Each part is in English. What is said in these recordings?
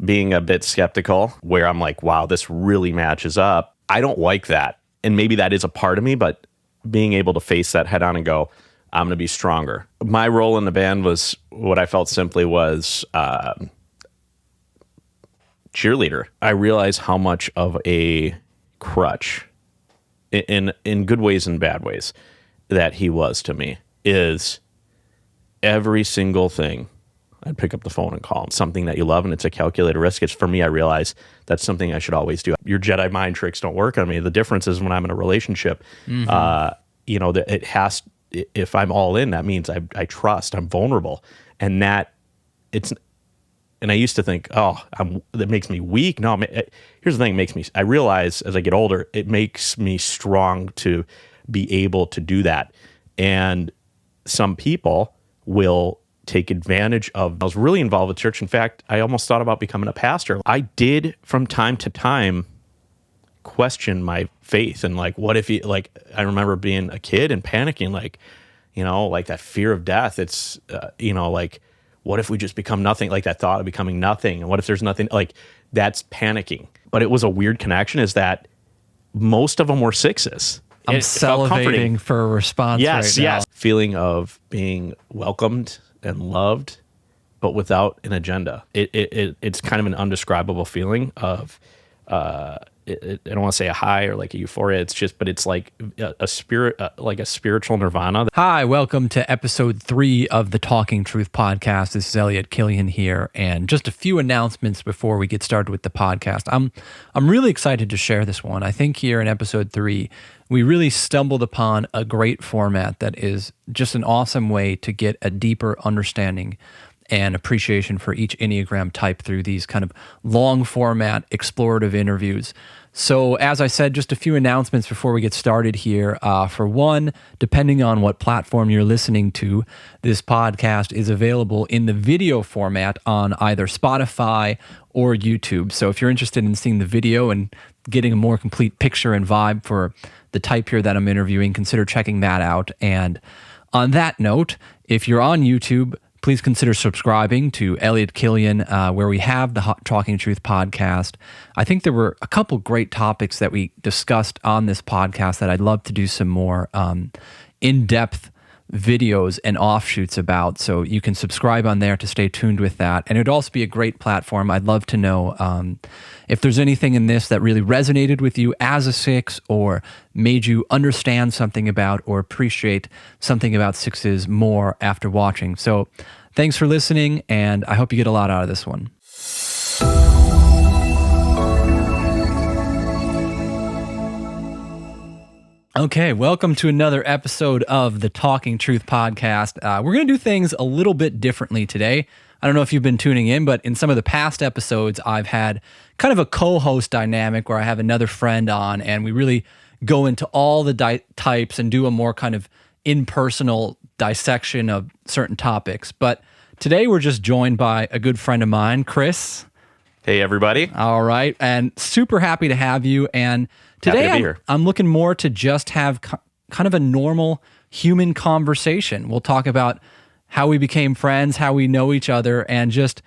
being a bit skeptical, where I'm like, wow, this really matches up. I don't like that. And maybe that is a part of me, but being able to face that head on and go, I'm going to be stronger. My role in the band was what I felt simply was cheerleader. I realized how much of a crutch, in good ways and bad ways, that he was to me. Is every single thing I'd pick up the phone and call him. Something that you love, and it's a calculated risk. It's, for me, I realize that's something I should always do. Your Jedi mind tricks don't work on me. The difference is when I'm in a relationship, it has. If I'm all in, that means I trust. I'm vulnerable, and that it's. And I used to think, that makes me weak. No, here's the thing: I realize as I get older, it makes me strong to be able to do that. And some people will take advantage of. I was really involved with church. In fact, I almost thought about becoming a pastor. I did from time to time question my faith, and like, what if I remember being a kid and panicking, like that fear of death. It's what if we just become nothing? Like that thought of becoming nothing, and what if there's nothing? Like, that's panicking. But it was a weird connection, is that most of them were sixes. I'm salivating for a response right now. Yes. Feeling of being welcomed and loved, but without an agenda. It's kind of an undescribable feeling of, I don't want to say a high or like a euphoria. It's like a spirit, like a spiritual nirvana. Hi, welcome to episode 3 of the Talking Truth podcast. This is Elliot here, and just a few announcements before we get started with the podcast. I'm really excited to share this one. I think here in episode 3, we really stumbled upon a great format that is just an awesome way to get a deeper understanding and appreciation for each Enneagram type through these kind of long format explorative interviews. So as I said, just a few announcements before we get started here. For one, depending on what platform you're listening to, this podcast is available in the video format on either Spotify or YouTube. So if you're interested in seeing the video and getting a more complete picture and vibe for the type here that I'm interviewing, consider checking that out. And on that note, if you're on YouTube, please consider subscribing to Elliot where we have the Talking Truth podcast. I think there were a couple great topics that we discussed on this podcast that I'd love to do some more in-depth videos and offshoots about. So you can subscribe on there to stay tuned with that. And it'd also be a great platform. I'd love to know if there's anything in this that really resonated with you as a 6 or made you understand something about or appreciate something about 6s more after watching. So thanks for listening, and I hope you get a lot out of this one. Okay, welcome to another episode of the Talking Truth podcast. We're going to do things a little bit differently today. I don't know if you've been tuning in, but in some of the past episodes, I've had kind of a co-host dynamic where I have another friend on, and we really go into all the types and do a more kind of impersonal dissection of certain topics. But today we're just joined by a good friend of mine, Chris. Hey, everybody. All right, and super happy to have you. And today, I'm looking more to just have kind of a normal human conversation. We'll talk about how we became friends, how we know each other, and just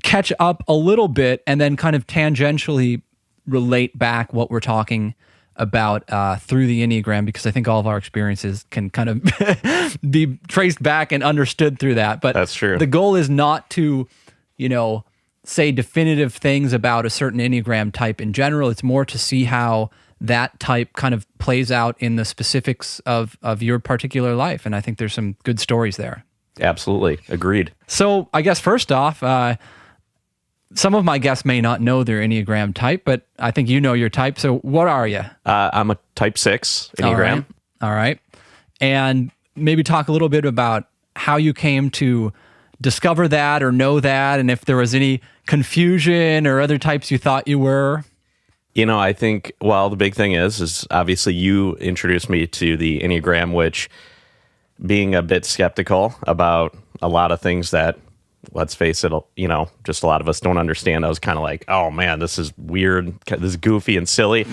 catch up a little bit, and then kind of tangentially relate back what we're talking about through the Enneagram, because I think all of our experiences can kind of be traced back and understood through that. But that's true. The goal is not to, say definitive things about a certain Enneagram type in general. It's more to see how that type kind of plays out in the specifics of your particular life. And I think there's some good stories there. Absolutely. Agreed. So I guess first off, some of my guests may not know their Enneagram type, but I think you know your type. So what are you? I'm a type 6 Enneagram. All right. And maybe talk a little bit about how you came to discover that or know that, and if there was any confusion or other types you thought you were. I think, the big thing is obviously you introduced me to the Enneagram, which, being a bit skeptical about a lot of things that, let's face it, just a lot of us don't understand. I was kind of like, oh man, this is weird, this is goofy and silly.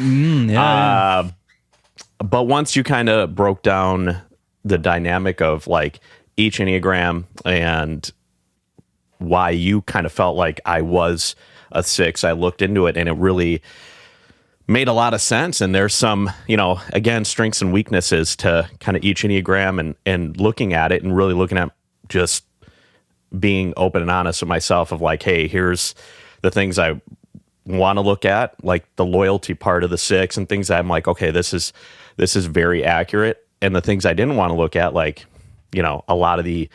But once you kind of broke down the dynamic of like each Enneagram and why you kind of felt like I was a 6, I looked into it and it really made a lot of sense. And there's some, again, strengths and weaknesses to kind of each Enneagram, and looking at it and really looking at just being open and honest with myself of like, hey, here's the things I want to look at, like the loyalty part of the 6 and things that I'm like, okay, this is very accurate. And the things I didn't want to look at, like, a lot of the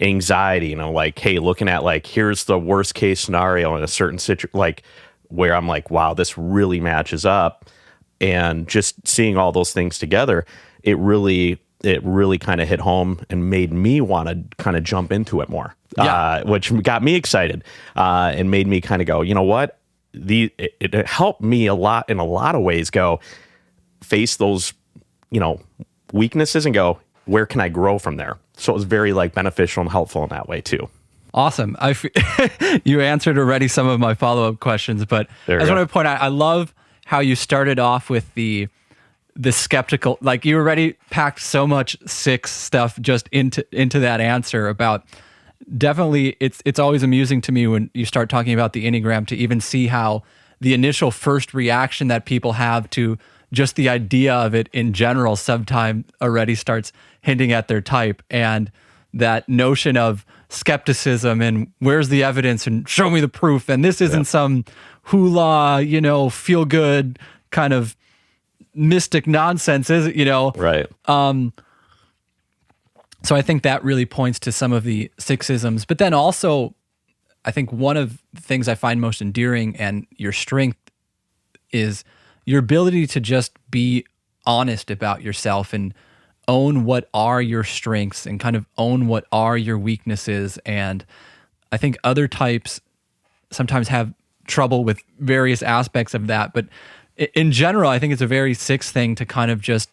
anxiety, like, hey, looking at like, here's the worst case scenario in a certain situation, like where I'm like, wow, this really matches up. And just seeing all those things together, it really kind of hit home and made me want to kind of jump into it more, which got me excited, and made me kind of go, you know what? It helped me a lot in a lot of ways, go face those, weaknesses and go, where can I grow from there? So it was very like beneficial and helpful in that way too. Awesome. You answered already some of my follow-up questions, but I just want to point out, I love how you started off with the skeptical, like you already packed so much 6 stuff just into that answer about. Definitely, it's always amusing to me when you start talking about the Enneagram to even see how the initial first reaction that people have to just the idea of it in general sometime already starts hinting at their type, and that notion of skepticism and where's the evidence and show me the proof, and this isn't some hula, feel good kind of mystic nonsense, is it? Right. So I think that really points to some of the 6isms. But then also, I think one of the things I find most endearing and your strength is your ability to just be honest about yourself and own what are your strengths and kind of own what are your weaknesses. And I think other types sometimes have trouble with various aspects of that. But in general, I think it's a very 6 thing to kind of just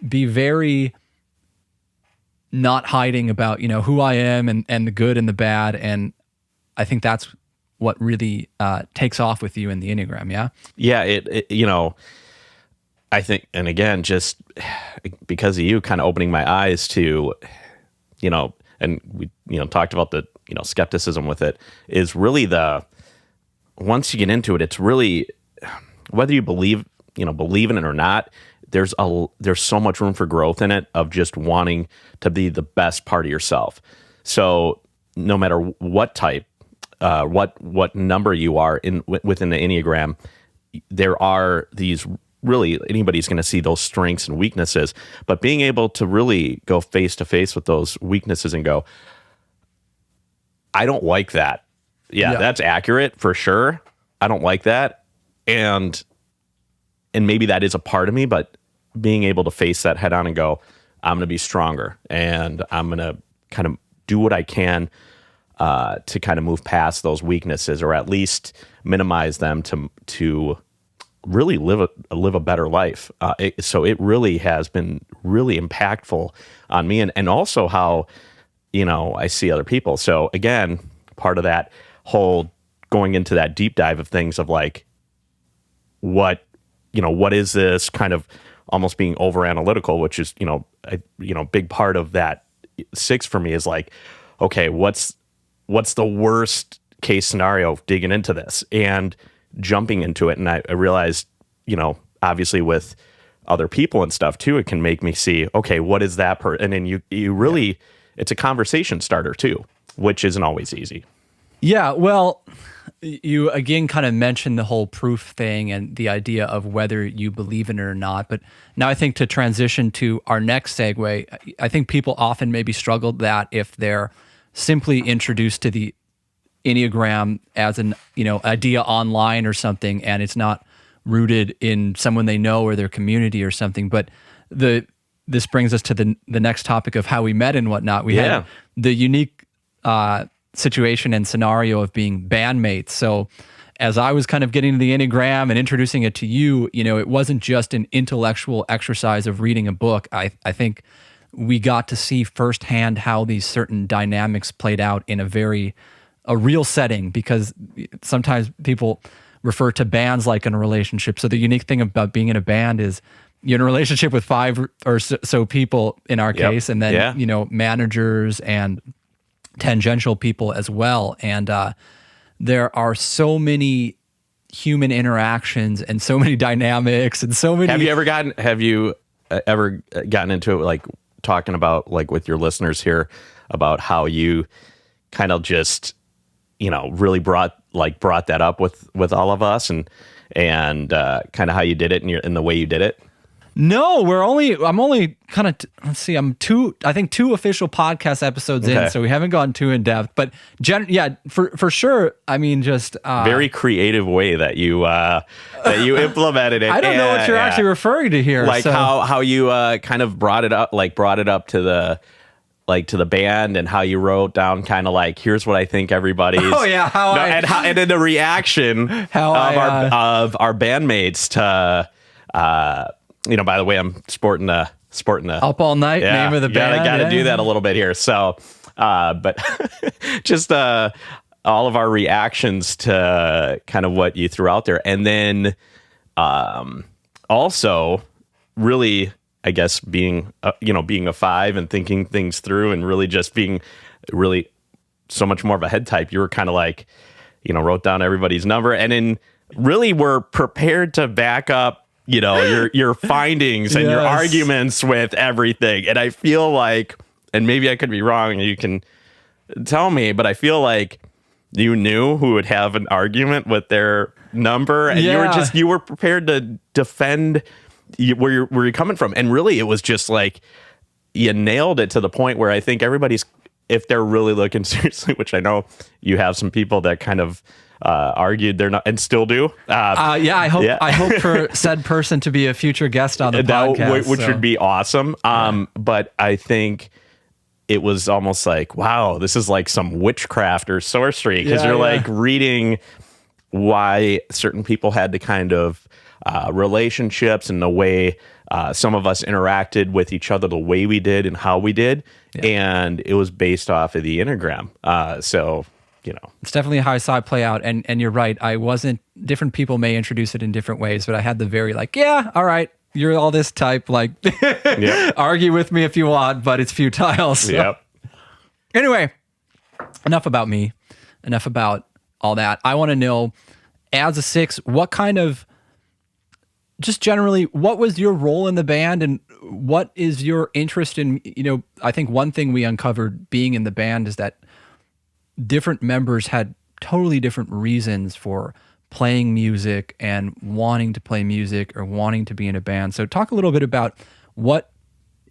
be very not hiding about, who I am and the good and the bad. And I think that's what really takes off with you in the Enneagram. Yeah. Yeah. It I think, and again, just because of you kind of opening my eyes to, and we, talked about the, skepticism with it, is really once you get into it, it's really, whether you believe in it or not, there's so much room for growth in it, of just wanting to be the best part of yourself. So no matter what type, what number you are within the Enneagram, there are these, really anybody's going to see those strengths and weaknesses, but being able to really go face to face with those weaknesses and go, I don't like that. Yeah, that's accurate for sure. I don't like that. And maybe that is a part of me, but being able to face that head on and go, I'm going to be stronger, and I'm going to kind of do what I can to kind of move past those weaknesses, or at least minimize them to really live a better life. So it really has been really impactful on me, and also how, I see other people. So again, part of that whole going into that deep dive of things of like, what is this kind of almost being over analytical, which is, a big part of that 6 for me is like, okay, what's the worst case scenario of digging into this and jumping into it. And I realized, obviously with other people and stuff too, it can make me see, okay, what is that and then you really, it's a conversation starter too, which isn't always easy. Yeah, well, you again kind of mentioned the whole proof thing and the idea of whether you believe in it or not. But now I think to transition to our next segue, I think people often maybe struggle that if they're simply introduced to the Enneagram as an idea online or something, and it's not rooted in someone they know or their community or something. But this brings us to the next topic of how we met and whatnot. We had the unique situation and scenario of being bandmates. So as I was kind of getting to the Enneagram and introducing it to you, it wasn't just an intellectual exercise of reading a book. I think we got to see firsthand how these certain dynamics played out in a real setting, because sometimes people refer to bands like in a relationship. So the unique thing about being in a band is you're in a relationship with 5 or so people in our case, and then, managers and tangential people as well. And there are so many human interactions and so many dynamics and so many. Have you ever gotten into it, like talking about, like, with your listeners here, about how you kind of just, really brought that up with all of us, and kind of how you did it and the way you did it? No, I'm only kind of, let's see, I think two official podcast episodes in, so we haven't gone too in depth, but for sure. I mean, just very creative way that you implemented it. I don't know what you're actually referring to here. Like how you kind of brought it up to the band, and how you wrote down kind of like, here's what I think everybody's. Oh yeah, and then the reaction of our bandmates to. By the way, I'm sporting the Up All Night name of the band. Got to do that a little bit here. So, but just all of our reactions to kind of what you threw out there, and then also really, I guess, being a 5 and thinking things through, and really just being really so much more of a head type. You were kind of like, wrote down everybody's number, and then really were prepared to back up your findings and your arguments with everything. And I feel like, and maybe I could be wrong, and you can tell me, but I feel like you knew who would have an argument with their number, and you were prepared to defend where you're coming from. And really, it was just like, you nailed it to the point where I think everybody's, if they're really looking seriously, which I know you have some people that kind of argued they're not, and still do. I hope for said person to be a future guest on the podcast, which would be awesome. But I think it was almost like, wow, this is like some witchcraft or sorcery, because you're like reading why certain people had the kind of relationships and the way some of us interacted with each other, the way we did and how we did, and it was based off of the Enneagram. So. It's definitely how I saw it play out. And you're right. Different people may introduce it in different ways, but I had the very all right, you're all this type, like, argue with me if you want, but it's futile. So. Yep. Anyway, enough about me, enough about all that. I want to know, as a 6, what kind of, just generally, what was your role in the band, and what is your interest in, I think one thing we uncovered being in the band is that different members had totally different reasons for playing music and wanting to play music or wanting to be in a band. So talk a little bit about what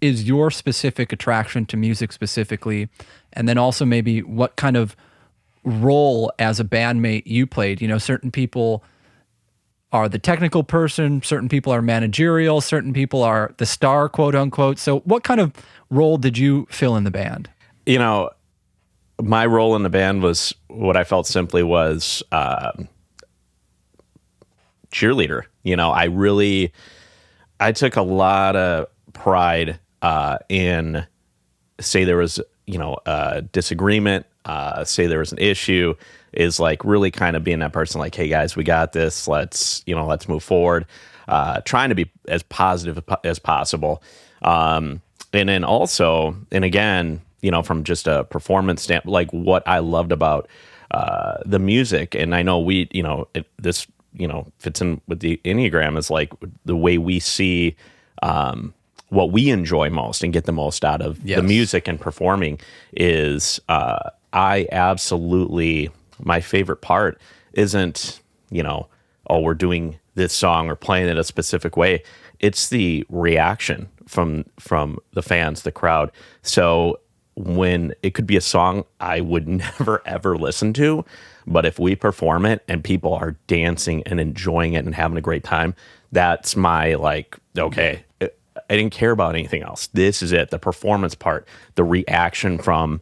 is your specific attraction to music specifically, and then also maybe what kind of role as a bandmate you played. Certain people are the technical person, certain people are managerial, certain people are the star, quote unquote. So what kind of role did you fill in the band? My role in the band was what I felt simply was cheerleader. I took a lot of pride in, say there was, a disagreement, say there was an issue, is like really kind of being that person, like, hey guys, we got this. Let's move forward. Trying to be as positive as possible. And then also, and again, from just a performance standpoint, like what I loved about the music, and I know this fits in with the Enneagram, is like the way we see what we enjoy most and get the most out of the music and performing is I absolutely, my favorite part isn't, we're doing this song or playing it a specific way. It's the reaction from the fans, the crowd. So when it could be a song I would never, ever listen to, but if we perform it and people are dancing and enjoying it and having a great time, that's my, like, okay, I didn't care about anything else. This is it. The performance part, the reaction from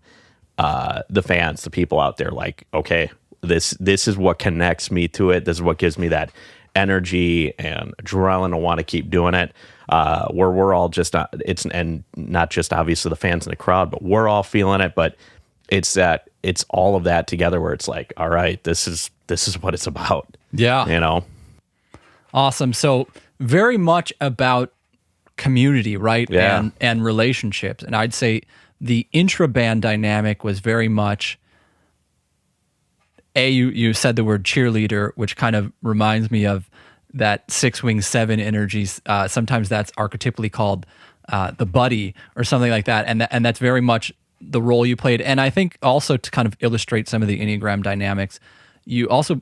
the fans, the people out there, like, okay, this is what connects me to it. This is what gives me that energy and adrenaline to want to keep doing it. Where we're all just and not just obviously the fans in the crowd, but we're all feeling it. But it's all of that together where it's like, all right, this is what it's about. Yeah. Awesome. So very much about community, right? Yeah. And relationships. And I'd say the intra-band dynamic was very much You said the word cheerleader, which kind of reminds me of that 6 wing 7 energies. Sometimes that's archetypally called the buddy or something like that. And that's very much the role you played. And I think also to kind of illustrate some of the Enneagram dynamics, you also,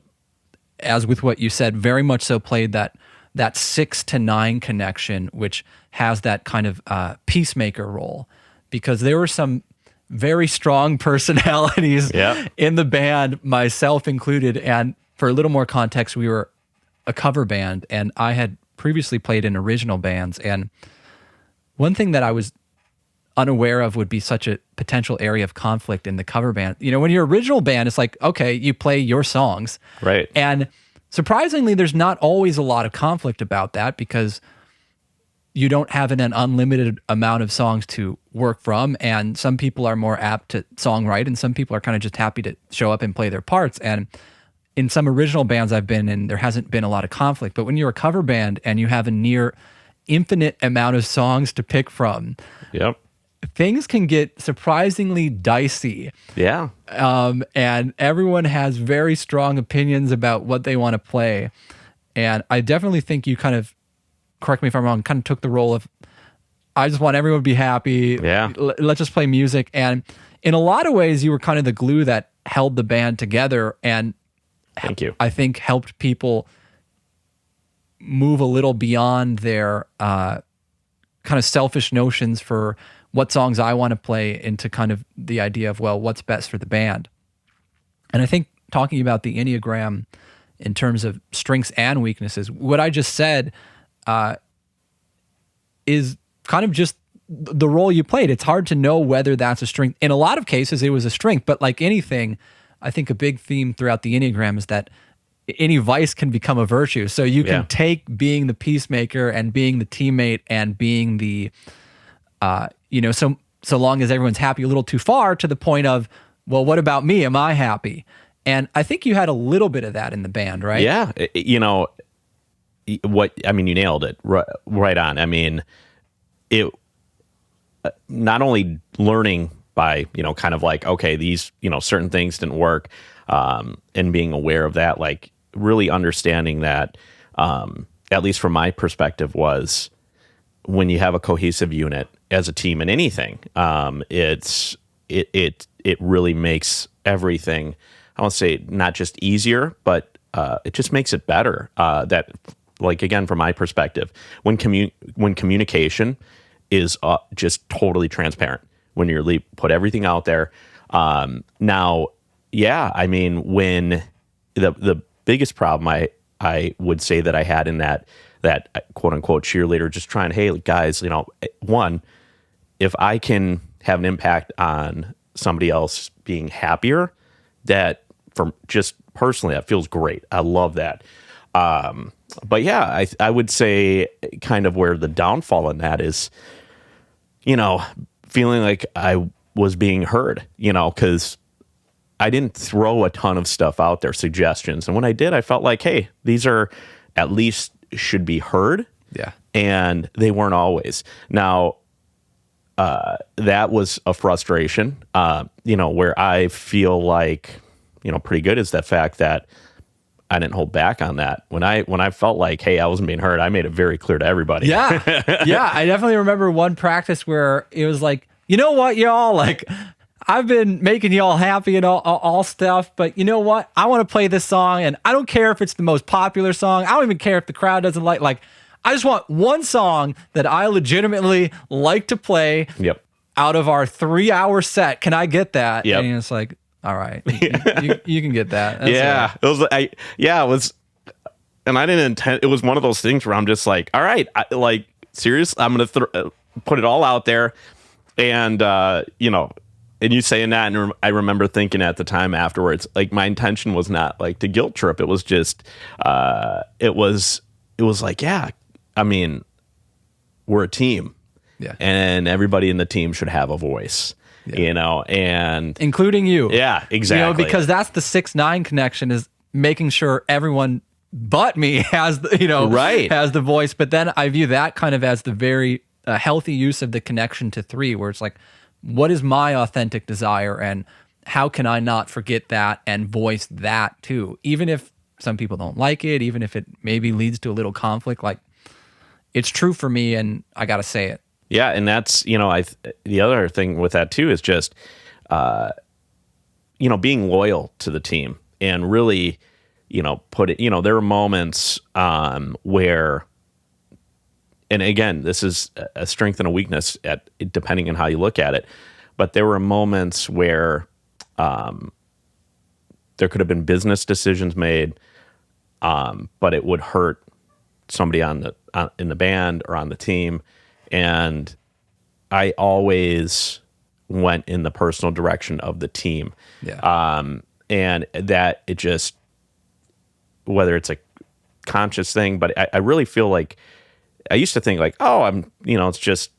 as with what you said, very much so played that 6 to 9 connection, which has that kind of peacemaker role, because there were some very strong personalities in the band, myself included. And for a little more context, we were a cover band, and I had previously played in original bands. And one thing that I was unaware of would be such a potential area of conflict in the cover band. You know, when you're original band, it's like, okay, you play your songs. Right. And surprisingly, there's not always a lot of conflict about that, because you don't have an unlimited amount of songs to work from. And some people are more apt to songwrite, and some people are kind of just happy to show up and play their parts. And in some original bands I've been in, there hasn't been a lot of conflict. But when you're a cover band and you have a near infinite amount of songs to pick from, things can get surprisingly dicey. Yeah. And everyone has very strong opinions about what they want to play. And I definitely think you kind of, correct me if I'm wrong, kind of took the role of, I just want everyone to be happy. Yeah. Let's just play music. And in a lot of ways, you were kind of the glue that held the band together. And thank you. I think helped people move a little beyond their kind of selfish notions for what songs I want to play into kind of the idea of, well, what's best for the band. And I think talking about the Enneagram in terms of strengths and weaknesses, what I just said is kind of just the role you played. It's hard to know whether that's a strength. In a lot of cases, it was a strength, but like anything, I think a big theme throughout the Enneagram is that any vice can become a virtue. So you can take being the peacemaker and being the teammate and being the, so long as everyone's happy, a little too far, to the point of, well, what about me? Am I happy? And I think you had a little bit of that in the band, right? Yeah. You nailed it right on. I mean, it not only learning by, kind of like, okay, these, certain things didn't work, and being aware of that, like really understanding that, at least from my perspective, was when you have a cohesive unit as a team in anything, it really makes everything, I won't say not just easier, but it just makes it better. That, like, again, from my perspective, when communication is just totally transparent, when you put everything out there. Now, I mean, when the biggest problem I would say that I had in that quote unquote cheerleader, just trying, hey guys, one, if I can have an impact on somebody else being happier, that for just personally, that feels great. I love that. But yeah, I would say kind of where the downfall in that is, feeling like I was being heard, because I didn't throw a ton of stuff out there, suggestions. And when I did, I felt like, hey, these are at least should be heard. Yeah. And they weren't always. Now, that was a frustration, where I feel like, pretty good is the fact that I didn't hold back on that. When I felt like, hey, I wasn't being heard, I made it very clear to everybody. Yeah. Yeah. I definitely remember one practice where it was like, you know what, y'all, like, I've been making y'all happy and all stuff, but you know what? I want to play this song, and I don't care if it's the most popular song. I don't even care if the crowd doesn't like, I just want one song that I legitimately like to play out of our 3-hour set. Can I get that? Yep. And it's like, all right, you can get that. That's it was, and I didn't intend, it was one of those things where I'm just like, all right, serious, I'm going to put it all out there. And, and you saying that, and I remember thinking at the time afterwards, like, my intention was not like to guilt trip. It was just, it was like, yeah, I mean, we're a team, and everybody in the team should have a voice, and including you. Yeah, exactly. Because that's the 6-9 connection, is making sure everyone but me has has the voice. But then I view that kind of as the very healthy use of the connection to 3, where it's like, what is my authentic desire, and how can I not forget that and voice that too? Even if some people don't like it, even if it maybe leads to a little conflict, like it's true for me and I got to say it. Yeah. And that's, the other thing with that too is just, being loyal to the team and really, there are moments where, and again, this is a strength and a weakness depending on how you look at it. But there were moments where there could have been business decisions made, but it would hurt somebody in the band or on the team, and I always went in the personal direction of the team. Yeah. And that it just, whether it's a conscious thing, but I really feel like I used to think like, oh, it's just,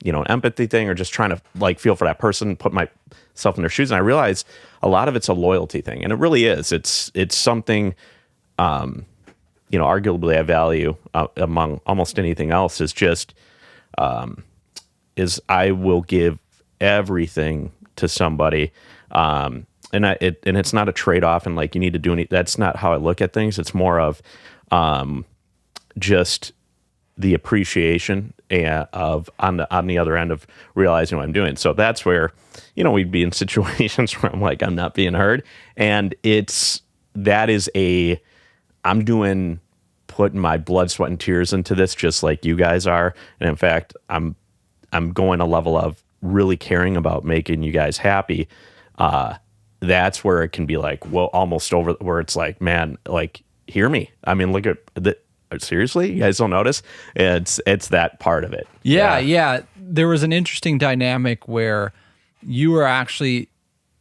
an empathy thing or just trying to like feel for that person, put myself in their shoes. And I realized a lot of it's a loyalty thing. And it really is. It's something, arguably I value among almost anything else is just, is I will give everything to somebody. And it's not a trade-off and like you need to do anything. That's not how I look at things. It's more of, just the appreciation of on the other end of realizing what I'm doing. So that's where, we'd be in situations where I'm like, I'm not being heard. And I'm putting my blood, sweat, and tears into this just like you guys are. And in fact, I'm going a level of really caring about making you guys happy. That's where it can be like, well, almost over where it's like, man, like, hear me. I mean, look at seriously, you guys don't notice? It's that part of it. Yeah. There was an interesting dynamic where you were actually,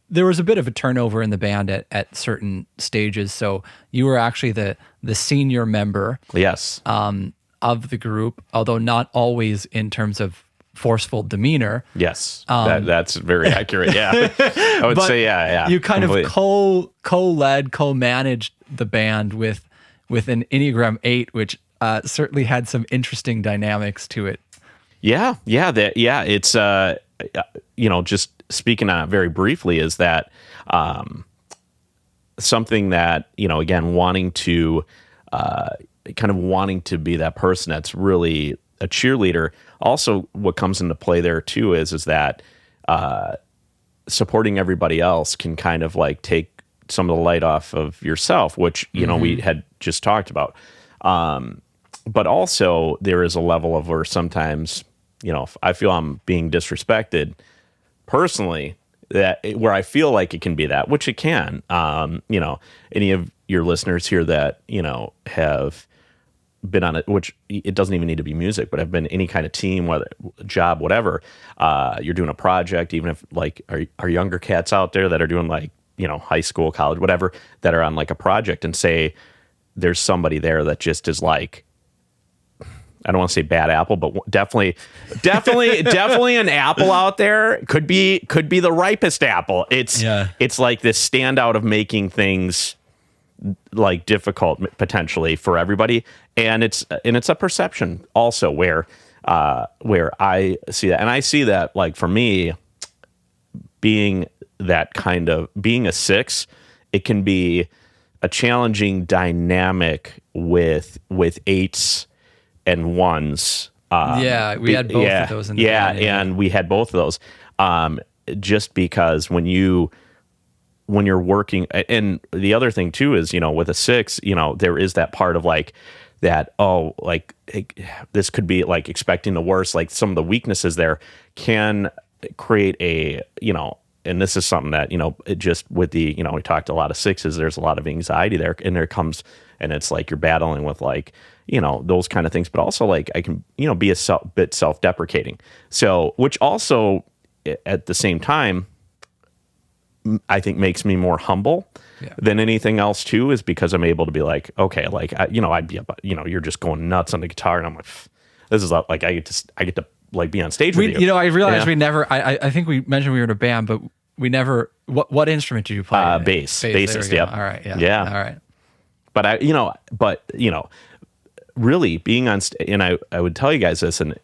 there was a bit of a turnover in the band at certain stages. So you were actually the senior member. Yes. Of the group, although not always in terms of forceful demeanor. Yes. That's very accurate. Yeah. I would say, yeah. You kind of co-led, co-managed the band with an Enneagram 8, which certainly had some interesting dynamics to it. Yeah. It's, just speaking on it very briefly is that something that, again, wanting to be that person that's really a cheerleader. Also, what comes into play there too is that supporting everybody else can kind of like take some of the light off of yourself, which, we had just talked about. But also there is a level of where sometimes, if I feel I'm being disrespected personally, where I feel like it can be that, which it can, any of your listeners here that, have been on it, which it doesn't even need to be music, but have been any kind of team, whether job, whatever, you're doing a project, even if like are younger cats out there that are doing like, high school, college, whatever, that are on like a project and say there's somebody there that just is like, I don't want to say bad apple, but definitely an apple out there. Could be the ripest apple. It's like this standout of making things like difficult potentially for everybody. And it's a perception also where I see that. And I see that like for me being a 6, it can be a challenging dynamic with 8s and 1s. We had both of those in the band, and we had both of those. Just because when you're working, and the other thing too is, with a 6, there is that part of like that, this could be like expecting the worst, like some of the weaknesses there can create a, and this is something that, it just with the, we talked a lot of 6s, there's a lot of anxiety there, and there comes, and it's like you're battling with like, those kind of things, but also like I can, be a bit self-deprecating. So, which also at the same time, I think makes me more humble than anything else too, is because I'm able to be like, okay, like, I'd be, you're just going nuts on the guitar, and I'm like, this is like, I get to like be on stage with you. I realized we never, I think we mentioned we were in a band, but we never, what instrument did you play? Bass. Bassist. Yep. All right. Yeah. All right. But really being on stage, and I would tell you guys this, and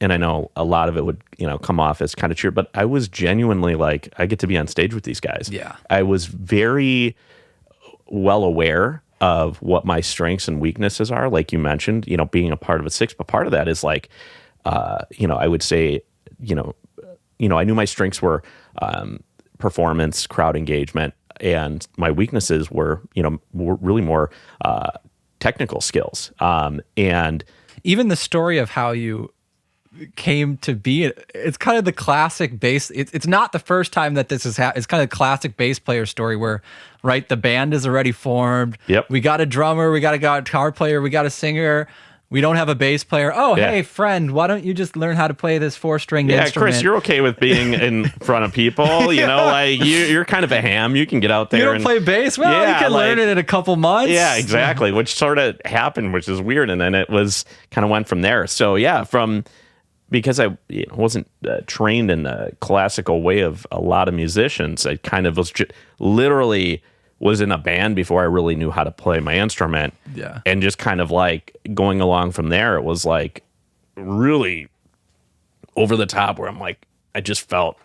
and I know a lot of it would, come off as kind of cheer, but I was genuinely like, I get to be on stage with these guys. Yeah. I was very well aware of what my strengths and weaknesses are. Like you mentioned, being a part of a six, but part of that is like, I would say, I knew my strengths were performance, crowd engagement, and my weaknesses were really more technical skills. And even the story of how you came to be, it's kind of the classic bass. It's not the first time that this is it's kind of the classic bass player story where, right, the band is already formed. Yep. We got a drummer, we got a guitar player, we got a singer. We don't have a bass player. Oh, Yeah. Hey, friend, why don't you just learn how to play this 4-stringed yeah, instrument? Chris, you're okay with being in front of people, like you're kind of a ham. You can get out there. You don't and play bass? Well, Yeah, you can learn it in a couple months. Yeah, exactly. Which sort of happened, which is weird. And then it was kind of went from there. So yeah, because I wasn't trained in the classical way of a lot of musicians, I kind of was literally was in a band before I really knew how to play my instrument. Yeah. And just kind of like going along from there, it was like really over the top where I'm like, I just felt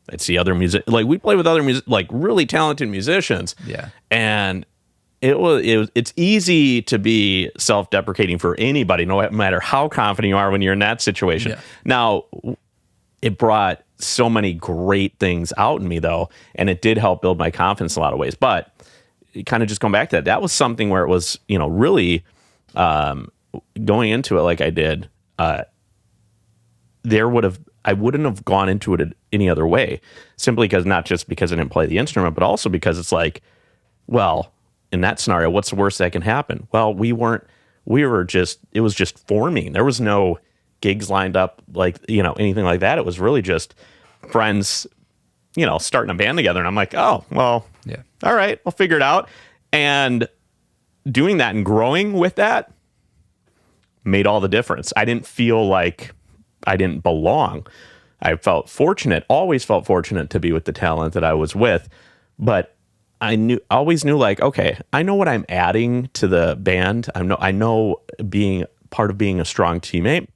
I'd see other music, like we play with other like really talented musicians. Yeah. And it's easy to be self-deprecating for anybody, no matter how confident you are when you're in that situation. Yeah. Now, it brought so many great things out in me though, and it did help build my confidence in a lot of ways. But kind of just going back to that was something where it was, really going into it like I did, I wouldn't have gone into it any other way, simply because not just because I didn't play the instrument, but also because it's like, well, in that scenario, what's the worst that can happen? Well, it was just forming. There was no gigs lined up, like, anything like that. It was really just friends, starting a band together. And I'm like, oh, well, yeah, all right, I'll figure it out. And doing that and growing with that made all the difference. I didn't feel like I didn't belong. I always felt fortunate to be with the talent that I was with, but I always knew like, okay, I know what I'm adding to the band. I know being part of being a strong teammate,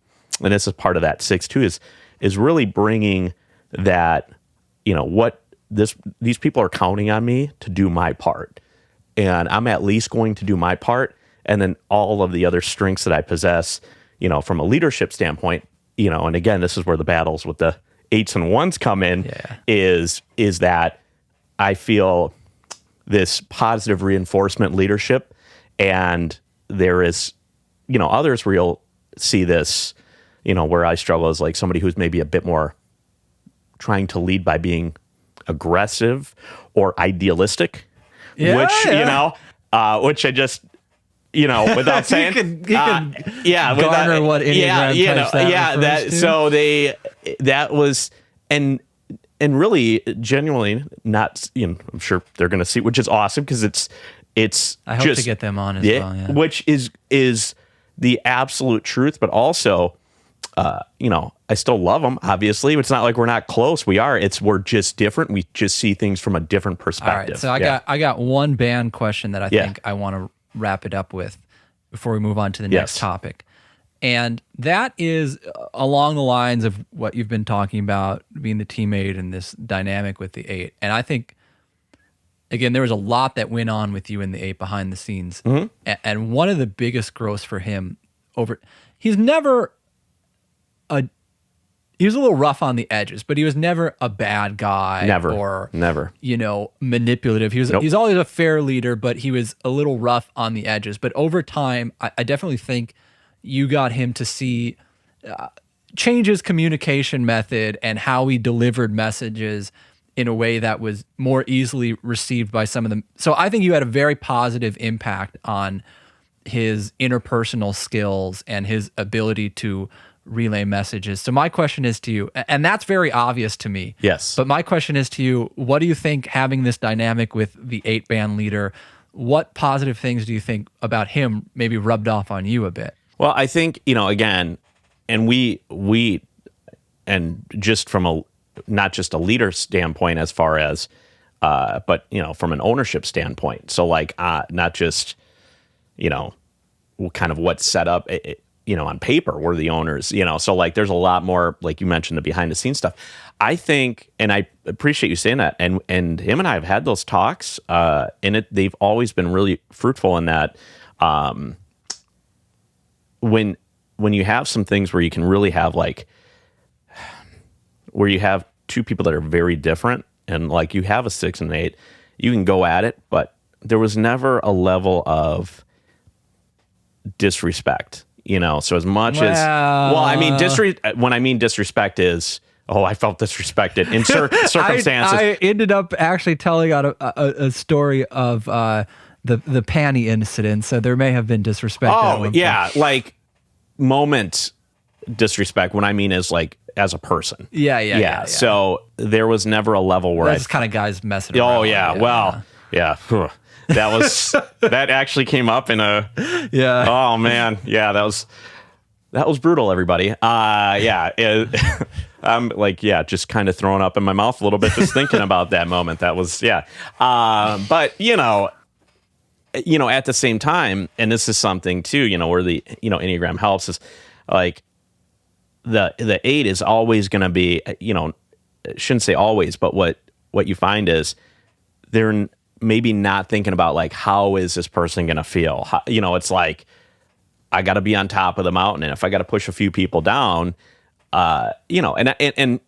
and this is part of that 6-2 is really bringing that, what these people are counting on me to do my part, and I'm at least going to do my part, and then all of the other strengths that I possess, from a leadership standpoint, and again, this is where the battles with the 8s and 1s come in. Yeah. Is that I feel this positive reinforcement leadership, and there is, others where you'll see this, where I struggle as like somebody who's maybe a bit more trying to lead by being aggressive or idealistic, which which I just, without saying, you can yeah, garner what Enneagram types so that was, and really genuinely not, I'm sure they're going to see, which is awesome because it's I hope just, to get them on as well. Yeah. Which is the absolute truth, but also, I still love them. Obviously, it's not like we're not close. We are. We're just different. We just see things from a different perspective. All right. So I got one band question that I think I want to wrap it up with before we move on to the next topic. And that is along the lines of what you've been talking about, being the teammate and this dynamic with the 8. And I think, again, there was a lot that went on with you and the 8 behind the scenes. Mm-hmm. And one of the biggest growths for him he was a little rough on the edges, but he was never a bad guy. Never. Manipulative. He's always a fair leader, but he was a little rough on the edges. But over time, I definitely think you got him to see change his communication method and how he delivered messages in a way that was more easily received by some of them. So I think you had a very positive impact on his interpersonal skills and his ability to relay messages. So my question is to you, and that's very obvious to me. Yes. But my question is to you, what do you think having this dynamic with the 8 band leader, what positive things do you think about him maybe rubbed off on you a bit? Well, I think, again, and we and just from not just a leader standpoint as far as, but, from an ownership standpoint. So like, not just, kind of what's set up. on paper, we're the owners, so like there's a lot more, like you mentioned, the behind the scenes stuff. I think, and I appreciate you saying that, and him and I have had those talks, and they've always been really fruitful in that, when you have some things where you can really have where you have two people that are very different, and like you have a 6 and an 8, you can go at it, but there was never a level of disrespect, so as much as, well, I mean, when I mean disrespect is, I felt disrespected in circumstances. I ended up actually telling out a story of the panty incident, so there may have been disrespect. Like moment disrespect. What I mean is like as a person. Yeah. So there was never a level where that's kind of guys messing around. Oh yeah, that was that actually came up in a Oh man, yeah, that was brutal. Everybody, I'm like, just kind of throwing up in my mouth a little bit just thinking about that moment. That was but at the same time, and this is something too, where the Enneagram helps is like the 8 is always going to be, shouldn't say always, but what you find is they're maybe not thinking about like, how is this person going to feel? How, it's like, I got to be on top of the mountain, and if I got to push a few people down, and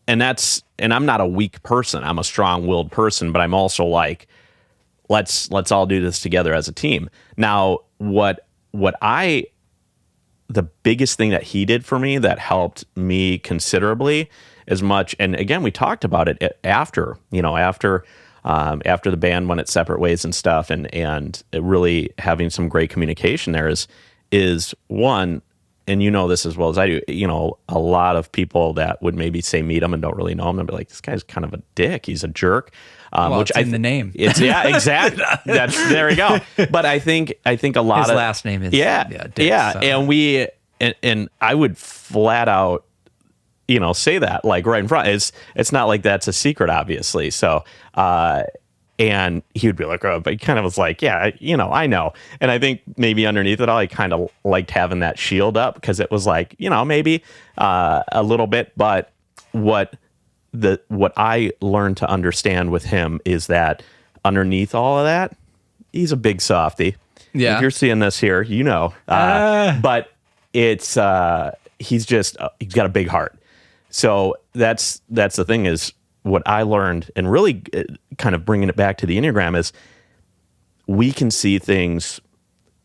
that's, and I'm not a weak person. I'm a strong-willed person, but I'm also like, let's all do this together as a team. Now, the biggest thing that he did for me that helped me considerably as much, and again, we talked about it after the band went its separate ways and stuff, and it really having some great communication there is one, and this as well as I do, a lot of people that would maybe say meet him and don't really know him and be like, this guy's kind of a dick, he's a jerk. Which it's in the name. It's exactly. There we go. But I think a lot his of last name is Dick, so. And I would flat out, say that like right in front. It's not like that's a secret, obviously. So, and he would be like, oh, but he kind of was like, yeah, I know. And I think maybe underneath it all, I kind of liked having that shield up because it was like, maybe a little bit. But what I learned to understand with him is that underneath all of that, he's a big softy. Yeah. If you're seeing this here, but it's, he's got a big heart. So that's the thing is what I learned, and really kind of bringing it back to the Enneagram is we can see things,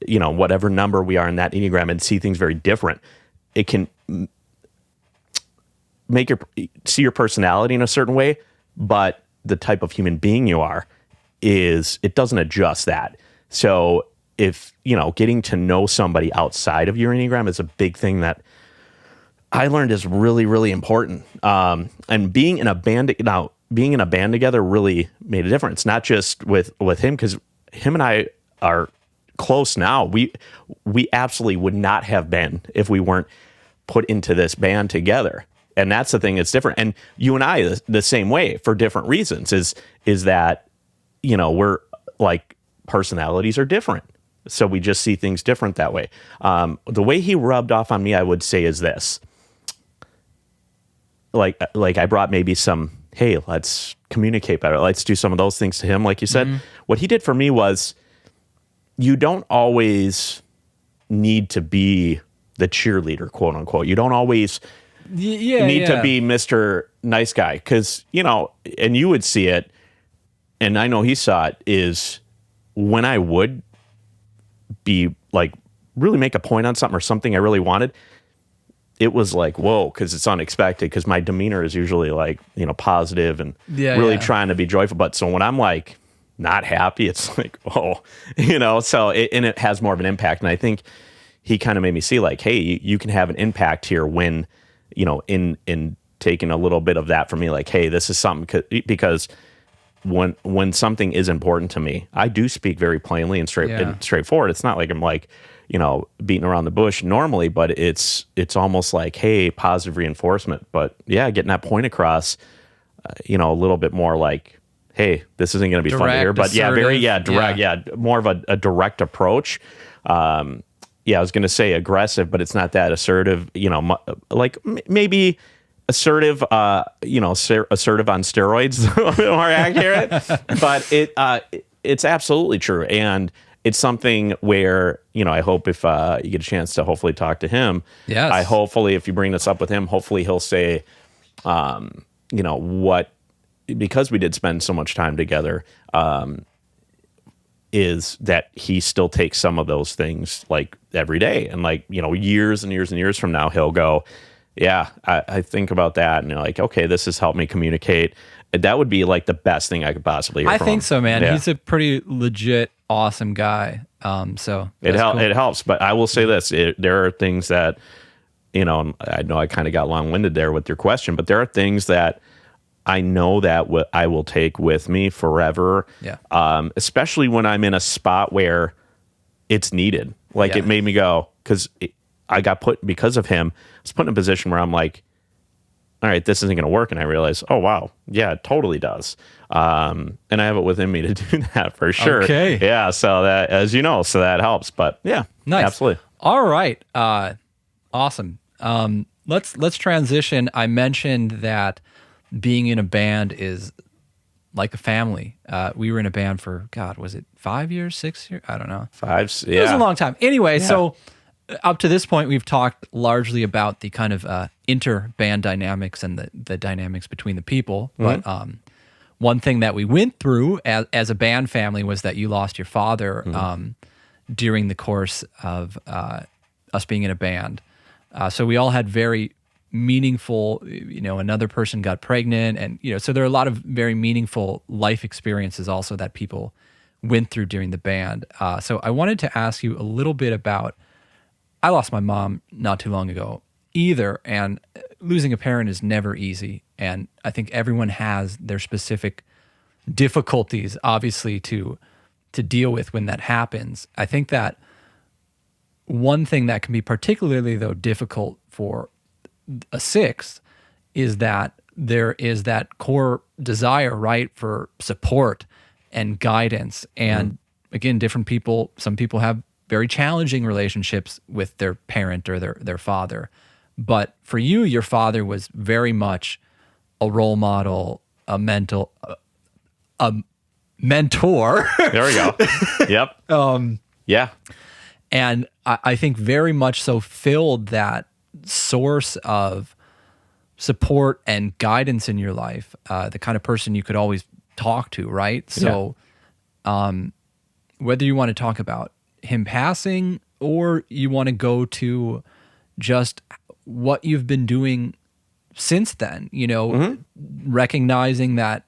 whatever number we are in that Enneagram, and see things very different. It can make see your personality in a certain way, but the type of human being you are it doesn't adjust that. So if, getting to know somebody outside of your Enneagram is a big thing that I learned is really, really important. And being in a band together really made a difference, not just with him, because him and I are close now. We absolutely would not have been if we weren't put into this band together. And that's the thing that's different. And you and I, the same way for different reasons, is that, we're like, personalities are different. So we just see things different that way. The way he rubbed off on me, I would say, is this. Like I brought maybe some, hey, let's communicate better. Let's do some of those things to him. Like you said, What he did for me was, you don't always need to be the cheerleader, quote unquote. You don't always need to be Mr. Nice Guy. Because, and you would see it, and I know he saw it, is when I would be like, really make a point on something or something I really wanted, it was like, whoa, because it's unexpected, because my demeanor is usually like, positive and really trying to be joyful. But so when I'm like not happy, it's like, whoa, so it has more of an impact. And I think he kind of made me see like, hey, you can have an impact here when, in taking a little bit of that from me, like, hey, this is something, because when something is important to me, I do speak very plainly and straightforward. It's not like I'm like, beating around the bush normally, but it's almost like, hey, positive reinforcement. But getting that point across, a little bit more like, hey, this isn't going to be fun to hear, but assertive, very direct, more of a direct approach. I was going to say aggressive, but it's not that assertive, like maybe assertive, assertive on steroids, a bit more accurate, but it's absolutely true. And it's something where, I hope if you get a chance to hopefully talk to him, yes, hopefully if you bring this up with him, hopefully he'll say, because we did spend so much time together, is that he still takes some of those things like every day. And like, years and years and years from now, he'll go, yeah, I think about that. And you're like, okay, this has helped me communicate. That would be like the best thing I could possibly hear from him. I think so, man. Yeah. He's a pretty legit, awesome guy. So it cool. It helps. But I will say this, there are things that, I know I kind of got long-winded there with your question, but there are things that I know that I will take with me forever. Yeah. Especially when I'm in a spot where it's needed. Like it made me go, because I got put, because of him, I was put in a position where I'm like, all right, this isn't going to work. And I realized, oh, wow. Yeah, it totally does. And I have it within me to do that for sure. Okay. Yeah. So that, as you know, so that helps. But yeah, nice. Absolutely. All right. Awesome. Let's transition. I mentioned that being in a band is like a family. We were in a band for, God, was it 5 years, 6 years? I don't know. 5, yeah. It was a long time. Anyway, so up to this point, we've talked largely about the kind of inter-band dynamics and the dynamics between the people. Mm-hmm. But one thing that we went through as a band family was that you lost your father during the course of us being in a band. So we all had very meaningful, another person got pregnant, and so there are a lot of very meaningful life experiences also that people went through during the band. So I wanted to ask you a little bit about, I lost my mom not too long ago either, and losing a parent is never easy, and I think everyone has their specific difficulties obviously to deal with when that happens. I think that one thing that can be particularly though difficult for a 6 is that there is that core desire, right, for support and guidance. And again, different people, some people have very challenging relationships with their parent or their father. But for you, your father was very much a role model, a mentor. There we go. Yep. Yeah. And I think very much so filled that source of support and guidance in your life, the kind of person you could always talk to, right? So whether you want to talk about him passing or you want to go to just what you've been doing since then, recognizing that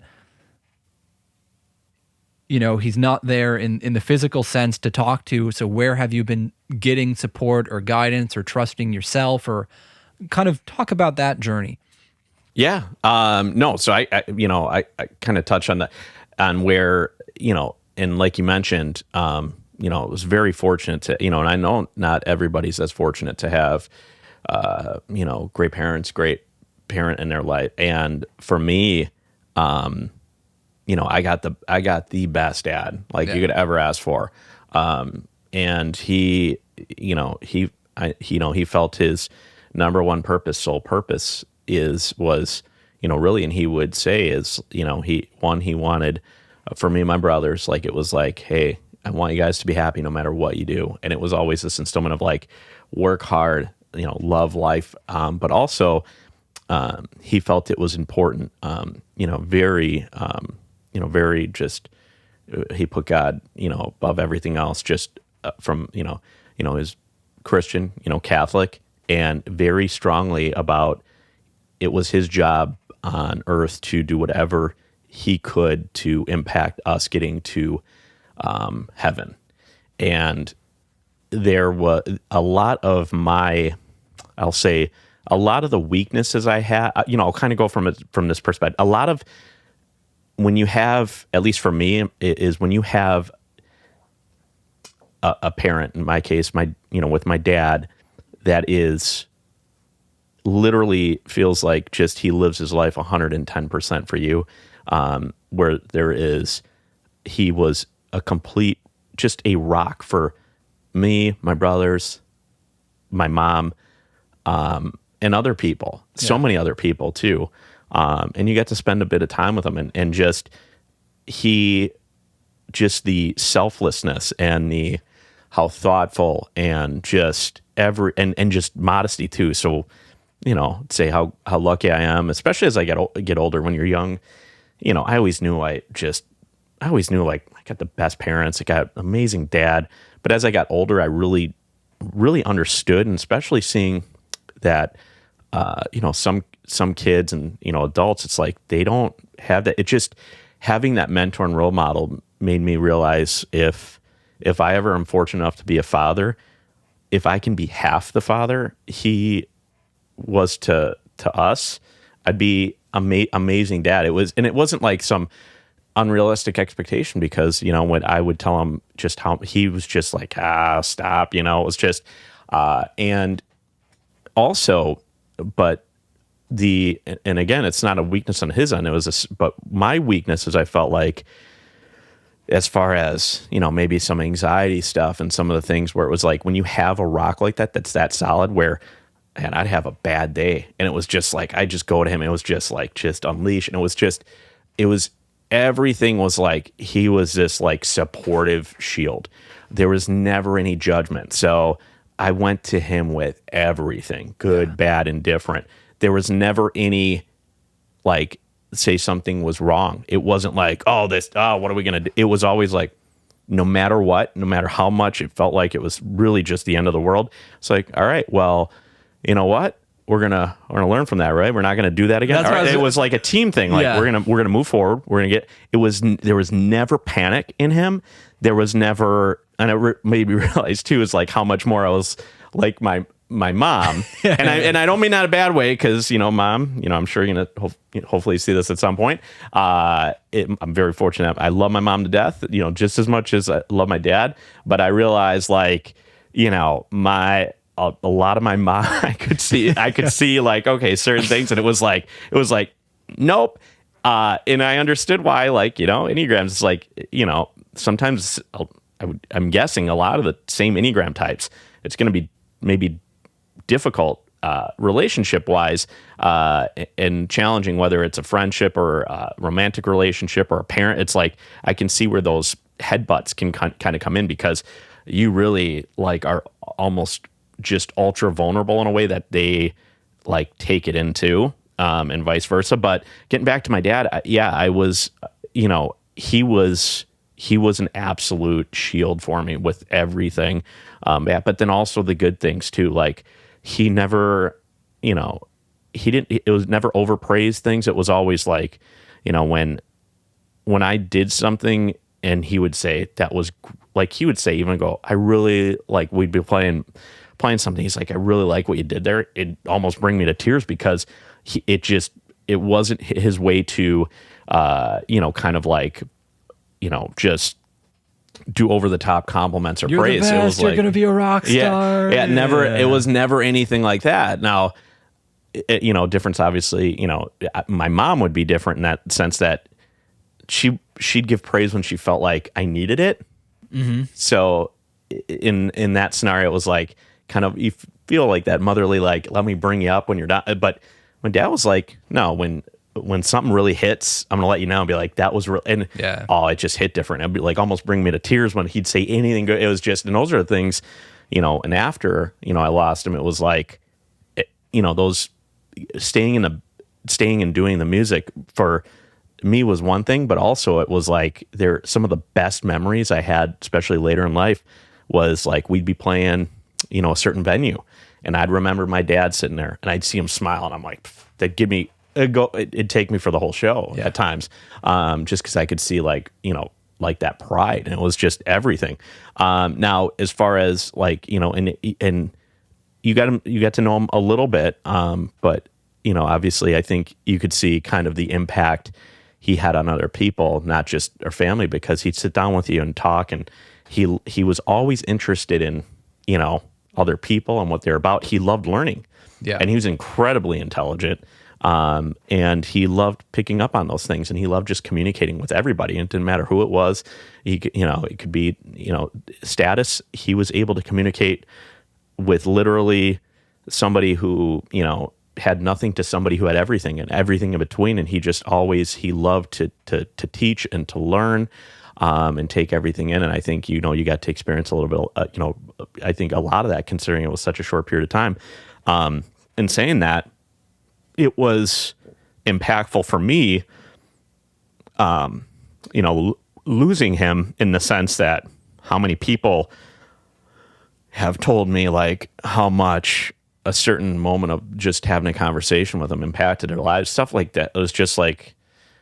he's not there in the physical sense to talk to. So where have you been getting support or guidance or trusting yourself, or kind of talk about that journey? Yeah. No. So I kind of touch on that, on where, and like you mentioned, I was very fortunate to, and I know not everybody's as fortunate to have, great parents, great parent in their life. And for me, I got the best dad like you could ever ask for. And he felt his number one purpose, sole purpose was, really, and he would say is, he wanted, for me and my brothers, like, it was like, hey, I want you guys to be happy no matter what you do. And it was always this instillment of like, work hard, love life. But also, he felt it was important, very just, he put God, above everything else, just from, his Christian, Catholic, and very strongly about it was his job on earth to do whatever he could to impact us getting to heaven. And there was a lot of I'll say a lot of the weaknesses I had, I'll kind of go from this perspective. A lot of, when you have, at least for me, is when you have a parent, in my case, with my dad, that is literally feels like just he lives his life 110% for you, where he was a complete, just a rock for me, my brothers, my mom, and other people, so many other people too. And you get to spend a bit of time with him, and just the selflessness and the how thoughtful and just and just modesty too. So, say how lucky I am, especially as I get older. When you're young, I always knew like I got the best parents. I got an amazing dad. But as I got older, I really, really understood, and especially seeing that, some kids and, adults, it's like they don't have that. It just having that mentor and role model made me realize if I ever am fortunate enough to be a father, if I can be half the father he was to us, I'd be amazing dad. It wasn't like some unrealistic expectation, because when I would tell him just how he was just like, stop, it was just and also, but and again, it's not a weakness on his end, but my weakness is I felt like, as far as maybe some anxiety stuff and some of the things where it was like when you have a rock like that's that solid, where and I'd have a bad day, and it was just like I just go to him, and it was just like just unleash, and it was everything was like he was this like supportive shield. There was never any judgment. So I went to him with everything, good, bad, indifferent. There was never any like say something was wrong. It wasn't like, what are we going to do? It was always like, no matter what, no matter how much it felt like it was really just the end of the world. It's like, all right, well, you know what? We're gonna learn from that, right? We're not gonna do that again. It was like a team thing. Like we're gonna move forward. We're gonna get. There was never panic in him. There was never, and it made me realize too is like how much more I was like my mom. And I don't mean that a bad way, because mom, I'm sure you're gonna hopefully see this at some point. I'm very fortunate. I love my mom to death. Just as much as I love my dad. But I realized like a lot of my mom, I could see like, okay, certain things. And it was like, nope. And I understood why, like, Enneagrams, it's like, sometimes I'm guessing a lot of the same Enneagram types, it's going to be maybe difficult, relationship wise, and challenging, whether it's a friendship or a romantic relationship or a parent. It's like, I can see where those headbutts can kind of come in, because you really like are almost just ultra vulnerable in a way that they like take it into, and vice versa. But getting back to my dad, I was, he was an absolute shield for me with everything. But then also the good things too. Like he never, it was never overpraised things. It was always like, when I did something and he would say that was like, he would say, even go, I really like, we'd be playing something. He's like, I really like what you did there. It almost bring me to tears, because it wasn't his way to, kind of like, just do over the top compliments or You're praise. The best. It was You're like, going to be a rock star. Yeah. Never. It was never anything like that. Now, difference, obviously, my mom would be different in that sense, that she'd give praise when she felt like I needed it. Mm-hmm. So in that scenario, it was like, kind of, you feel like that motherly, like, let me bring you up when you're not. But when dad was like, no, when something really hits, I'm gonna let you know, and be like, that was real. And it just hit different. It'd be like almost bring me to tears when he'd say anything good. It was just, and those are the things, and after, I lost him, it was like, those staying and doing the music for me was one thing, but also it was like some of the best memories I had, especially later in life, was like, we'd be playing, a certain venue, and I'd remember my dad sitting there, and I'd see him smile, and I'm like, they'd give me it'd take me for the whole show at times, just because I could see like, like that pride, and it was just everything. Now, as far as like, and you got to know him a little bit, but obviously, I think you could see kind of the impact he had on other people, not just our family, because he'd sit down with you and talk, and he was always interested in, other people and what they're about. He loved learning, and he was incredibly intelligent, and he loved picking up on those things, and he loved just communicating with everybody. And it didn't matter who it was. It could be, status. He was able to communicate with literally somebody who, had nothing to somebody who had everything and everything in between. And he loved to teach and to learn, and take everything in. And I think, you got to experience a little bit, I think a lot of that, considering it was such a short period of time. In saying that, it was impactful for me, losing him, in the sense that how many people have told me like how much a certain moment of just having a conversation with them impacted their lives, stuff like that. It was just like,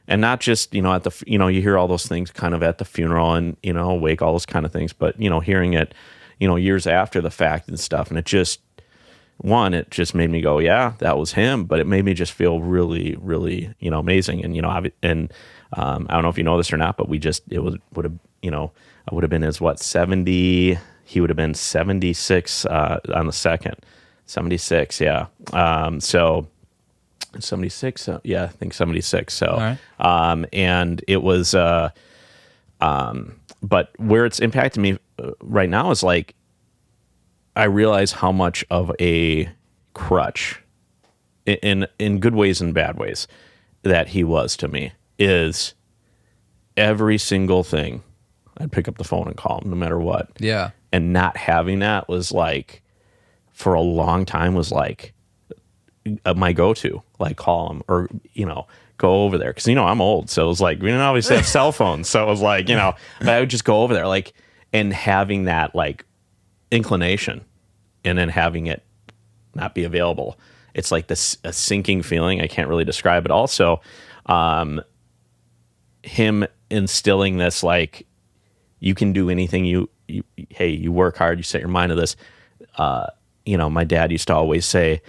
and not just, at the, you hear all those things kind of at the funeral and, wake, all those kind of things, but, hearing it, years after the fact and stuff. And it just made me go, yeah, that was him. But it made me just feel really, really, amazing. And, I don't know if you know this or not, but would have, I would have been 70, he would have been 76, on the second, 76. Yeah. So 76. Yeah, I think 76. So, all right. And it was, but where it's impacted me right now is like, I realize how much of a crutch, in good ways and bad ways, that he was to me. Is every single thing, I'd pick up the phone and call him no matter what. Yeah. And not having that was like, for a long time, was like my go-to, like call him or, go over there. Cause I'm old. So it was like, we didn't always have cell phones. So it was like, but I would just go over there, like, and having that like inclination, and then having it not be available. It's like this a sinking feeling. I can't really describe it. Also, him instilling this, like, you can do anything you work hard, you set your mind to this. My dad used to always say,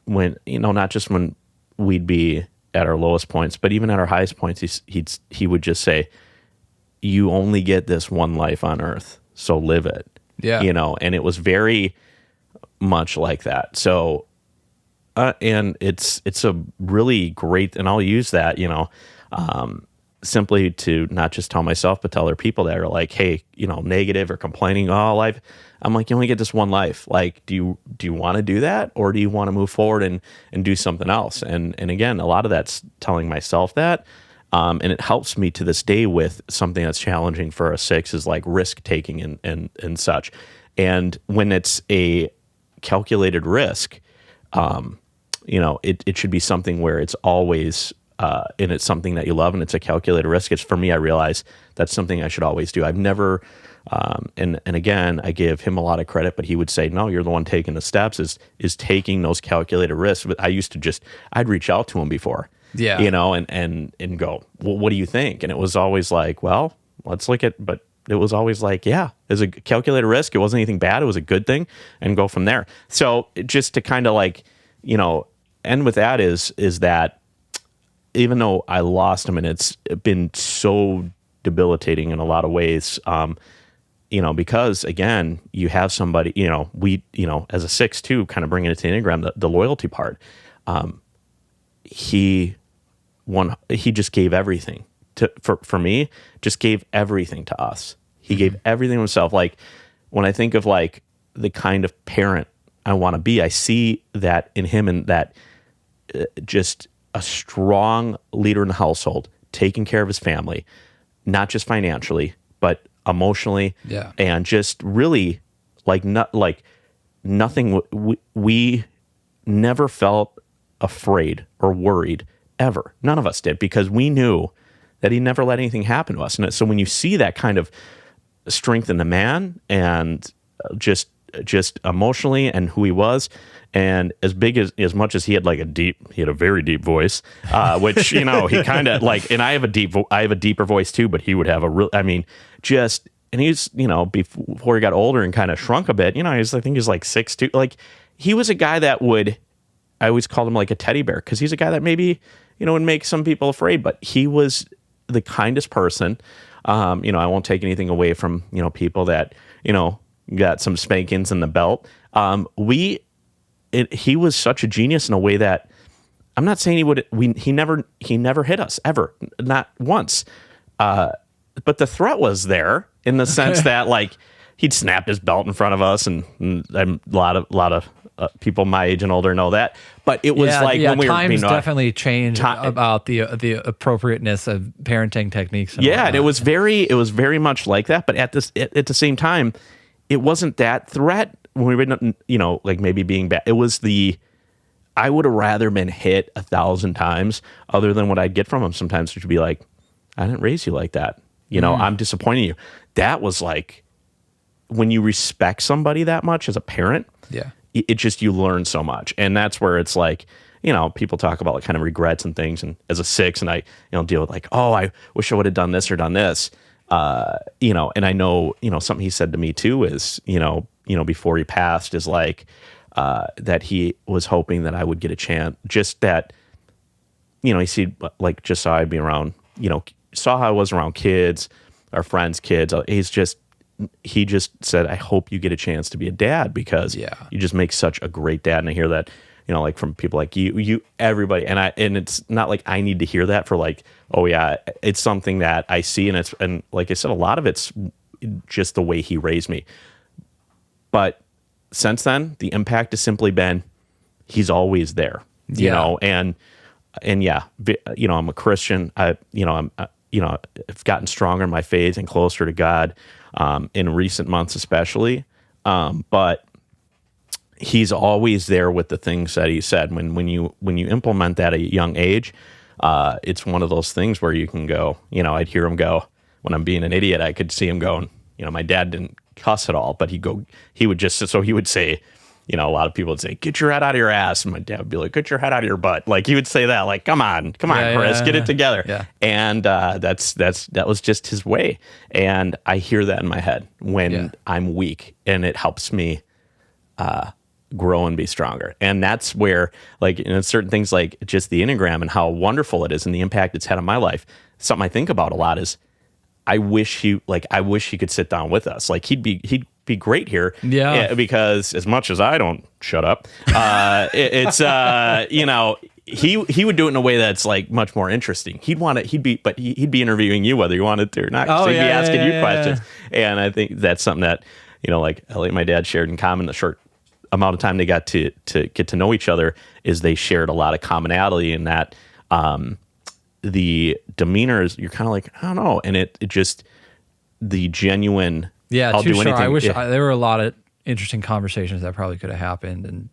when, not just when we'd be at our lowest points, but even at our highest points, he would just say, you only get this one life on earth, so live it. Yeah. And it was very much like that. So, and it's a really great, and I'll use that, simply to not just tell myself, but tell other people that are like, hey, negative or complaining all life. I'm like, you only get this one life. Like, do you want to do that? Or do you want to move forward and do something else? And again, a lot of that's telling myself that. And it helps me to this day with something that's challenging for a 6 is like risk taking and such. And when it's a calculated risk, it should be something where it's always, and it's something that you love and it's a calculated risk. It's, for me, I realize that's something I should always do. I've never, and again, I give him a lot of credit, but he would say, no, you're the one taking the steps, is taking those calculated risks. But I used to I'd reach out to him before. Yeah. And go, well, what do you think? And it was always like, well, let's look at, but it was always like, yeah, it's a calculated risk. It wasn't anything bad. It was a good thing, and go from there. So just to kind of like, end with that is that even though I lost him, and it's been so debilitating in a lot of ways, because again, you have somebody, as a 6 too, kind of bringing it to Enneagram, the loyalty part, he just gave everything for me, just gave everything to us. He gave everything to himself. Like, when I think of like the kind of parent I want to be, I see that in him, and that just a strong leader in the household, taking care of his family, not just financially, but emotionally. Yeah. And just really nothing. We never felt afraid or worried ever. None of us did, because we knew that he never let anything happen to us. And so when you see that kind of strength in the man, and just emotionally, and who he was, and as much as he had a very deep voice, which, he kind of like, and I have a deeper voice too, but he would have and he's, before he got older and kind of shrunk a bit, I think he's like 6'2". Like, he was a guy that I always called him like a teddy bear, because he's a guy that maybe, would make some people afraid, but he was the kindest person. I won't take anything away from, people that, got some spankings in the belt. He was such a genius in a way that I'm not saying he never hit us ever, not once. But the threat was there, in the sense that, like, he'd snapped his belt in front of us, and a lot of people my age and older know that. But it was when we were times definitely changed about the appropriateness of parenting techniques. And it was very much like that. But at the same time, it wasn't that threat when we were, like maybe being bad. It was I would have rather been hit 1,000 times other than what I'd get from him sometimes, which would be like, I didn't raise you like that. I'm disappointing you. That was like, when you respect somebody that much as a parent, it just, you learn so much. And that's where it's like, people talk about like kind of regrets and things. And as a 6, and I, deal with like, oh, I wish I would have done this or done this. And I know, something he said to me too is, before he passed, is like, that he was hoping that I would get a chance, just that, he see like, just saw I'd be around, saw how I was around kids, our friends' kids. He just said, I hope you get a chance to be a dad, because you just make such a great dad. And I hear that, like from people like you, everybody. And it's not like I need to hear that for like, oh yeah, it's something that I see. And like I said, a lot of it's just the way he raised me. But since then, the impact has simply been, he's always there, and I'm a Christian. I've gotten stronger in my faith and closer to God, in recent months, especially. But he's always there with the things that he said. When you implement that at a young age, it's one of those things where you can go, I'd hear him go, when I'm being an idiot, I could see him going, my dad didn't cuss at all, but he would say, a lot of people would say, get your head out of your ass. And my dad would be like, get your head out of your butt. Like he would say that, like, come on, Chris, get it together. Yeah. And that was just his way. And I hear that in my head when I'm weak, and it helps me grow and be stronger. And that's where, like, certain things like just the Enneagram and how wonderful it is and the impact it's had on my life. Something I think about a lot is, I wish he could sit down with us. Like he'd be great here. Yeah. Because as much as I don't shut up, he would do it in a way that's like much more interesting. He'd be interviewing you whether you wanted to or not. So he'd be asking you questions. And I think that's something that, like Elliot and my dad shared in common. The short amount of time they got to get to know each other is they shared a lot of commonality in that, the demeanor is, you're kind of like, I don't know. And it just, the genuine, I'll do anything. I wish there were a lot of interesting conversations that probably could have happened. And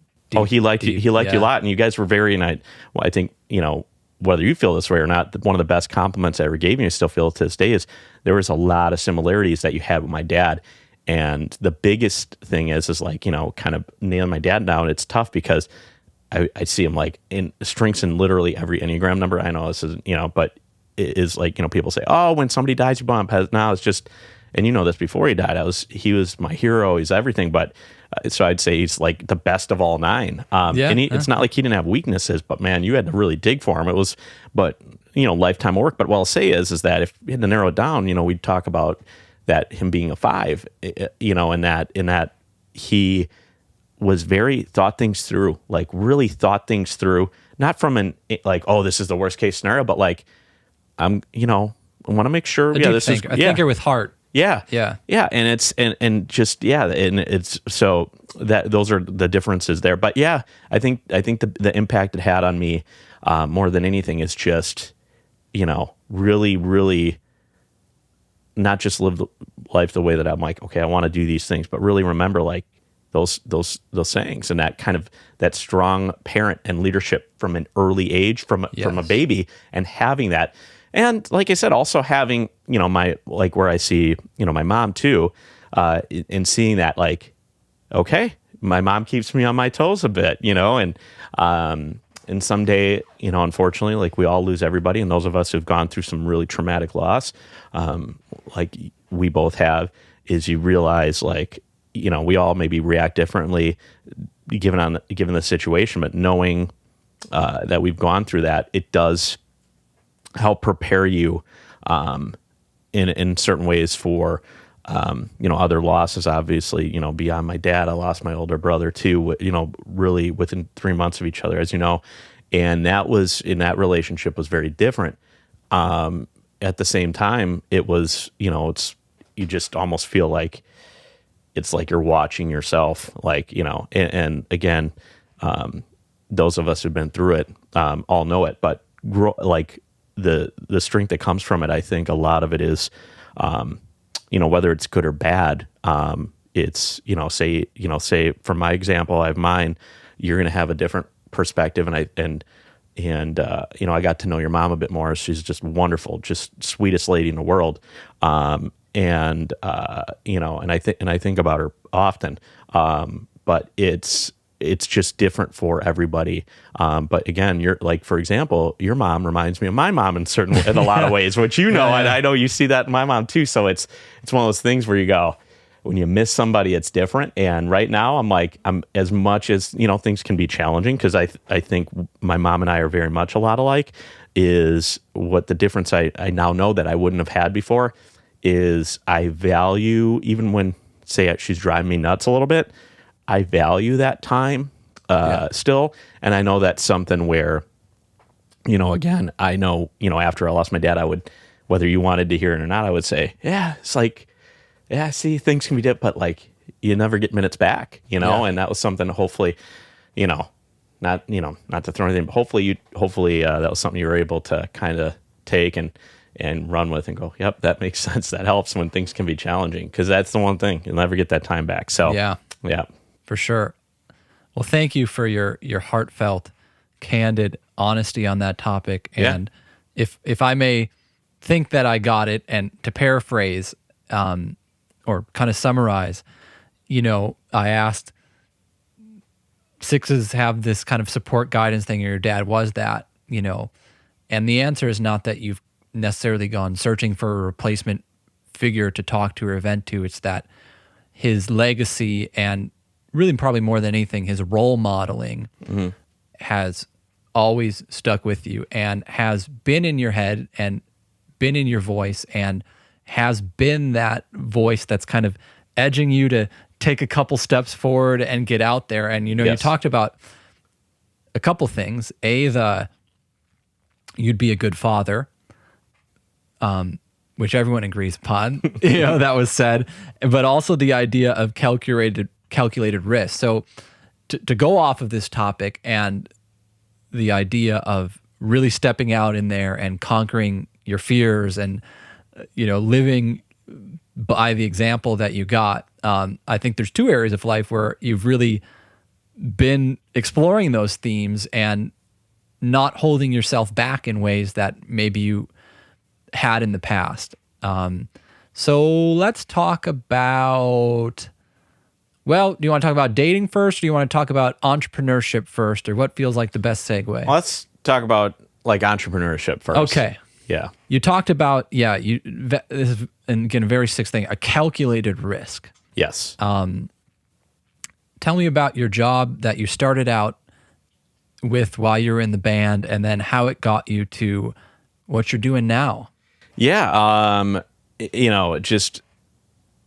he liked you a lot, and you guys were very, I think, whether you feel this way or not, one of the best compliments I ever gave you, I still feel to this day, is there was a lot of similarities that you had with my dad. And the biggest thing is like, kind of nailing my dad down. It's tough because I see him like in strengths in literally every Enneagram number. I know this is, but it is like, people say, oh, when somebody dies, you bump. Now it's just, and this before he died, he was my hero. He's everything. But so I'd say he's like the best of all 9. It's not like he didn't have weaknesses, but man, you had to really dig for him. It was, lifetime work. But what I'll say is that if we had to narrow it down, we'd talk about that him being a 5, in that he was thought things through, like really thought things through, not from an like, oh, this is the worst case scenario, but like, I want to make sure. A thinker with heart. Yeah. And it's, and just, and it's, so that those are the differences there. But yeah, I think the impact it had on me, more than anything is just, really, really not just live life the way that I'm like, okay, I want to do these things, but really remember like those sayings, and that kind of that strong parent and leadership from an early age, from a baby, and having that. And like I said, also having, my, like where I see, my mom too, and seeing that like, okay, my mom keeps me on my toes a bit, and someday, unfortunately, like we all lose everybody. And those of us who've gone through some really traumatic loss, like we both have, is you realize like, we all maybe react differently given the situation, but knowing, that we've gone through that, it does help prepare you in certain ways for other losses. Obviously, beyond my dad, I lost my older brother too, really within 3 months of each other, as you know, and that relationship was very different. At the same time, it was, you just almost feel like it's like you're watching yourself, like, and again, those of us who've been through it, all know it, but like the strength that comes from it, I think a lot of it is, whether it's good or bad, it's, say from my example, I have mine, you're going to have a different perspective. And I got to know your mom a bit more. She's just wonderful, just sweetest lady in the world. And I think about her often. But it's just different for everybody. But again, you're like, for example, your mom reminds me of my mom in a lot of ways, which and I know you see that in my mom too. So it's one of those things where you go, when you miss somebody, it's different. And right now I'm as much as, things can be challenging, because I think my mom and I are very much a lot alike, is what the difference I now know that I wouldn't have had before is I value, even when, say, she's driving me nuts a little bit, I value that time still. And I know that's something where, again, I know, after I lost my dad, I would, whether you wanted to hear it or not, I would say, yeah, it's like, yeah, see, things can be different, but like you never get minutes back, and that was something hopefully, not to throw anything, but hopefully that was something you were able to kind of take and run with and go, yep, that makes sense. That helps when things can be challenging, because that's the one thing, you'll never get that time back. So yeah, for sure. Well, thank you for your heartfelt, candid honesty on that topic. And if I may think that I got it, and to paraphrase, or kind of summarize, I asked, sixes have this kind of support guidance thing, and your dad was that, and the answer is not that you've necessarily gone searching for a replacement figure to talk to or vent to. It's that his legacy, and really probably more than anything, his role modeling has always stuck with you and has been in your head and been in your voice, and has been that voice that's kind of edging you to take a couple steps forward and get out there. And, you talked about a couple things. You'd be a good father, which everyone agrees upon, that was said, but also the idea of calculated risk. So to go off of this topic, and the idea of really stepping out in there and conquering your fears, and living by the example that you got. I think there's two areas of life where you've really been exploring those themes and not holding yourself back in ways that maybe you had in the past. So let's talk about, do you want to talk about dating first, or do you want to talk about entrepreneurship first, or what feels like the best segue? Well, let's talk about like entrepreneurship first. Okay. Yeah. You talked about, this is, and again, a very sixth thing, a calculated risk. Yes. Tell me about your job that you started out with while you were in the band, and then how it got you to what you're doing now. Yeah.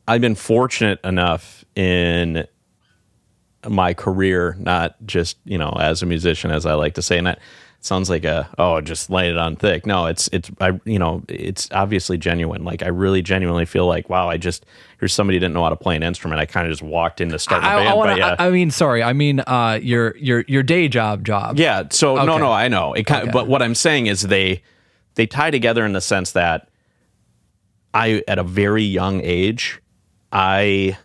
I've been fortunate enough in my career, not just, as a musician, as I like to say, and that sounds like just lay it on thick. No, it's obviously genuine. Like, I really genuinely feel like, wow, here's somebody who didn't know how to play an instrument. I kind of just walked in to start the band. Your day job. Yeah. So okay. No, I know it. But what I'm saying is they tie together in the sense that at a very young age, I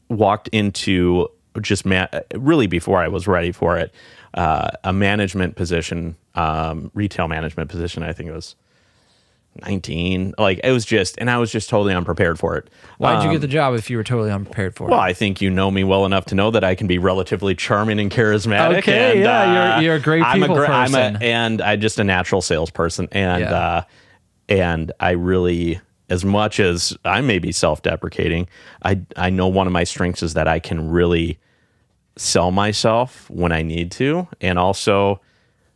walked into just really before I was ready for it, a management position, retail management position. I think it was 19. Like, it was just, and I was just totally unprepared for it. Why did you get the job if you were totally unprepared for it? Well, I think you know me well enough to know that I can be relatively charming and charismatic. Okay, and, yeah, you're a great people person. And I'm just a natural salesperson. And and I really, as much as I may be self-deprecating, I know one of my strengths is that I can really sell myself when I need to. And also,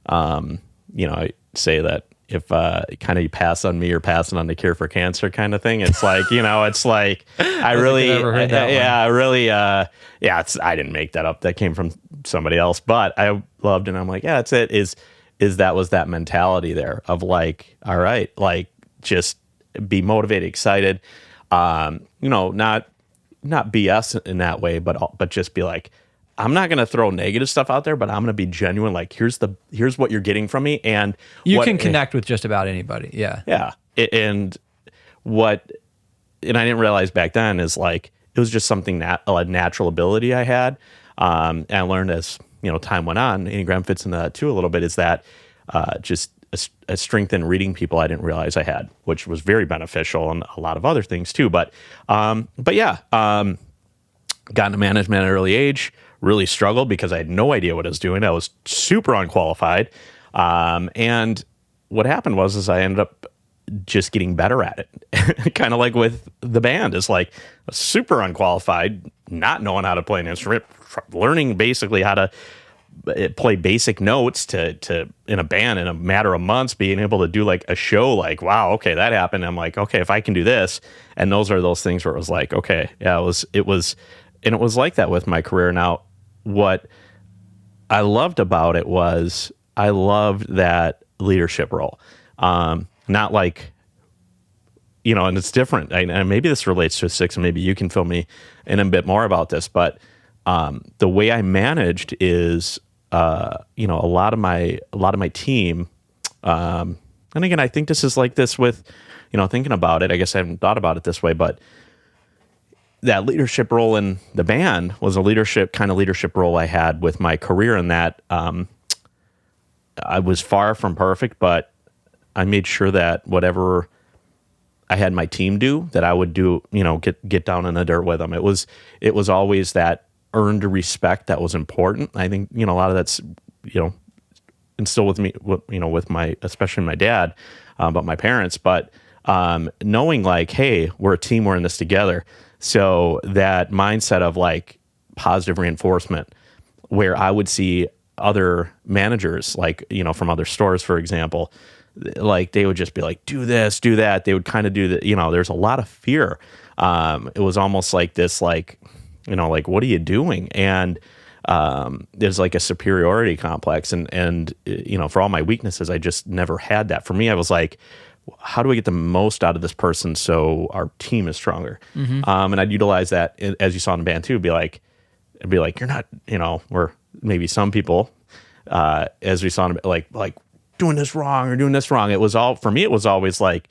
I say that if kind of you pass on me or passing on the cure for cancer kind of thing, it's like, it's like, I really, I didn't make that up. That came from somebody else, but I loved it. And I'm like, yeah, that's it. That was that mentality there of like, all right, like, just be motivated, excited. Not BS in that way, but just be like, I'm not going to throw negative stuff out there, but I'm going to be genuine. Like, here's what you're getting from me. And you can connect with just about anybody. Yeah. Yeah. And I didn't realize back then is like, it was just something a natural ability I had. And I learned as, time went on, Enneagram fits into that too a little bit, is that just a strength in reading people I didn't realize I had, which was very beneficial and a lot of other things too. But yeah, got into management at an early age, really struggled because I had no idea what I was doing. I was super unqualified. And what happened was I ended up just getting better at it. Kind of like with the band, is like super unqualified, not knowing how to play an instrument, learning basically how to play basic notes to in a band in a matter of months, being able to do like a show, like, wow, okay, that happened. I'm like, okay, if I can do this. And those are those things where it was like, okay, yeah, it was like that with my career. Now, what I loved about it was I loved that leadership role. Not like, and it's different. And maybe this relates to a 6, and maybe you can fill me in a bit more about this. But the way I managed is, a lot of my team. And again, I think this is like this with, thinking about it. I guess I haven't thought about it this way, but that leadership role in the band was a leadership role I had with my career, in that I was far from perfect, but I made sure that whatever I had my team do, that I would do, get down in the dirt with them. It was always that earned respect that was important. I think, a lot of that's, instilled with me, with my, especially my dad, but my parents, but knowing like, hey, we're a team, we're in this together. So that mindset of like positive reinforcement, where I would see other managers, like, from other stores, for example, like they would just be like, do this, do that. They would kind of do that. There's a lot of fear. It was almost like this, like, like, what are you doing? And there's like a superiority complex. And for all my weaknesses, I just never had that. For me, I was like, how do I get the most out of this person so our team is stronger? Mm-hmm. And I'd utilize that, as you saw in the band too, be like, you're not, or maybe some people, as we saw, like doing this wrong or doing this wrong. It was all, for me, it was always like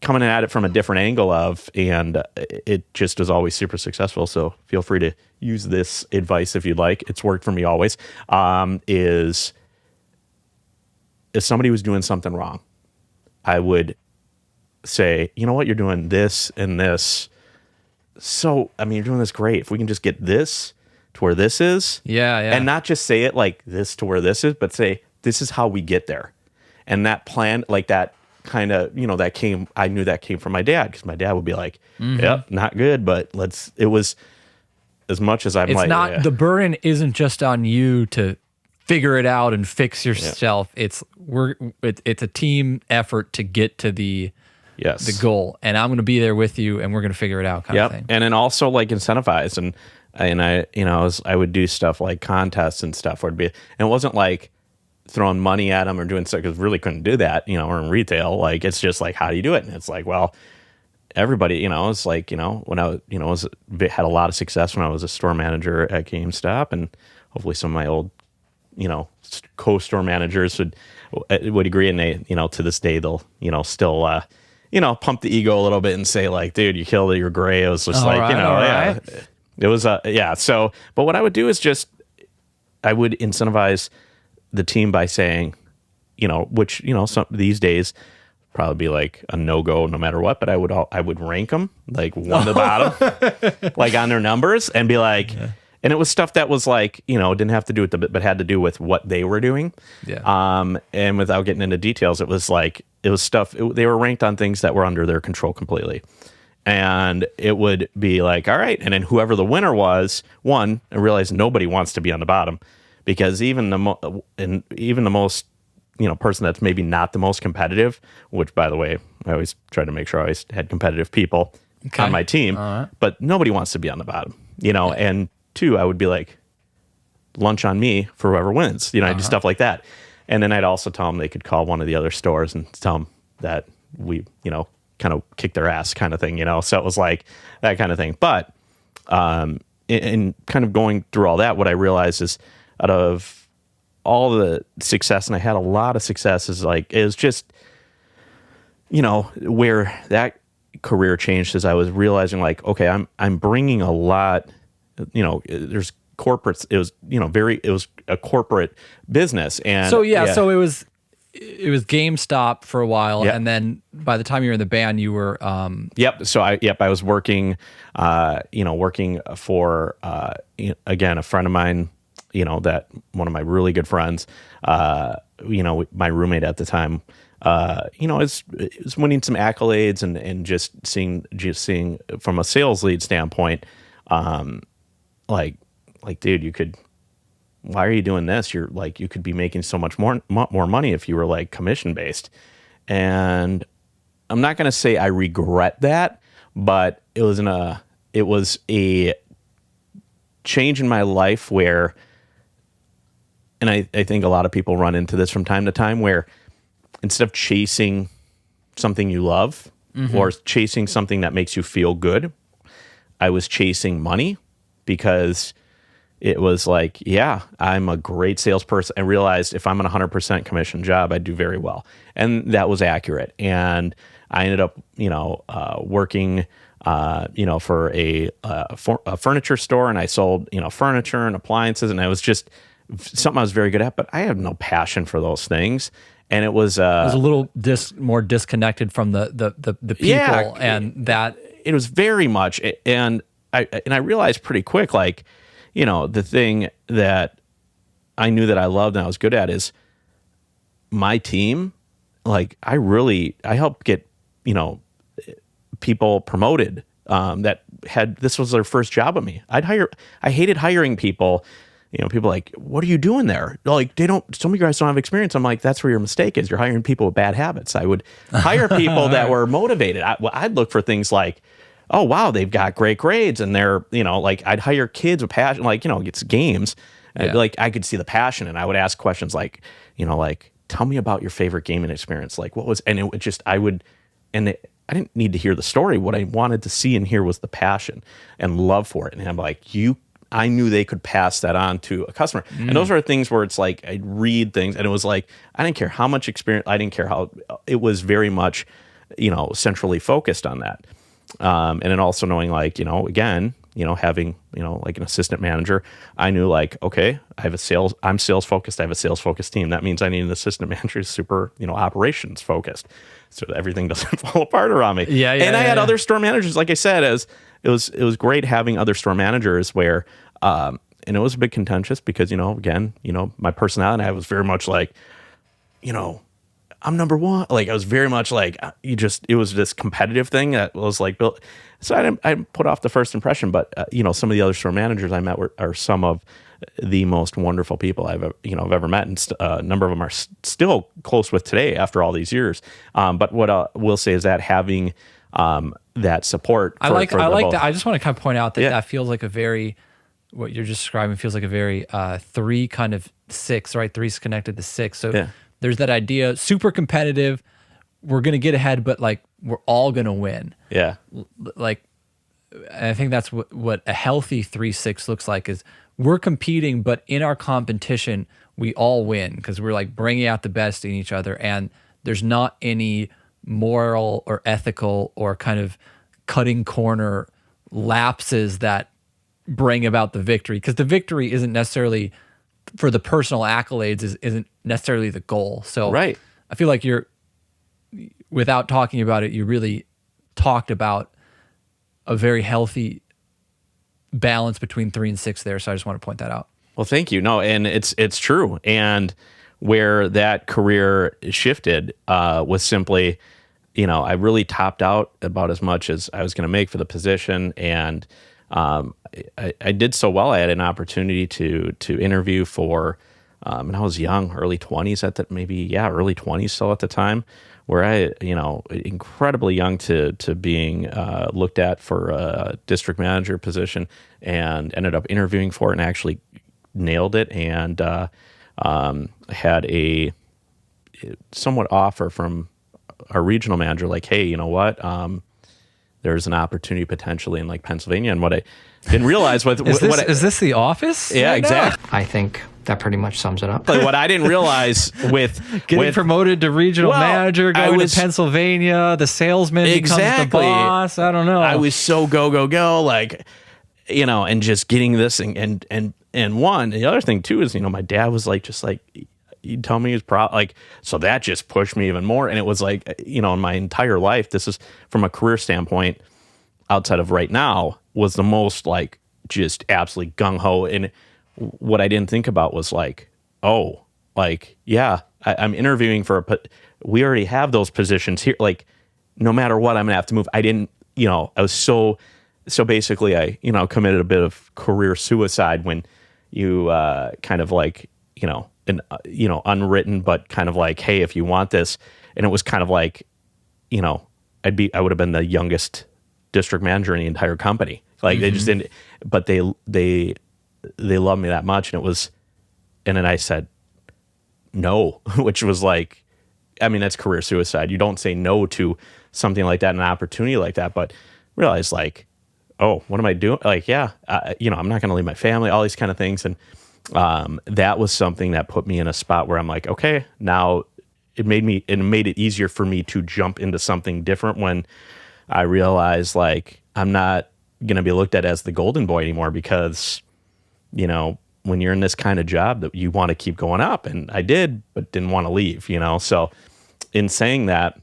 coming at it from a different angle and it just was always super successful. So feel free to use this advice if you'd like. It's worked for me always, is if somebody was doing something wrong, I would say, you know what, you're doing this and this. So, you're doing this great. If we can just get this to where this is. Yeah. And not just say it like this to where this is, but say, this is how we get there. And that plan, like that kind of, I knew that came from my dad, because my dad would be like, yep, not good, but it was as much as I'm it's like. It's not, the burden isn't just on you to figure it out and fix yourself. Yeah. It's a team effort to get to the goal, and I'm going to be there with you, and we're going to figure it out, kind of thing. And then also like incentivize, and I would do stuff like contests and stuff, where it'd be, and it wasn't like throwing money at them or doing stuff, because really couldn't do that, or in retail, like it's just like, how do you do it? And it's like, well, everybody, it's like, when I had a lot of success when I was a store manager at GameStop, and hopefully some of my old co-store managers would agree, and they, to this day, they'll, still, pump the ego a little bit and say like, dude, you killed it, you're great. It was just right. It was, So, but what I would do is just, I would incentivize the team by saying, which, some these days probably be like a no-go no matter what, but I would rank them like one to the bottom, like on their numbers, and be like, and it was stuff that was like, didn't have to do with but had to do with what they were doing. Yeah. And without getting into details, it was like, it was stuff, they were ranked on things that were under their control completely. And it would be like, all right. And then whoever the winner was, won. I realized nobody wants to be on the bottom, because even the most, person that's maybe not the most competitive, which, by the way, I always try to make sure I always had competitive people on my team, but nobody wants to be on the bottom, and two, I would be like, lunch on me for whoever wins, I do stuff like that. And then I'd also tell them they could call one of the other stores and tell them that we, kind of kick their ass kind of thing, So it was like that kind of thing. But in kind of going through all that, what I realized is out of all the success, and I had a lot of success, is like, it was just, where that career changed is I was realizing like, okay, I'm bringing a lot, there's corporates. It was, it was a corporate business. And so it was GameStop for a while. And then by the time you were in the band, you were, Yep. So I was working, working for, again, a friend of mine, that one of my really good friends, my roommate at the time, is winning some accolades and just seeing from a sales lead standpoint, like, dude, why are you doing this? You're like, you could be making so much more money if you were like commission based. And I'm not going to say I regret that, but it was a change in my life where, and I think a lot of people run into this from time to time, where instead of chasing something you love or chasing something that makes you feel good, I was chasing money because it was like, yeah, I'm a great salesperson. I realized if I'm on a 100% commission job, I do very well. And that was accurate. And I ended up, working, for a furniture store, and I sold, furniture and appliances. And I was just something I was very good at, but I have no passion for those things. And it was a little more disconnected from the people, and that it was very much. And I realized pretty quick, like, the thing that I knew that I loved and I was good at is my team. Like, I helped get, people promoted, this was their first job with me. I hated hiring people. People like, what are you doing there? Like, some of you guys don't have experience. I'm like, that's where your mistake is. You're hiring people with bad habits. I would hire people that were motivated. I'd look for things like, oh, wow, they've got great grades. And they're, like, I'd hire kids with passion, like, it's games. Yeah. Like, I could see the passion, and I would ask questions like, like, tell me about your favorite gaming experience. Like, what was, and it would just, I didn't need to hear the story. What I wanted to see and hear was the passion and love for it. And I'm like, I knew they could pass that on to a customer. And those are things where it's like, I'd read things, and it was like, I didn't care how much experience, I didn't care how, it was very much, centrally focused on that. And then also knowing, like, again, having, like an assistant manager, I knew, like, okay, I'm sales focused. I have a sales focused team. That means I need an assistant manager who's super, operations focused, so that everything doesn't fall apart around me. And I had other store managers, like I said, it was great having other store managers where, and it was a bit contentious because, again, my personality, I was very much like, I'm number one. Like, I was very much like, it was this competitive thing that was like built. So I didn't put off the first impression, but, some of the other store managers I met are some of the most wonderful people I've ever met. And a number of them are still close with today after all these years. But what I will say is that having, that support. I like that. I just want to kind of point out that that feels like what you're just describing feels like a very 3 kind of 6, right? 3's connected to 6. So there's that idea, super competitive. We're going to get ahead, but like, we're all going to win. Yeah. Like, and I think that's what a healthy 3-6 looks like, is we're competing, but in our competition, we all win because we're like bringing out the best in each other. And there's not any moral or ethical or kind of cutting corner lapses that bring about the victory, because the victory isn't necessarily for the personal accolades, isn't necessarily the goal. So right. I feel like without talking about it, you really talked about a very healthy balance between 3 and 6 there. So I just want to point that out. Well, thank you. No, and it's true. And where that career shifted was simply, I really topped out about as much as I was going to make for the position. And I did so well. I had an opportunity to interview for, and I was young, early 20s early 20s still at the time, where I, incredibly young to being looked at for a district manager position, and ended up interviewing for it and actually nailed it, and had a somewhat offer from our regional manager, like, hey, you know what? There's an opportunity potentially in like Pennsylvania. And what I didn't realize was is this The Office? Yeah, exactly. I think that pretty much sums it up. But what I didn't realize with Getting promoted to regional manager, going to Pennsylvania, the salesman becomes the boss. I don't know. I was so go, like, and just getting this thing. And one, the other thing too is, my dad was like, just like, he'd tell me he was like, so that just pushed me even more. And it was like, in my entire life, this is from a career standpoint outside of right now, was the most like just absolutely gung-ho. And what I didn't think about was like, oh, like, yeah, I'm interviewing we already have those positions here. Like, no matter what, I'm gonna have to move. I didn't, I was so basically I, committed a bit of career suicide when you kind of like, unwritten, but kind of like, hey, if you want this. And it was kind of like, I would have been the youngest district manager in the entire company. Like they just didn't, but they loved me that much. And then I said no, which was like, I mean, that's career suicide. You don't say no to something like that, an opportunity like that, but realize like, oh, what am I doing? Like, yeah, I'm not going to leave my family, all these kind of things. And that was something that put me in a spot where I'm like, okay, now it made it easier for me to jump into something different when I realized like, I'm not going to be looked at as the golden boy anymore because, when you're in this kind of job that you want to keep going up, and I did, but didn't want to leave, so in saying that.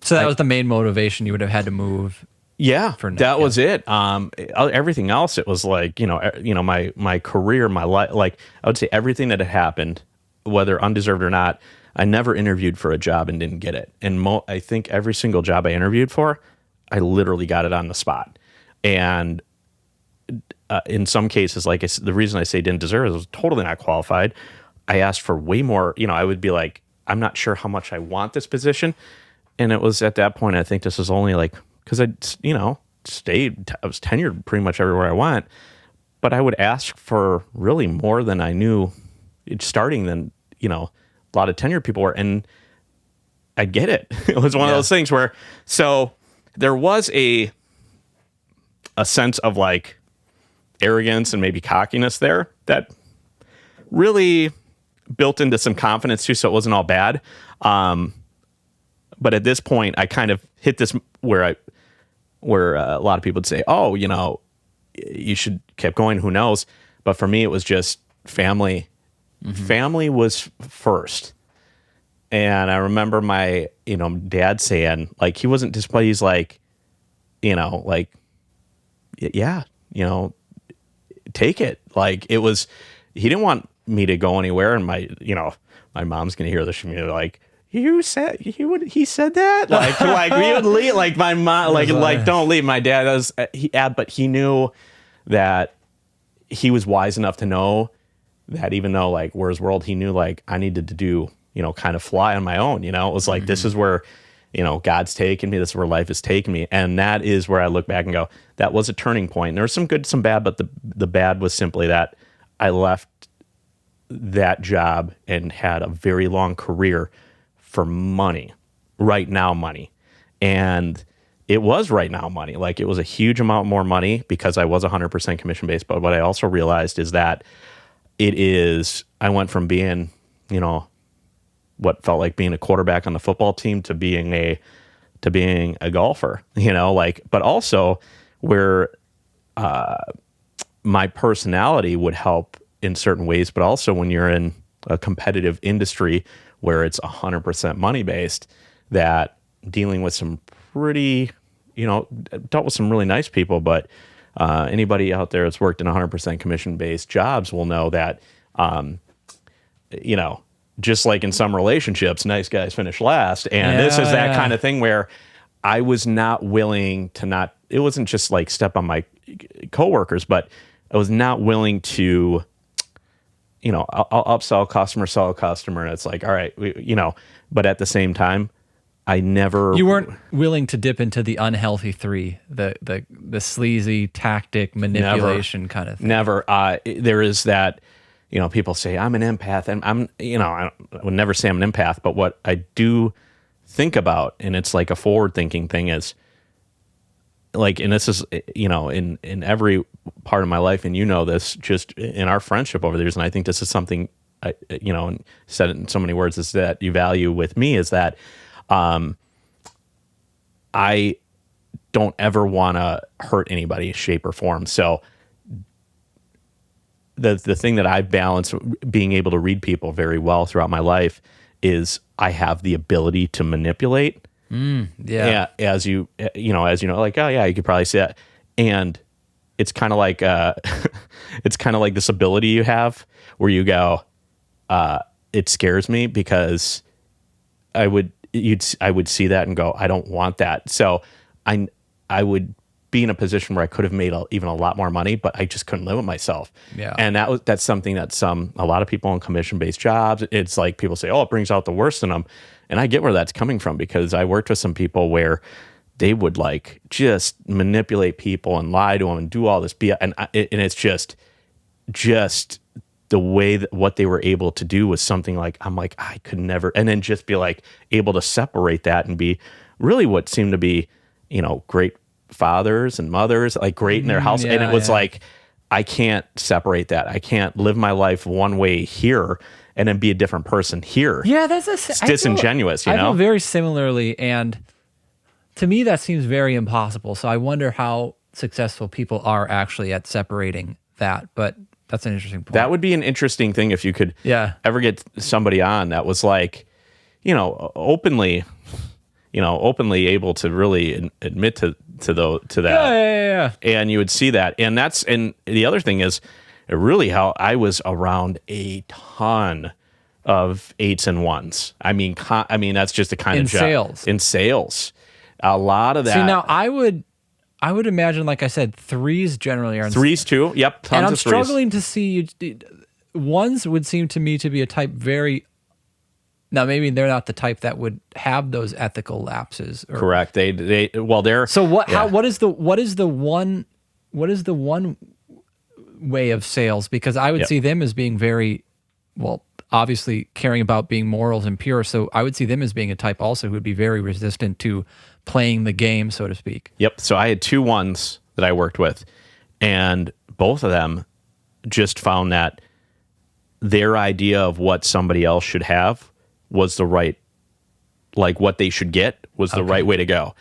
So that was the main motivation. You would have had to move. Yeah, that was it. Everything else, it was like, my career, my life, like I would say everything that had happened, whether undeserved or not, I never interviewed for a job and didn't get it. And I think every single job I interviewed for, I literally got it on the spot. And in some cases, like the reason I say didn't deserve it, I was totally not qualified. I asked for way more, I would be like, I'm not sure how much I want this position. And it was at that point, I think this was only like, because I was tenured pretty much everywhere I went, but I would ask for really more than I knew starting than, a lot of tenured people were, and I get it. It was one of those things where, so there was a sense of like arrogance and maybe cockiness there that really built into some confidence too. So it wasn't all bad. But at this point I kind of hit this where a lot of people would say, oh, you should keep going. Who knows? But for me, it was just family. Mm-hmm. Family was first. And I remember my, dad saying, like, he wasn't disappointed. He's like, like, yeah, take it. Like it was, he didn't want me to go anywhere. And my mom's going to hear this from me like, he said that like we would leave, like my mom, like don't leave. My dad does, but he knew that he was wise enough to know that even though like Where's World, he knew like I needed to do, kind of fly on my own, it was like, this is where, God's taken me. This is where life has taken me. And that is where I look back and go, that was a turning point. There was some good, some bad, but the bad was simply that I left that job and had a very long career for money, right now money. And it was right now money. Like it was a huge amount more money because I was 100% commission based. But what I also realized is that I went from being, what felt like being a quarterback on the football team to being a golfer, but also where my personality would help in certain ways, but also when you're in a competitive industry where it's 100% money based, that dealing with some pretty, dealt with some really nice people, but anybody out there that's worked in 100% commission based jobs will know that, just like in some relationships, nice guys finish last. And this is that kind of thing where I was not willing to it wasn't just like step on my coworkers, but I was not willing to, I'll upsell customer, sell a customer. And it's like, all right, but at the same time, you weren't willing to dip into the unhealthy three, the sleazy tactic manipulation kind of thing. Never. There is that, people say I'm an empath, and I would never say I'm an empath, but what I do think about, and it's like a forward thinking thing, is like, and this is, in every part of my life, and this just in our friendship over the years, and I think this is something, and said it in so many words, is that you value with me, is that I don't ever want to hurt anybody, shape or form. So the thing that I've balanced being able to read people very well throughout my life is I have the ability to manipulate. Yeah. As you know, like, oh yeah, you could probably see that. And it's kind of like, it's kind of like this ability you have where you go, it scares me because I would see that and go, I don't want that. So I would be in a position where I could have made even a lot more money, but I just couldn't limit myself. Yeah. And that's something that a lot of people in commission-based jobs, it's like people say, oh, it brings out the worst in them. And I get where that's coming from, because I worked with some people where they would like just manipulate people and lie to them and do all this BS. And it's just the way that what they were able to do was something like, I'm like, I could never, and then just be like able to separate that and be really what seemed to be, great fathers and mothers, like great in their house. And it was like, I can't separate that. I can't live my life one way here and then be a different person here. Yeah, it's disingenuous, I feel very similarly, and to me that seems very impossible. So I wonder how successful people are actually at separating that. But that's an interesting point. That would be an interesting thing if you could ever get somebody on that was like, openly able to really admit to that. Yeah. And you would see that. And the other thing is really how I was around a ton of 8s and 1s. I mean, that's just the kind of job. In sales. A lot of that. See, now I would imagine, like I said, 3s generally are. 3s too. Yep. Tons and I'm of 3s. struggling to see 1s would seem to me to be a type now maybe they're not the type that would have those ethical lapses. Correct. They're So what? Yeah. What is the one way of sales? Because I would see them as being very, well, obviously caring about being morals and pure. So I would see them as being a type also who would be very resistant to playing the game, so to speak. Yep. So I had 2 1s that I worked with, and both of them just found that their idea of what somebody else should have was the right, like what they should get was the right way to go.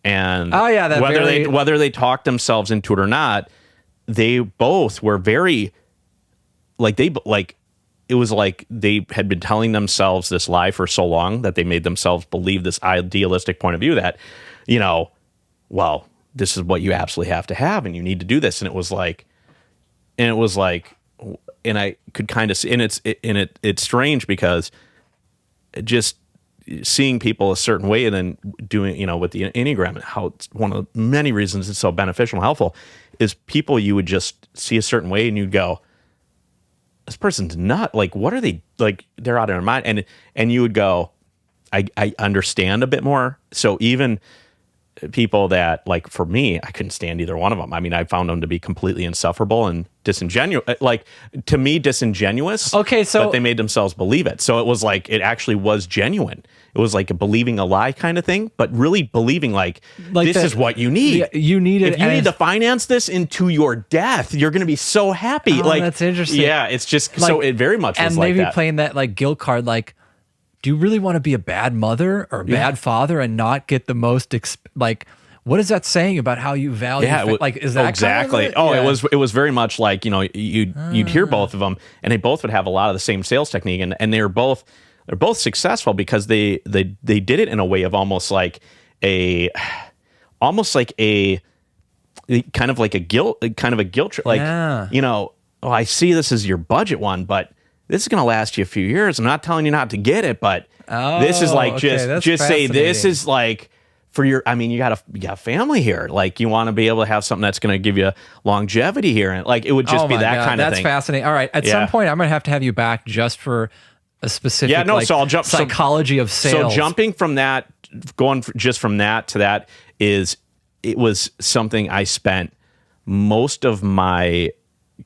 And whether they talked themselves into it or not, they both were very it was like they had been telling themselves this lie for so long that they made themselves believe this idealistic point of view that, well, this is what you absolutely have to have and you need to do this. And it was like, and I could kind of see, and it's strange because just seeing people a certain way and then doing, with the Enneagram, and how it's one of the many reasons it's so beneficial and helpful is people you would just see a certain way and you'd go, this person's not, like, what are they, like, they're out of their mind. And you would go, I understand a bit more. So even people that, like, for me, I couldn't stand either one of them. I mean, I found them to be completely insufferable and disingenuous, like, to me, disingenuous. Okay, so, but they made themselves believe it. So it was like, it actually was genuine. It was like a believing a lie kind of thing, but really believing like this is what you need. Yeah, you need it. If you need to finance this into your death, you're going to be so happy. Oh, like, that's interesting. Yeah, it's just, like, so it very much was like that. And maybe playing that, like, guilt card, like, do you really want to be a bad mother or a bad father and not get the most, like, what is that saying about how you value? Like, is that exactly? Kind of it was very much like, you'd hear both of them, and they both would have a lot of the same sales technique, and they're both successful because they did it in a way of almost like a kind of a guilt trip, like, oh, I see this as your budget one, but this is going to last you a few years. I'm not telling you not to get it, but this is like, just say this is like for your, I mean, you got a family here. Like, you want to be able to have something that's going to give you longevity here. And like, it would just be that kind of thing. That's fascinating. All right. At some point, I'm going to have you back just for a specific so I'll jump, psychology of sales. So jumping from that, just from that to that it was something I spent most of my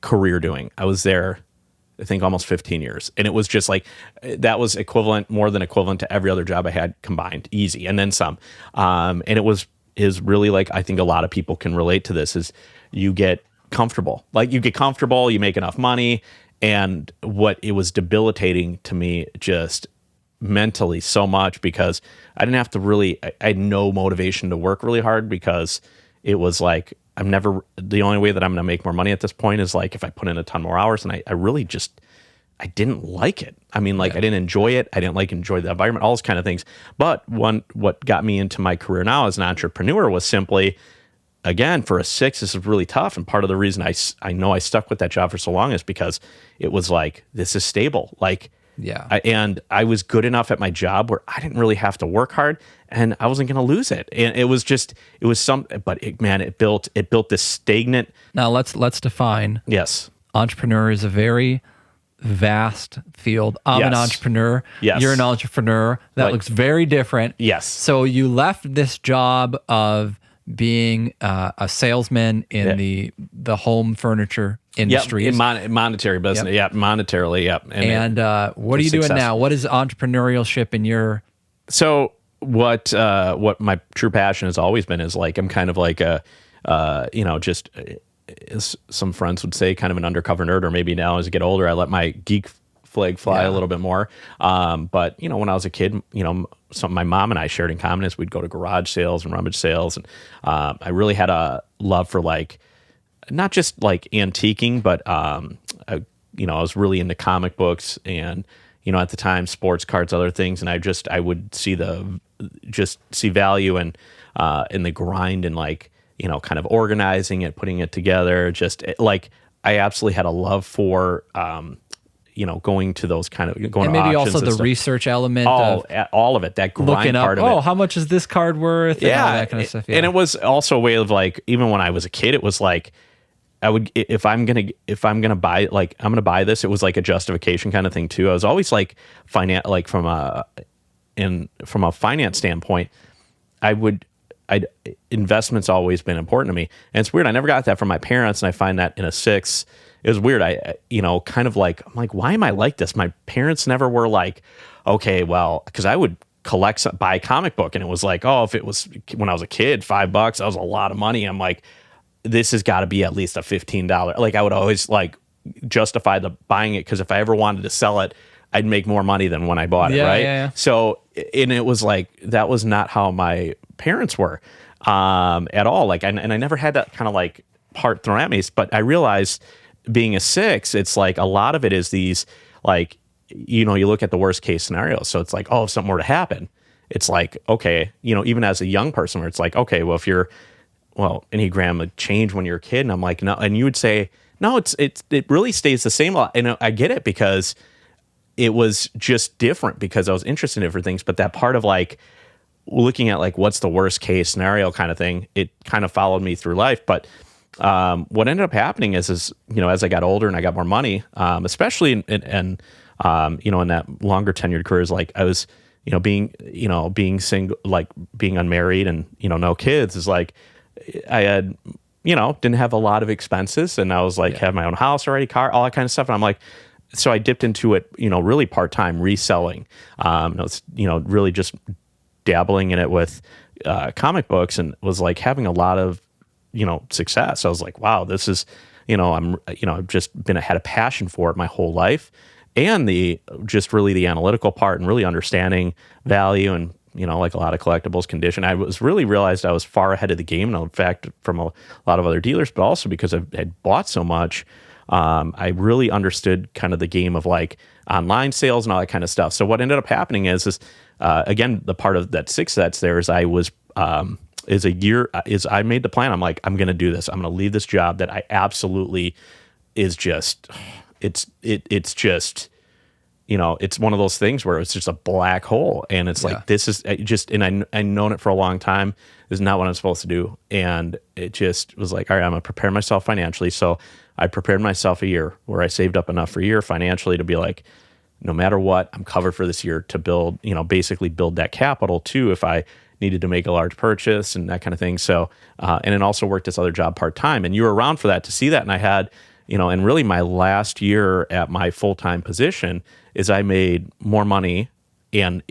career doing. I was there I think almost 15 years. And it was just like, that was more than equivalent to every other job I had combined, easy, and then some. And is really like, I think a lot of people can relate to this, is you get comfortable. Like, you get comfortable, you make enough money. And what it was debilitating to me, just mentally so much, because I didn't have to really, I had no motivation to work really hard, because it was like, the only way that I'm going to make more money at this point is like if I put in a ton more hours. And I really just, I didn't like it. I mean, like, I didn't enjoy it. I didn't enjoy the environment, all those kind of things. But what got me into my career now as an entrepreneur was simply, again, for a 6, this is really tough. And part of the reason I know I stuck with that job for so long is because it was like, this is stable. Like, and I was good enough at my job where I didn't really have to work hard, and I wasn't going to lose it. And it built this stagnant. Now let's define. Yes. Entrepreneur is a very vast field. I'm an entrepreneur. Yes. You're an entrepreneur. That looks very different. Yes. So you left this job of being a salesman in the home furniture industry. In monetary business. Yep. Monetarily. Yep. And what are you doing now? What is entrepreneurship in your... So what my true passion has always been is like, I'm kind of like just as some friends would say, kind of an undercover nerd, or maybe now as I get older, I let my geek flag fly a little bit more. But when I was a kid, something my mom and I shared in common is we'd go to garage sales and rummage sales. And I really had a love for like, not just like antiquing, but I was really into comic books and, at the time, sports cards, other things. And I would see value in the grind and like, kind of organizing it, putting it together. I absolutely had a love for, going to those kind of going and to maybe auctions also the stuff. research element all of it, that grind looking up, part of it. how much is this card worth? And all that kind of stuff. Yeah. And it was also a way of like, even when I was a kid, it was like, I would, if I'm gonna buy, like, I'm gonna buy this, it was like a justification kind of thing too. I was always like from a finance standpoint, investment's always been important to me. And it's weird, I never got that from my parents, and I find that in a 6, it was weird. Kind of like, I'm like, why am I like this? My parents never were like, okay, well, because I would buy a comic book, and it was like, oh, if it was when I was a kid, $5, that was a lot of money. I'm like, this has got to be at least a $15. Like, I would always like justify the buying it, because if I ever wanted to sell it, I'd make more money than when I bought it, right? Yeah. So, and it was like, that was not how my parents were at all. Like, and I never had that kind of like part thrown at me. But I realized, being a 6, it's like a lot of it is these like, you look at the worst case scenario. So it's like, oh, if something were to happen, it's like, okay, even as a young person, where it's like, okay, well, if you're, Enneagram would change when you're a kid. And I'm like, no. And you would say, no, it really stays the same. And I get it, because it was just different, because I was interested in different things. But that part of like looking at like, what's the worst case scenario kind of thing, it kind of followed me through life. But what ended up happening is as I got older and I got more money, especially in that longer tenured careers, like I was, being single, like being unmarried and, no kids, is like, I had, didn't have a lot of expenses, and I was like, have my own house already, car, all that kind of stuff. And I'm like, so I dipped into it, really part-time reselling. Really just dabbling in it with comic books, and was like having a lot of, success. I was like, wow, this is, I've just had a passion for it my whole life. And really the analytical part, and really understanding value, and, like a lot of collectibles condition. I was really realized I was far ahead of the game. And in fact, from a lot of other dealers, but also because I had bought so much, I really understood kind of the game of like online sales and all that kind of stuff. So what ended up happening is again, the part of that 6 that's there is I made the plan. I'm like, I'm going to do this. I'm going to leave this job that I absolutely is just, it's just, it's one of those things where it's just a black hole. And it's like, this is just, and I've known it for a long time. This is not what I'm supposed to do. And it just was like, all right, I'm going to prepare myself financially. So I prepared myself a year where I saved up enough for a year financially to be like, no matter what, I'm covered for this year to build, basically build that capital too, if I needed to make a large purchase and that kind of thing. So, and then also worked this other job part-time, and you were around for that to see that. And I had, and really my last year at my full-time position is I made more money and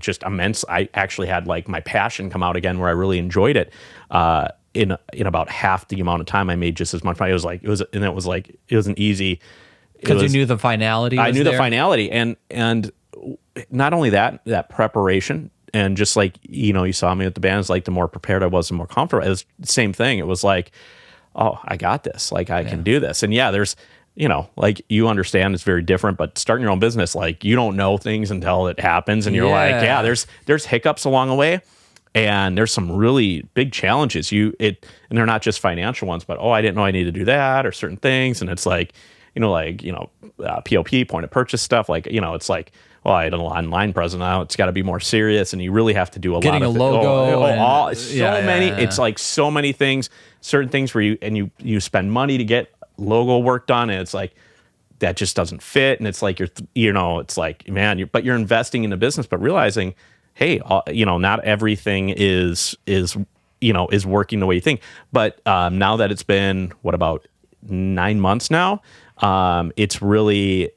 just immense. I actually had like my passion come out again where I really enjoyed it. In about half the amount of time I made just as much money. It was an easy, because you knew the finality. I knew the finality, and not only that preparation, and just like, you saw me at the band, it's like the more prepared I was, the more comfortable. It was the same thing. It was like, oh, I got this. Like I can do this. And there's, like you understand it's very different, but starting your own business, like you don't know things until it happens. And you're like, there's hiccups along the way. And there's some really big challenges. And they're not just financial ones, but, I didn't know I needed to do that or certain things. And it's like, POP, point of purchase stuff. Like, it's like, well, I had an online presence now. It's got to be more serious, and you really have to do a Getting lot of a logo. many. It's like so many things, certain things where you spend money to get logo work done, and it's like that just doesn't fit. And it's like it's like, man, but you're investing in the business, but realizing, hey, not everything is working the way you think. But now that it's been about 9 months now, it's really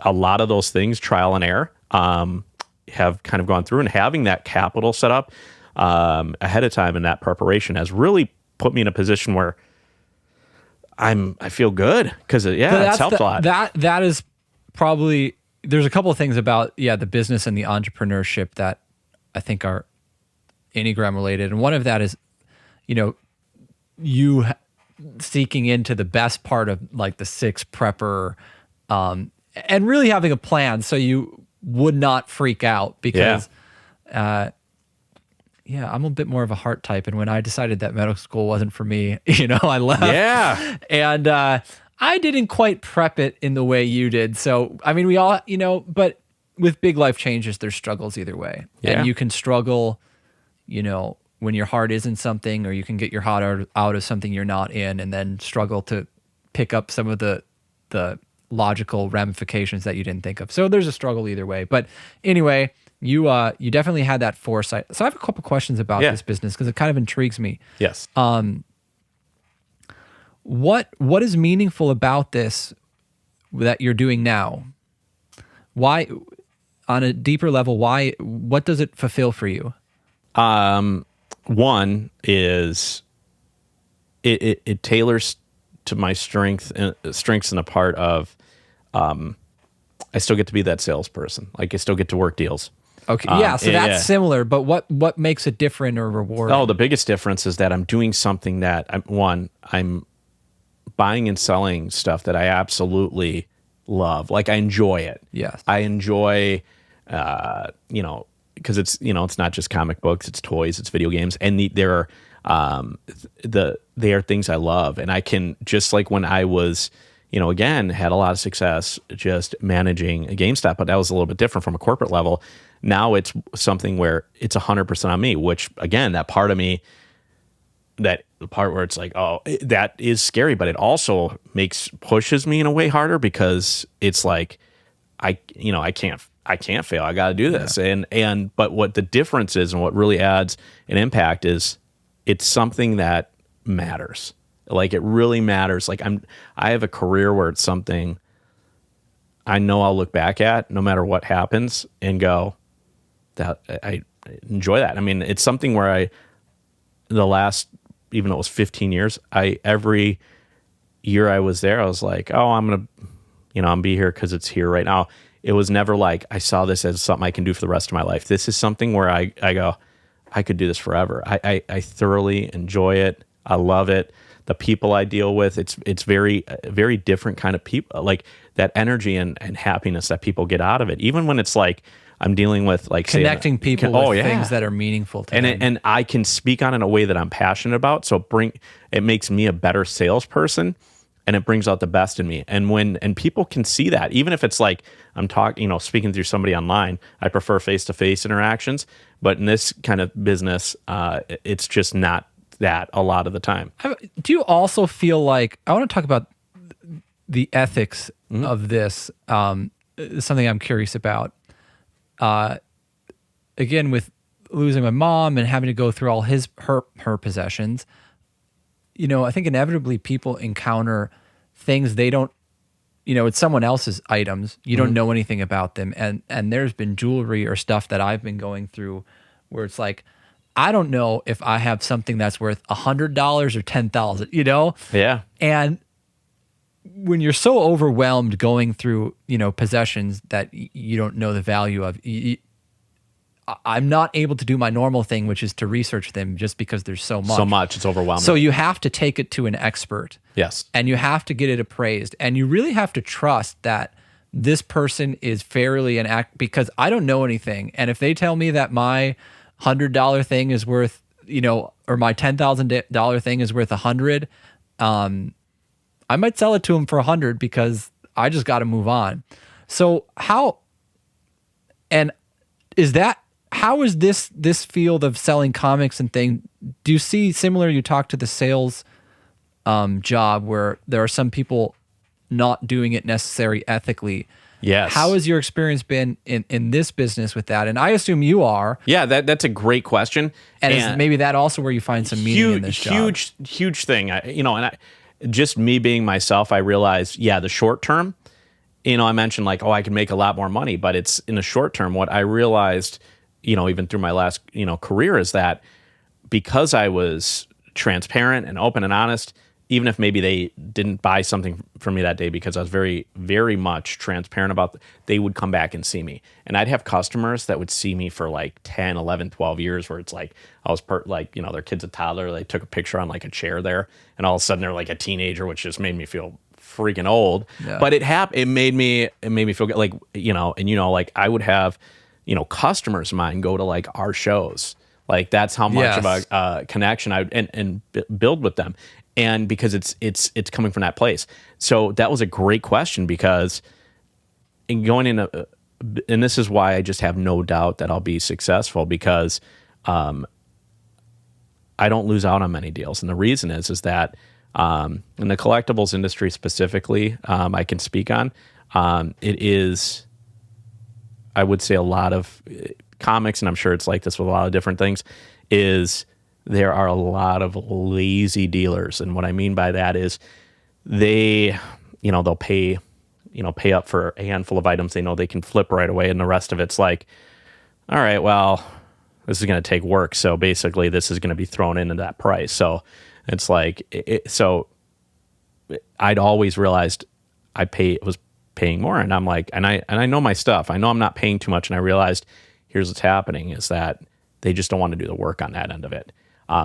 a lot of those things, trial and error, have kind of gone through, and having that capital set up ahead of time and that preparation has really put me in a position where I feel good, because it's helped a lot. That is probably, there's a couple of things about the business and the entrepreneurship that I think are Enneagram related, and one of that is, you seeking into the best part of like the 6 prepper, and really having a plan so you would not freak out, because I'm a bit more of a heart type, and when I decided that medical school wasn't for me, I left. And I didn't quite prep it in the way you did. So I mean, we all, but with big life changes, there's struggles either way. And you can struggle, when your heart is in something, or you can get your heart out of something you're not in, and then struggle to pick up some of the logical ramifications that you didn't think of. So there's a struggle either way. But anyway, you definitely had that foresight. So I have a couple questions about this business, because it kind of intrigues me. Yes. What is meaningful about this that you're doing now? Why, on a deeper level, what does it fulfill for you? One is it tailors to my strengths in a part of, I still get to be that salesperson. Like I still get to work deals. Okay. So that's similar, but what makes it different or rewarding? Oh, the biggest difference is that I'm doing something that I'm buying and selling stuff that I absolutely love. Like I enjoy it. Yes. I enjoy, because it's, it's not just comic books, it's toys, it's video games, and they are things I love. And I can, just like when I was, again, had a lot of success just managing a GameStop, but that was a little bit different from a corporate level. Now it's something where it's 100% on me, which again, that part of me, that the part where it's like, oh, that is scary, but it also pushes me in a way harder, because it's like, I can't fail. I got to do this. But what the difference is, and what really adds an impact, is it's something that matters. Like it really matters. Like I have a career where it's something I know I'll look back at no matter what happens and go, that I enjoy that. I mean, it's something where the last, even though it was 15 years, every year I was there, I was like, oh, I'm going to, I'm be here because it's here right now. It was never like I saw this as something I can do for the rest of my life. This is something where I go, I could do this forever. I thoroughly enjoy it. I love it. The people I deal with, it's very, very different kind of people, like that energy and happiness that people get out of it. Even when it's like, I'm dealing with like connecting people with things that are meaningful to them. And I can speak on it in a way that I'm passionate about. So it makes me a better salesperson, and it brings out the best in me. And people can see that, even if it's like I'm talking, speaking through somebody online, I prefer face-to-face interactions. But in this kind of business, it's just not that a lot of the time. Do you also feel like, I want to talk about the ethics of this, something I'm curious about. Again, with losing my mom and having to go through all her possessions, I think inevitably people encounter things they don't, it's someone else's items. You don't know anything about them. And there's been jewelry or stuff that I've been going through where it's like, I don't know if I have something that's worth $100 or $10,000, Yeah. And when you're so overwhelmed going through, possessions that you don't know the value of, I'm not able to do my normal thing, which is to research them just because there's so much. So much, it's overwhelming. So you have to take it to an expert. Yes. And you have to get it appraised. And you really have to trust that this person is fairly because I don't know anything. And if they tell me that my $100 thing is worth, or my $10,000 thing is worth $100, I might sell it to them for $100 because I just got to move on. So how is this field of selling comics and things, do you see similar, you talk to the sales job where there are some people not doing it necessarily ethically? Yes. How has your experience been in this business with that? And I assume you are. Yeah, that's a great question. And is maybe that also where you find some meaning in this job? Huge thing. Just me being myself, I realized, the short term, I mentioned like, I can make a lot more money, but it's in the short term. What I realized, even through my last, career is that because I was transparent and open and honest, even if maybe they didn't buy something from me that day because I was very, very much transparent about they would come back and see me. And I'd have customers that would see me for like 10, 11, 12 years where it's like I was their kid's a toddler. They took a picture on like a chair there and all of a sudden they're like a teenager, which just made me feel freaking old. Yeah. But it made me feel good. Like, like I would have, customers of mine go to like our shows. Like that's how much of a connection I would and build with them. And because it's coming from that place. So that was a great question because in going in and this is why I just have no doubt that I'll be successful because I don't lose out on many deals. And the reason is that in the collectibles industry specifically, I can speak on, it is, I would say a lot of comics, and I'm sure it's like this with a lot of different things, is there are a lot of lazy dealers. And what I mean by that is they'll pay up for a handful of items they know they can flip right away. And the rest of it's like, all right, well, this is going to take work. So basically this is going to be thrown into that price. So it's like, so I'd always realized was paying more. And I'm like, and I know my stuff. I know I'm not paying too much. And I realized here's what's happening is that they just don't want to do the work on that end of it.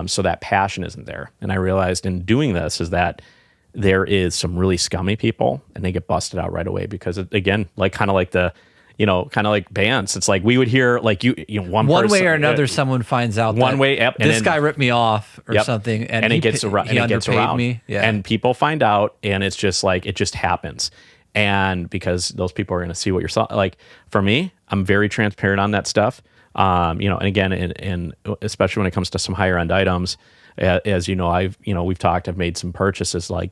So that passion isn't there. And I realized in doing this is that there is some really scummy people and they get busted out right away because again, like kind of like bands. It's like we would hear like one way or another, someone finds out one way. Yep, this guy ripped me off or something, and it gets around. Me. Yeah. And people find out, and it's just like it just happens. And because those people are going to see what you're selling. Like for me, I'm very transparent on that stuff. And again, and especially when it comes to some higher end items, as we've talked, I've made some purchases like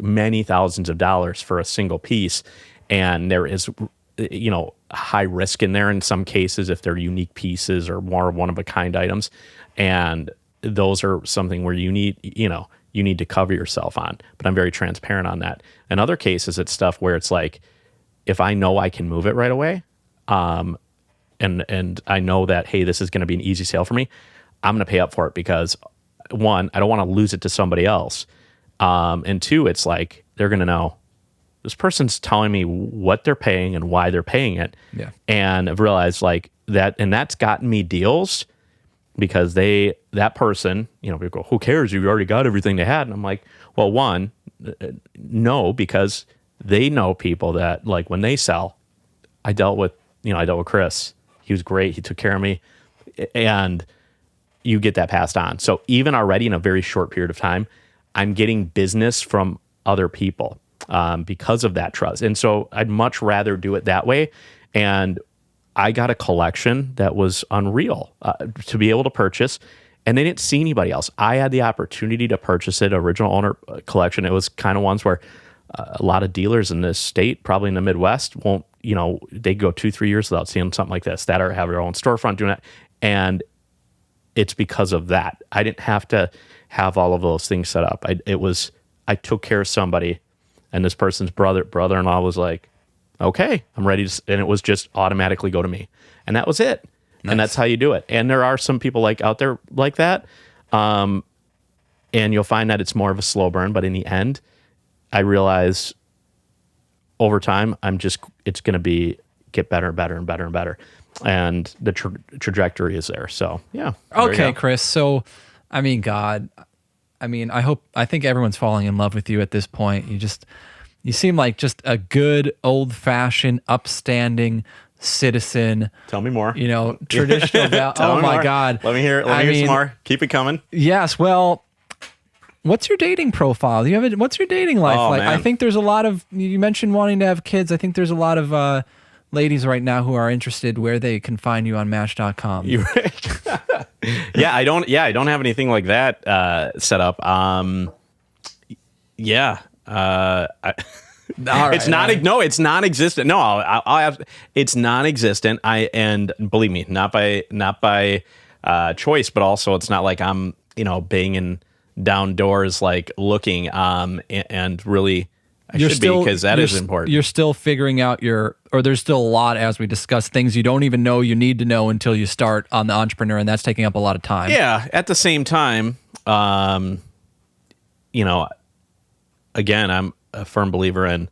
many thousands of dollars for a single piece. And there is, high risk in there in some cases if they're unique pieces or more one of a kind items. And those are something where you need to cover yourself on, but I'm very transparent on that. In other cases, it's stuff where it's like, if I know I can move it right away, and I know that, hey, this is going to be an easy sale for me, I'm going to pay up for it because one, I don't want to lose it to somebody else. And two, it's like, they're going to know this person's telling me what they're paying and why they're paying it. Yeah. And I've realized like that, and that's gotten me deals because that person, people go, who cares? You already got everything they had. And I'm like, well, one, no, because they know people that like when they sell, I dealt with Chris. He was great. He took care of me, and you get that passed on. So even already in a very short period of time, I'm getting business from other people because of that trust. And so I'd much rather do it that way. And I got a collection that was unreal to be able to purchase, and they didn't see anybody else. I had the opportunity to purchase it, original owner collection. It was kind of ones where a lot of dealers in this state, probably in the Midwest, won't, they go 2-3 years without seeing something like this, that or have their own storefront doing that. And it's because of that. I didn't have to have all of those things set up. I took care of somebody And this person's brother-in-law was like, okay, I'm ready to, and it was just automatically go to me. And that was it. Nice. And that's how you do it. And there are some people like out there like that. And you'll find that it's more of a slow burn, but in the end, I realize over time, it's going to get better and better and better and better. And the trajectory is there. So, yeah. Okay, Chris. So, I mean, God, I think everyone's falling in love with you at this point. You seem like just a good, old-fashioned, upstanding citizen. Tell me more. Traditional. Oh my more. God. Let me hear some more. Keep it coming. Yes. Well, what's your dating profile? What's your dating life like? Man. I think there's a lot of, you mentioned wanting to have kids. I think there's a lot of ladies right now who are interested where they can find you on Match.com. Yeah, I don't have anything like that set up. It's non-existent. No, I'll have. It's non-existent. And believe me, not by choice, but also it's not like I'm banging down doors like looking. And really, because that is important. You're still figuring out there's still a lot, as we discussed, things you don't even know you need to know until you start on the Entrepreneur, and that's taking up a lot of time. Yeah. At the same time, again, I'm a firm believer in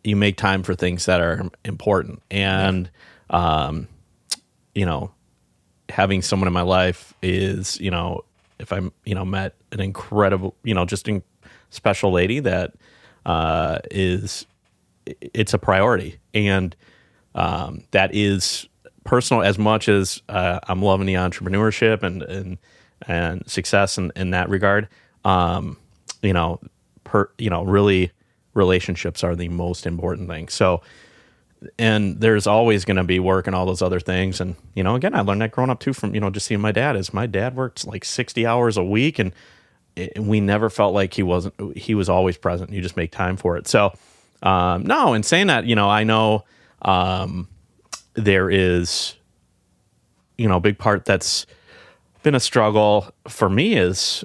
you make time for things that are important. And, having someone in my life is, if I'm, met an incredible, special lady that it's a priority. And that is personal as much as I'm loving the entrepreneurship and success in that regard. Really relationships are the most important thing. So, and there's always going to be work and all those other things. And, again, I learned that growing up too from, just seeing my dad worked like 60 hours a week, and we never felt like he was always present. You just make time for it. So, no, in saying that, I know, there is, a big part that's been a struggle for me is,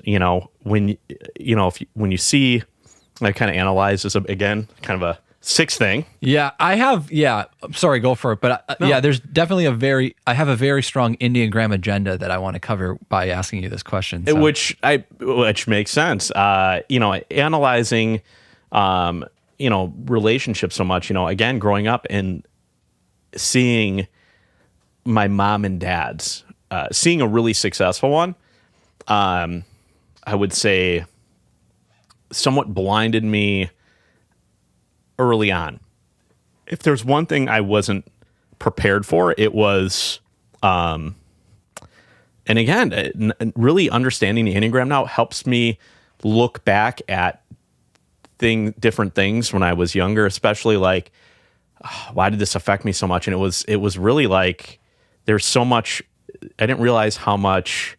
when you see, I kind of analyze this again, kind of a sixth thing. Yeah, I have. Yeah, sorry, go for it. But yeah, there's definitely I have a very strong Enneagram agenda that I want to cover by asking you this question. So. Which makes sense. Analyzing, relationships so much, again, growing up and seeing my mom and dad's, seeing a really successful one, I would say somewhat blinded me early on. If there's one thing I wasn't prepared for, it was, and again, really understanding the Enneagram now helps me look back at different things when I was younger, especially like, why did this affect me so much? And it was really like, there's so much, I didn't realize how much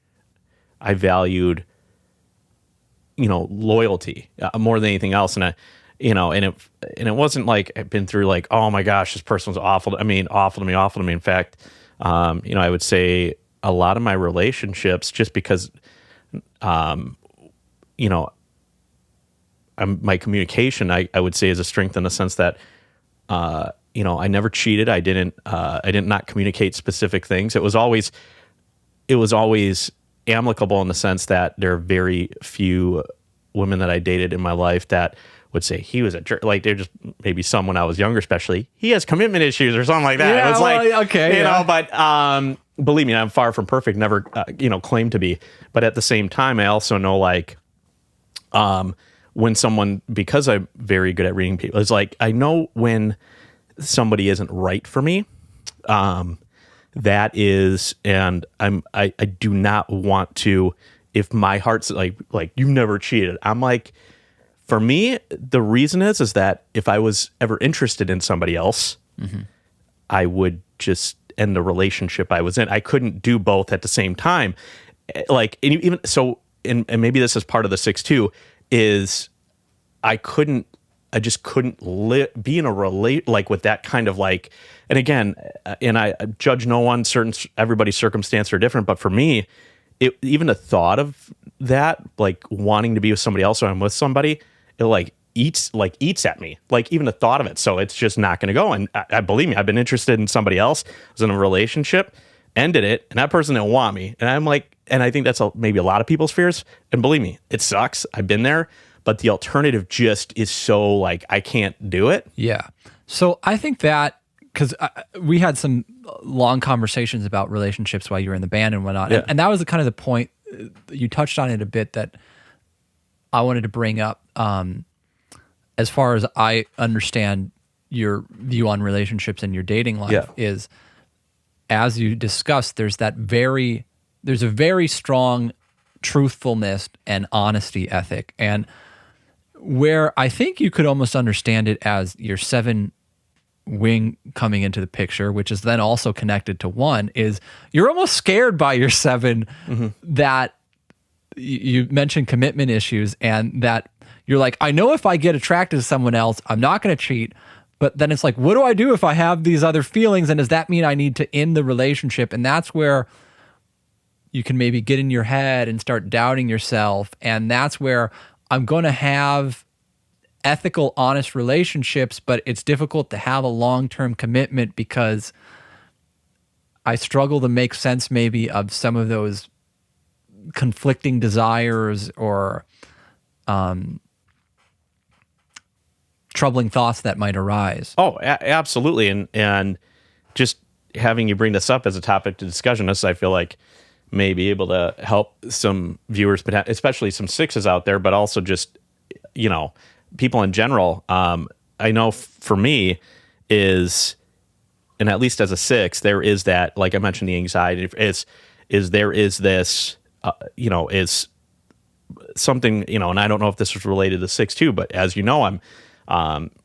I valued, loyalty more than anything else. And it wasn't like I've been through like, oh my gosh, this person was awful to me. In fact, I would say a lot of my relationships, just because, my communication, I would say is a strength in the sense that, I never cheated. I didn't not communicate specific things. It was always amicable in the sense that there are very few women that I dated in my life that would say he was a jerk. Like, they're just, maybe some when I was younger, especially, he has commitment issues or something like that. Yeah, it was okay, but believe me, I'm far from perfect, never, claim to be. But at the same time, I also know when someone, because I'm very good at reading people, it's like, I know when somebody isn't right for me. That is, and I do not want to, if my heart's like you've never cheated, I'm like, for me, the reason is that if I was ever interested in somebody else, I would just end the relationship I was in. I couldn't do both at the same time. Like, and even so, and maybe this is part of the 6-2, is I just couldn't be in a like with that kind of like, and again, and I judge no one, everybody's circumstance are different, but for me, even the thought of that, like wanting to be with somebody else or I'm with somebody, it like eats at me, like even the thought of it. So it's just not going to go. And I believe me, I've been interested in somebody else, was in a relationship, ended it, and that person didn't want me. And I'm like, and I think that's maybe a lot of people's fears. And believe me, it sucks. I've been there, but the alternative just is so like, I can't do it. Yeah. So I think that, because we had some long conversations about relationships while you were in the band and whatnot. Yeah. And that was the kind of the point, you touched on it a bit, that I wanted to bring up. As far as I understand your view on relationships and your dating life is, as you discussed, there's a very strong truthfulness and honesty ethic. And where I think you could almost understand it as your 7 wing coming into the picture, which is then also connected to 1, is you're almost scared by your 7 that you mentioned commitment issues, and that you're like, I know if I get attracted to someone else, I'm not going to cheat. But then it's like, what do I do if I have these other feelings? And does that mean I need to end the relationship? And that's where you can maybe get in your head and start doubting yourself. And that's where I'm going to have ethical, honest relationships, but it's difficult to have a long-term commitment because I struggle to make sense maybe of some of those conflicting desires or troubling thoughts that might arise. Oh, absolutely. And just having you bring this up as a topic to discussion, this I feel like may be able to help some viewers, especially some 6s out there, but also just, people in general. I know for me is, and at least as a 6, there is that, like I mentioned, the anxiety is there is this, is something, and I don't know if this was related to 6 too, but as you know,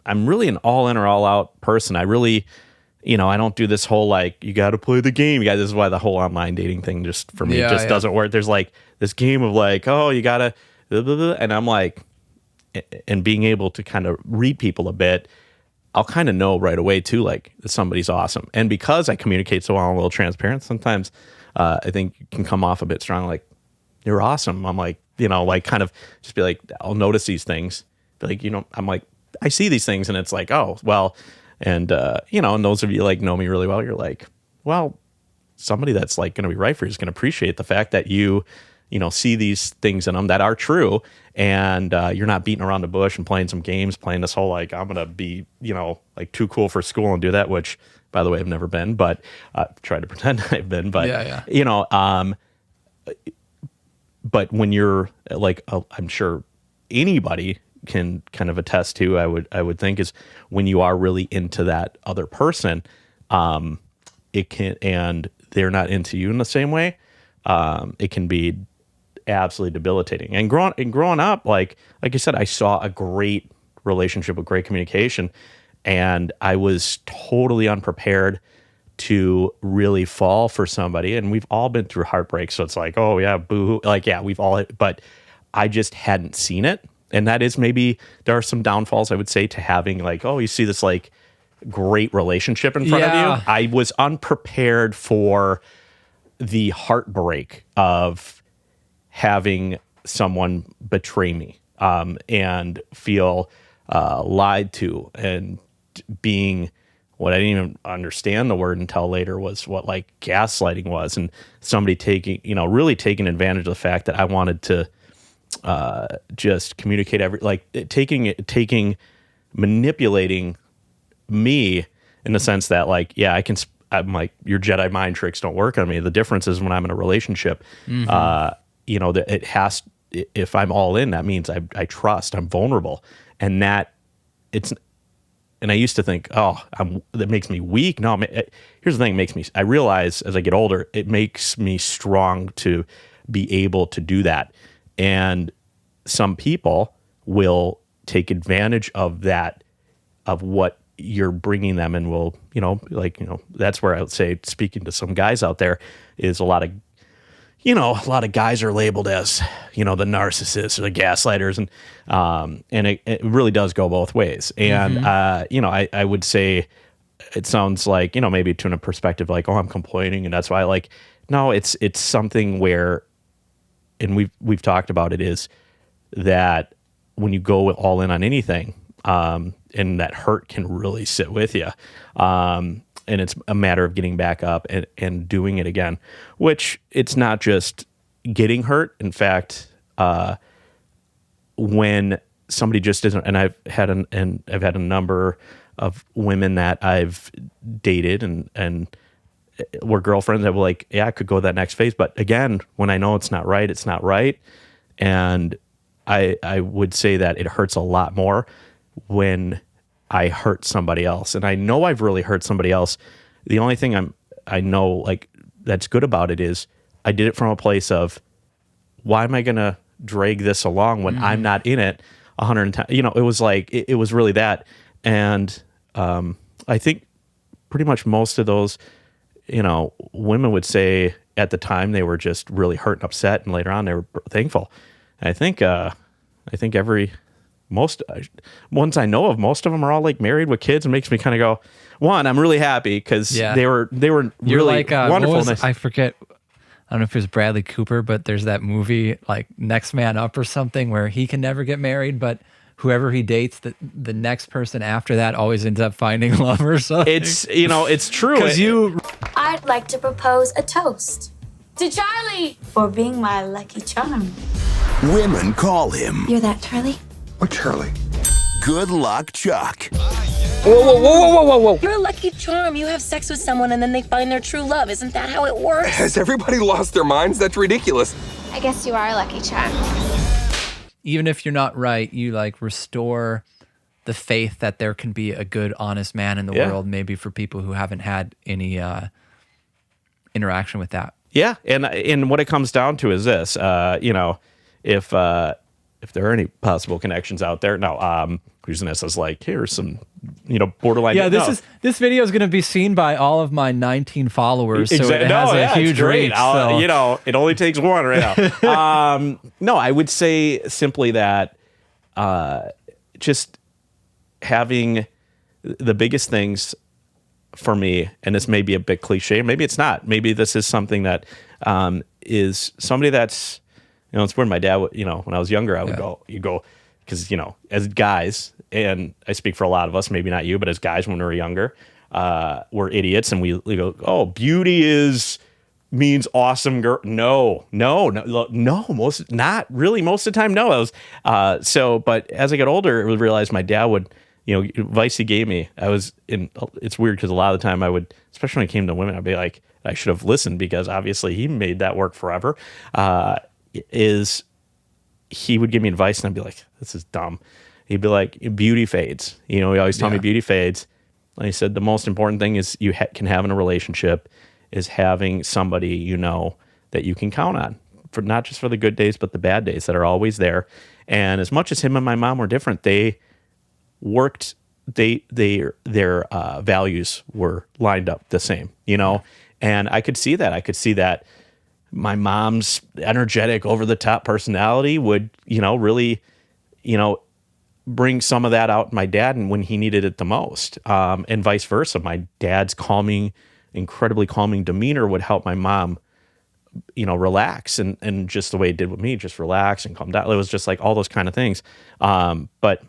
I'm really an all in or all out person. I really, I don't do this whole, like, you got to play the game. This is why the whole online dating thing just for me doesn't work. There's like this game of like, oh, you got to, and I'm like, and being able to kind of read people a bit, I'll kind of know right away too, like, that somebody's awesome. And because I communicate so well, I'm a little transparent, sometimes I think you can come off a bit strong, like, you're awesome. I'm like, like kind of just be like, I'll notice these things. Be like, I'm like, I see these things, and it's like, oh, well, and and those of you like know me really well, you're like, well, somebody that's like going to be right for you is going to appreciate the fact that you see these things in them that are true, and you're not beating around the bush and playing some games, playing this whole like, I'm going to be, like too cool for school and do that, which by the way, I've never been, but try to pretend I've been, but but when you're like, I'm sure anybody can kind of attest to, I would think, is when you are really into that other person, it can, and they're not into you in the same way, it can be absolutely debilitating. And growing up, like I said, I saw a great relationship with great communication, and I was totally unprepared to really fall for somebody. And we've all been through heartbreak, so it's like, oh yeah, boo, like, yeah, we've all, but I just hadn't seen it. And that is, maybe there are some downfalls, I would say, to having like, oh, you see this like great relationship in front of you. I was unprepared for the heartbreak of having someone betray me, and feel lied to, and being what I didn't even understand the word until later was what like gaslighting was, and somebody really taking advantage of the fact that I wanted to just communicate manipulating me in the sense that like, yeah, I'm like, your Jedi mind tricks don't work on me. The difference is when I'm in a relationship, that it has, if I'm all in, that means I trust, I'm vulnerable, and and I used to think, oh, that makes me weak. No, here's the thing, I realize as I get older, it makes me strong to be able to do that. And some people will take advantage of that, of what you're bringing them, and will, that's where I would say, speaking to some guys out there, is a lot of guys are labeled as, the narcissists or the gaslighters, and it really does go both ways. And, I would say it sounds like, maybe to a perspective like, oh, I'm complaining, and that's why no, it's something where, and we've talked about it, is that when you go all in on anything, and that hurt can really sit with you. And it's a matter of getting back up and doing it again, which it's not just getting hurt. In fact, when somebody just isn't, and I've had a number of women that I've dated and were girlfriends that were like, yeah, I could go that next phase. But again, when I know it's not right, it's not right. And I would say that it hurts a lot more when I hurt somebody else. And I know I've really hurt somebody else. The only thing I know like that's good about it is I did it from a place of, why am I going to drag this along when I'm not in it 110? You know, it was like, it was really that. And I think pretty much most of those, you know, women would say at the time they were just really hurt and upset, and later on they were thankful. And I think most ones I know of, most of them are all like married with kids, and makes me kind of go, one, I'm really happy because they were You're really like, wonderful. I forget. I don't know if it was Bradley Cooper, but there's that movie like Next Man Up or something where he can never get married, but whoever he dates, the next person after that always ends up finding love or something. It's, you know, it's true. I'd like to propose a toast to Charlie for being my lucky charm. Women call him You're that Charlie? What Charlie? Good Luck Chuck. Whoa. You're a lucky charm. You have sex with someone and then they find their true love. Isn't that how it works? Has everybody lost their minds? That's ridiculous. I guess you are a lucky charm. Even if you're not right, you like restore the faith that there can be a good, honest man in the world, maybe for people who haven't had any interaction with that. Yeah, and what it comes down to is this, you know, if there are any possible connections out there. No, I'm using this as like, here's some, you know, borderline. Yeah, this video is going to be seen by all of my 19 followers, so it has a huge reach. So. You know, it only takes one right now. No, I would say simply that just having the biggest things for me, and this may be a bit cliche, maybe it's not. Maybe this is something that is somebody that's, you know, it's where my dad would, you know, when I was younger, I would go, because, you know, as guys, and I speak for a lot of us, maybe not you, but as guys when we were younger, we're idiots, and we go, oh, beauty means awesome girl. No, most of the time, no. But as I got older, I realized my dad would, you know, advice he gave me, it's weird because a lot of the time I would, especially when it came to women, I'd be like, I should have listened because obviously he made that work forever. He would give me advice and I'd be like, this is dumb. He'd be like, beauty fades. You know, he always told me beauty fades. And he said, the most important thing is you can have in a relationship is having somebody, you know, that you can count on, for not just for the good days, but the bad days that are always there. And as much as him and my mom were different, they worked, their values were lined up the same, you know? And I could see that. My mom's energetic, over-the-top personality would, you know, really, you know, bring some of that out in my dad and when he needed it the most, and vice versa. My dad's incredibly calming demeanor would help my mom, you know, relax, and just the way it did with me, just relax and calm down. It was just like all those kind of things. But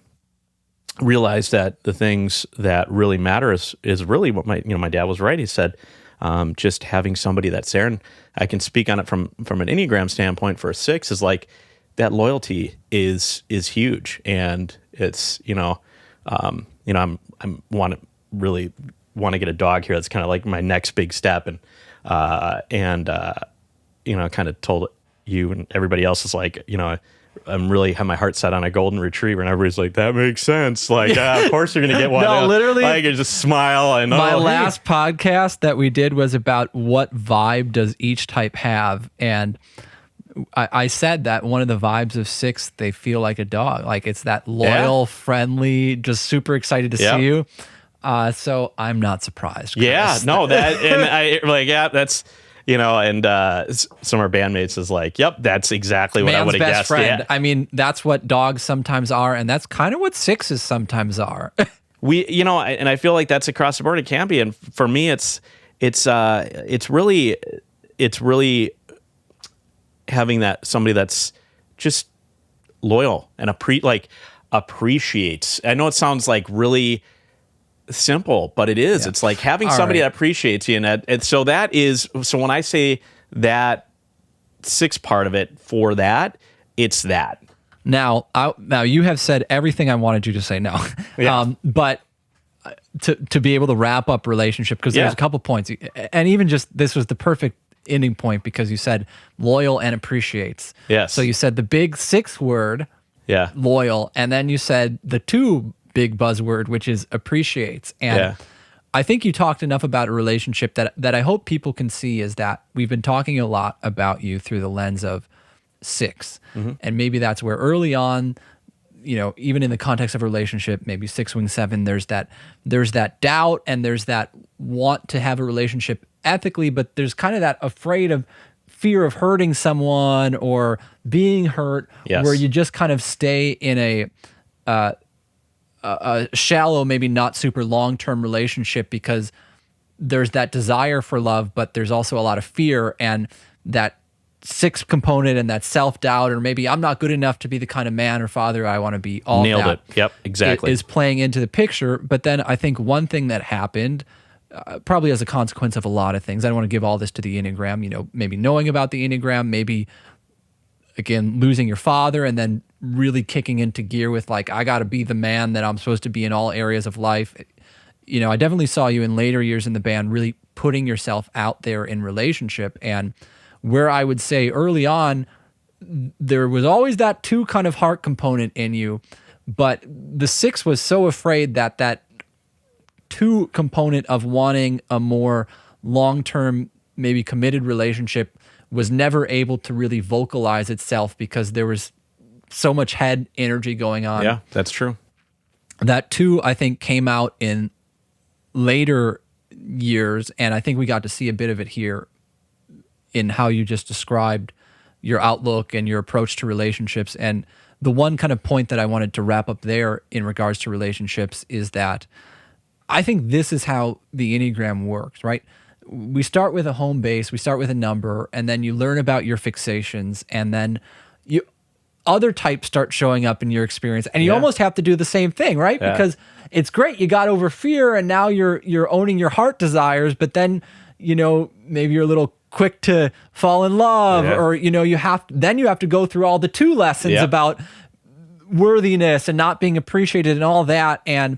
realized that the things that really matter is really what my dad was right. He said, just having somebody that's there, and I can speak on it from an Enneagram standpoint for a 6 is like that loyalty is huge, and it's I'm really want to get a dog here. That's kind of like my next big step, and kind of told you and everybody else is like, you know, I'm really have my heart set on a golden retriever, and everybody's like, that makes sense. Like, of course you're gonna get one. No, literally, I can just smile. And my last podcast that we did was about what vibe does each type have, and I said that one of the vibes of 6, they feel like a dog, like it's that loyal, friendly, just super excited to see you. So I'm not surprised, Chris. Yeah, no, that and I like, that's. You know, and some of our bandmates is like, yep, that's exactly what I would have guessed. Friend. Yeah. I mean, that's what dogs sometimes are, and that's kind of what 6s sometimes are. And I feel like that's across the board. It can be, and for me, it's really having that somebody that's just loyal and appreciates. I know it sounds like really simple, but it is. Yeah. It's like having somebody that appreciates you. And so that is, so when I say that 6 part of it for that, it's that. Now you have said everything I wanted you to say now. Yeah. But to be able to wrap up relationship, because there's a couple points, and even just this was the perfect ending point because you said loyal and appreciates. Yes. So you said the big 6 word, loyal, and then you said the 2 big buzzword, which is appreciates. And I think you talked enough about a relationship that I hope people can see is that we've been talking a lot about you through the lens of 6. Mm-hmm. And maybe that's where early on, even in the context of a relationship, maybe 6 wing 7, there's that doubt and there's that want to have a relationship ethically, but there's kind of that fear of hurting someone or being hurt, where you just kind of stay in a shallow, maybe not super long-term relationship because there's that desire for love, but there's also a lot of fear, and that 6 component and that self-doubt, or maybe I'm not good enough to be the kind of man or father I want to be. All Nailed that it. Yep, exactly. Is playing into the picture. But then I think one thing that happened, probably as a consequence of a lot of things, I don't want to give all this to the Enneagram, maybe knowing about the Enneagram, maybe, again, losing your father and then really kicking into gear with I got to be the man that I'm supposed to be in all areas of life. I definitely saw you in later years in the band really putting yourself out there in relationship, and where I would say early on, there was always that 2 kind of heart component in you, but the 6 was so afraid that 2 component of wanting a more long-term, maybe committed relationship was never able to really vocalize itself because there was so much head energy going on. Yeah, that's true. That 2, I think, came out in later years, and I think we got to see a bit of it here in how you just described your outlook and your approach to relationships. And the one kind of point that I wanted to wrap up there in regards to relationships is that I think this is how the Enneagram works, right? We start with a home base, we start with a number, and then you learn about your fixations, and then other types start showing up in your experience, and you almost have to do the same thing, right? Yeah. Because it's great, you got over fear, and now you're owning your heart desires, but then maybe you're a little quick to fall in love, or you have to go through all the 2 lessons about worthiness and not being appreciated and all that, and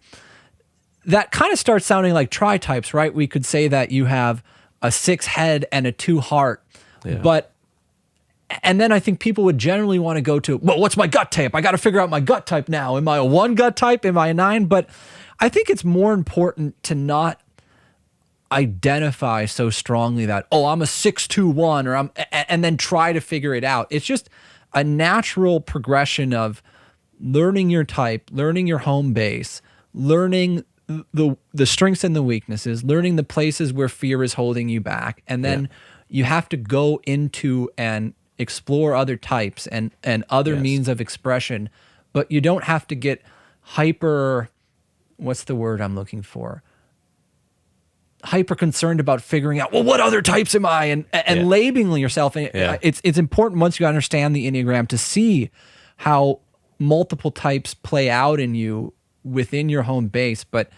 that kind of starts sounding like tritypes, right? We could say that you have a 6 head and a 2 heart, and then I think people would generally want to go to, well, what's my gut type? I got to figure out my gut type now. Am I a 1 gut type? Am I a 9? But I think it's more important to not identify so strongly that, I'm a 6-2-1, and then try to figure it out. It's just a natural progression of learning your type, learning your home base, learning the strengths and the weaknesses, learning the places where fear is holding you back, and then you have to go into and explore other types and other means of expression, but you don't have to get hyper, what's the word I'm looking for? Hyper concerned about figuring out, what other types am I? And labeling yourself. It's important once you understand the Enneagram to see how multiple types play out in you within your home base. But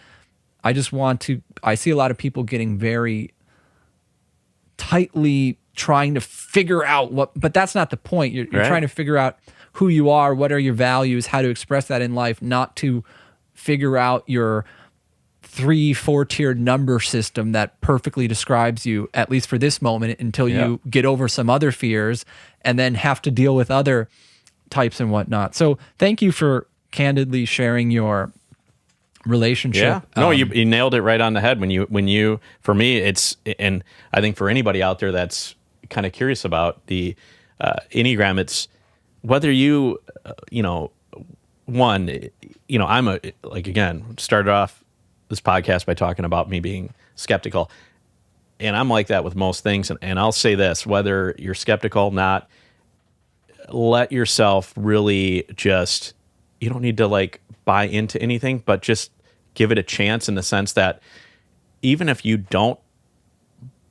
I see a lot of people getting very tightly trying to figure out but that's not the point. You're trying to figure out who you are, what are your values, how to express that in life, not to figure out your 3-4 tiered number system that perfectly describes you, at least for this moment, until you get over some other fears and then have to deal with other types and whatnot. So thank you for candidly sharing your relationship. Yeah, no, you nailed it right on the head when you for me, it's, and I think for anybody out there that's kind of curious about the Enneagram, it's whether I'm again, started off this podcast by talking about me being skeptical, and I'm like that with most things, and I'll say this, whether you're skeptical, not, let yourself really just, you don't need to buy into anything, but just give it a chance, in the sense that even if you don't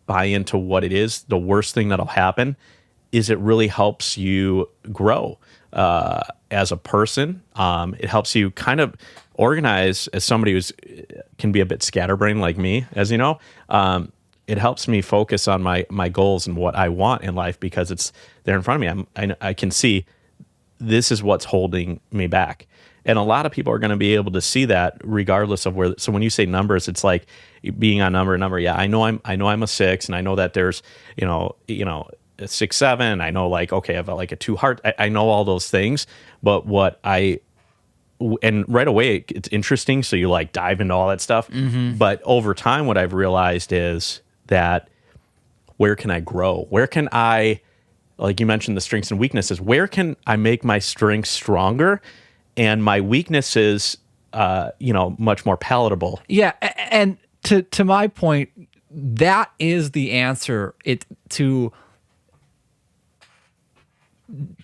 buy into what it is, the worst thing that'll happen is it really helps you grow. as a person. It helps you kind of organize as somebody who's can be a bit scatterbrained like me, as you know. It helps me focus on my goals and what I want in life because it's there in front of me. I can see this is what's holding me back. And a lot of people are going to be able to see that regardless of where. So when you say numbers, it's like being on number. Yeah, I know I'm a 6, and I know that there's a 6, 7. I know like, okay, I've got like a 2 heart. I know all those things, but and right away it's interesting. So you like dive into all that stuff. Mm-hmm. But over time, what I've realized is that where can I grow? Where can I, like you mentioned, the strengths and weaknesses, where can I make my strengths stronger and my weaknesses, much more palatable? Yeah. And to my point, that is the answer to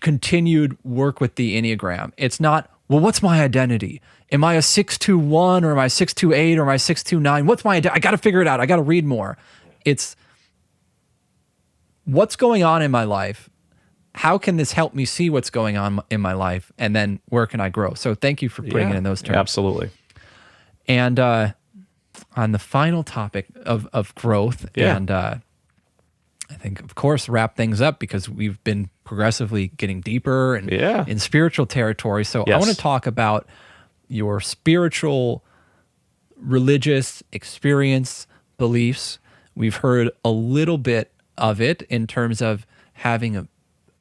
continued work with the Enneagram. It's not, well, what's my identity? Am I a 621 or am I 628 or am I 629? What's my identity? I got to figure it out. I got to read more. It's what's going on in my life. How can this help me see what's going on in my life? And then where can I grow? So thank you for putting it in those terms. Absolutely. And on the final topic of growth, and I think, of course, wrap things up because we've been progressively getting deeper and in spiritual territory. So I want to talk about your spiritual, religious experience, beliefs. We've heard a little bit of it in terms of having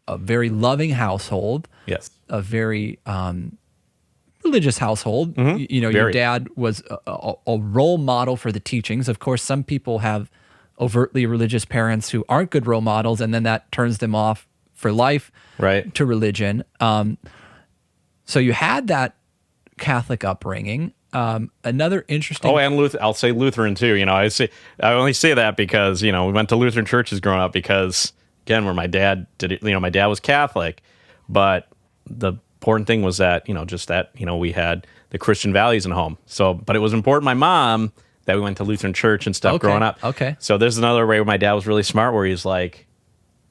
a very loving household, a very religious household. Mm-hmm. Your dad was a role model for the teachings. Of course, some people have overtly religious parents who aren't good role models, and then that turns them off for life to religion. So you had that Catholic upbringing. Another interesting... Oh, and I'll say Lutheran too. I only say that because, we went to Lutheran churches growing up because, again, where my dad did it, my dad was Catholic, but the important thing was that, just that, we had the Christian values in home. So, but it was important to my mom that we went to Lutheran church and stuff growing up. Okay. So there's another way where my dad was really smart where he's like,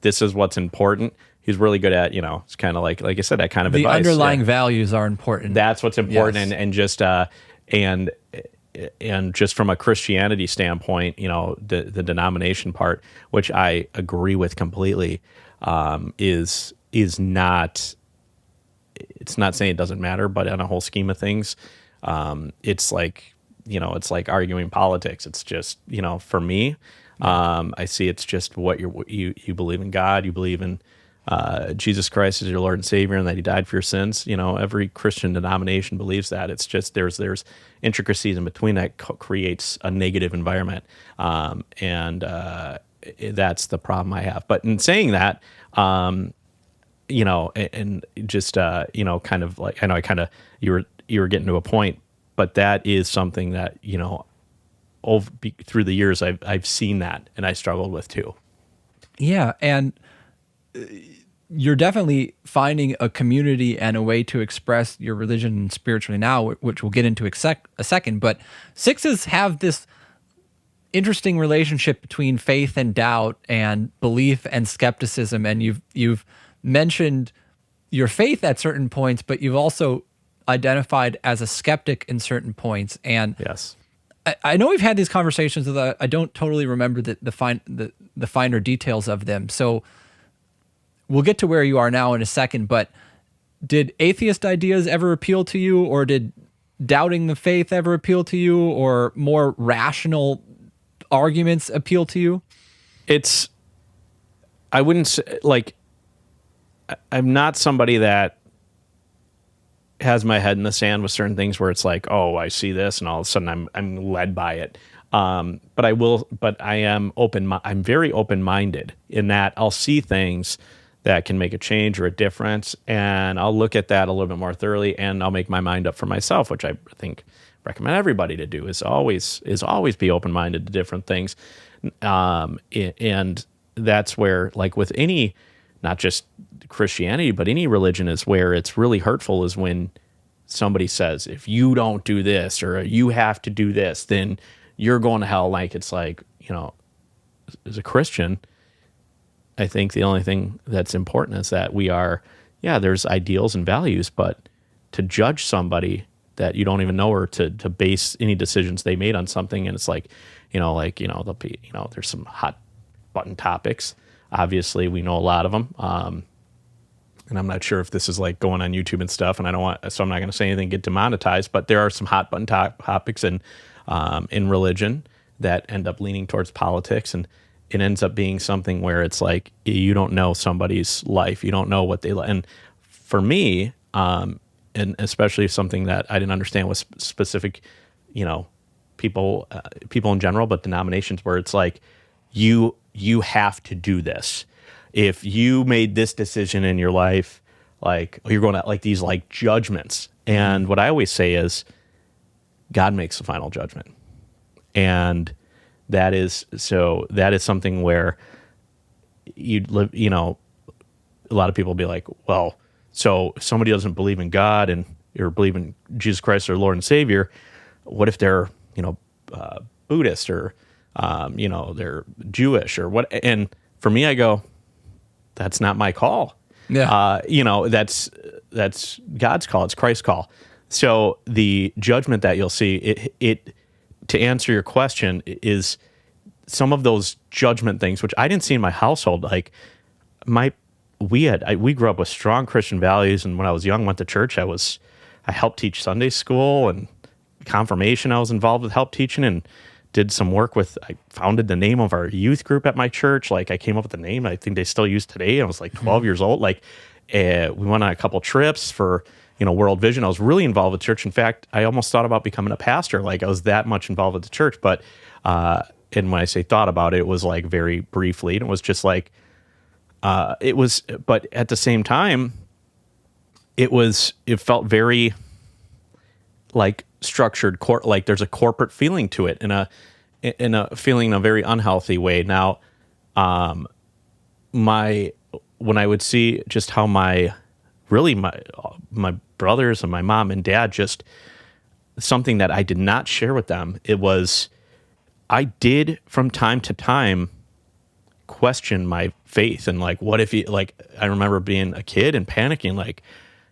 this is what's important. He's really good at, it's kind of like I said, that kind of the advice. The underlying values are important. That's what's important. And just from a Christianity standpoint, the denomination part, which I agree with completely, is not, it's not saying it doesn't matter, but on a whole scheme of things, it's like, it's like arguing politics. It's just, for me, I see it's just what you believe in God, you believe in Jesus Christ as your Lord and Savior, and that He died for your sins. Every Christian denomination believes that. It's just there's intricacies in between that creates a negative environment, and that's the problem I have. But in saying that, and just kind of like, I know you were getting to a point, but that is something that through the years I've seen that, and I struggled with too. Yeah, and you're definitely finding a community and a way to express your religion spiritually now, which we'll get into a second. But 6s have this interesting relationship between faith and doubt and belief and skepticism. And you've mentioned your faith at certain points, but you've also identified as a skeptic in certain points. And yes, I know we've had these conversations that I don't totally remember the finer details of them. So we'll get to where you are now in a second, but did atheist ideas ever appeal to you, or did doubting the faith ever appeal to you, or more rational arguments appeal to you? I wouldn't say, I'm not somebody that has my head in the sand with certain things where it's like, oh, I see this, and all of a sudden I'm led by it. But I am I'm very open-minded in that I'll see things that can make a change or a difference, and I'll look at that a little bit more thoroughly, and I'll make my mind up for myself, which I think recommend everybody to do, is always be open-minded to different things. And that's where, like with any, not just Christianity, but any religion, is where it's really hurtful is when somebody says, if you don't do this or you have to do this, then you're going to hell. Like, it's like, as a Christian, I think the only thing that's important is that we are, yeah, there's ideals and values, but to judge somebody that you don't even know, or to base any decisions they made on something, and it's like, there'll be, there's some hot button topics. Obviously, we know a lot of them. And I'm not sure if this is like going on YouTube and stuff, and so I'm not going to say anything, get demonetized, but there are some hot button topics in religion that end up leaning towards politics, and it ends up being something where it's like, you don't know somebody's life. You don't know what they like. And for me, and especially something that I didn't understand was specific, people in general, but denominations, where it's like, you have to do this. If you made this decision in your life, like, you're going to like these like judgments. And what I always say is, God makes the final judgment. And that is something where you'd live, a lot of people will be like, well, so if somebody doesn't believe in God and or believe in Jesus Christ, their Lord and Savior, what if they're, Buddhist, or, they're Jewish, or what? And for me, I go, that's not my call. Yeah. That's God's call. It's Christ's call. So the judgment that you'll see, it to answer your question, is some of those judgment things, which I didn't see in my household. Like we grew up with strong Christian values, and when I was young, went to church. I helped teach Sunday school and confirmation. I was involved with help teaching, and did some work with, I founded the name of our youth group at my church. Like, I came up with the name I think they still use today. I was like 12 years old. Like, we went on a couple trips for, World Vision. I was really involved with church. In fact, I almost thought about becoming a pastor. Like, I was that much involved with the church. But, and when I say thought about it, it was like very briefly. And it was just like, but at the same time, it felt very like structured, like there's a corporate feeling to it, in a feeling in a very unhealthy way. Now, when I would see just how my brothers and my mom and dad, just something that I did not share with them, I did from time to time question my faith, and like, what if I remember being a kid and panicking, like,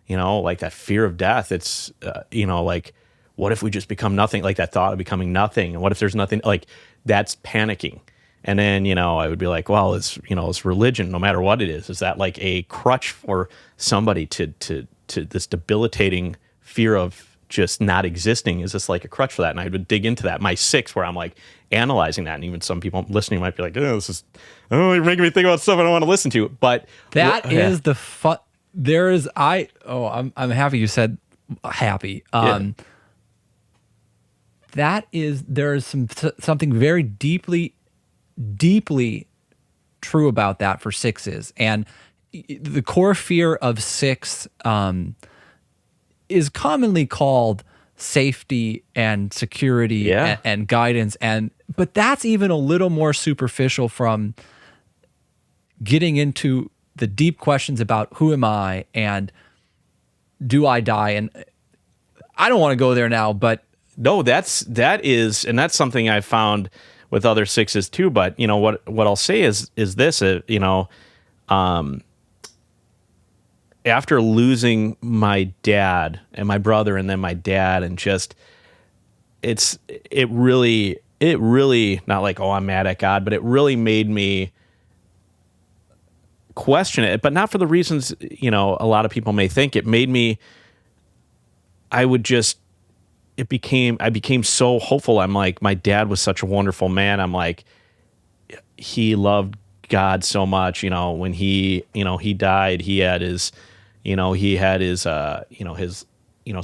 like that fear of death. It's, like, what if we just become nothing? Like that thought of becoming nothing. And what if there's nothing? Like, that's panicking. And then, I would be like, well, it's religion, no matter what it is that like a crutch for somebody to this debilitating fear of just not existing? Is this like a crutch for that? And I would dig into that. My 6, where I'm like analyzing that. And even some people listening might be like, you're making me think about stuff I don't want to listen to. But that is the fun. I'm happy you said happy. There is something very deeply true about that for 6s. And the core fear of 6 is commonly called safety and security and guidance. But that's even a little more superficial from getting into the deep questions about who am I and do I die? And I don't want to go there now, but no, that is something I found with other 6s too. But what I'll say is this, after losing my dad and my brother, and then my dad, and just it really not like, oh, I'm mad at God, but it really made me question it, but not for the reasons a lot of people may think. It made me, I became so hopeful. I'm like, my dad was such a wonderful man. I'm like, he loved God so much. When he died, he had his his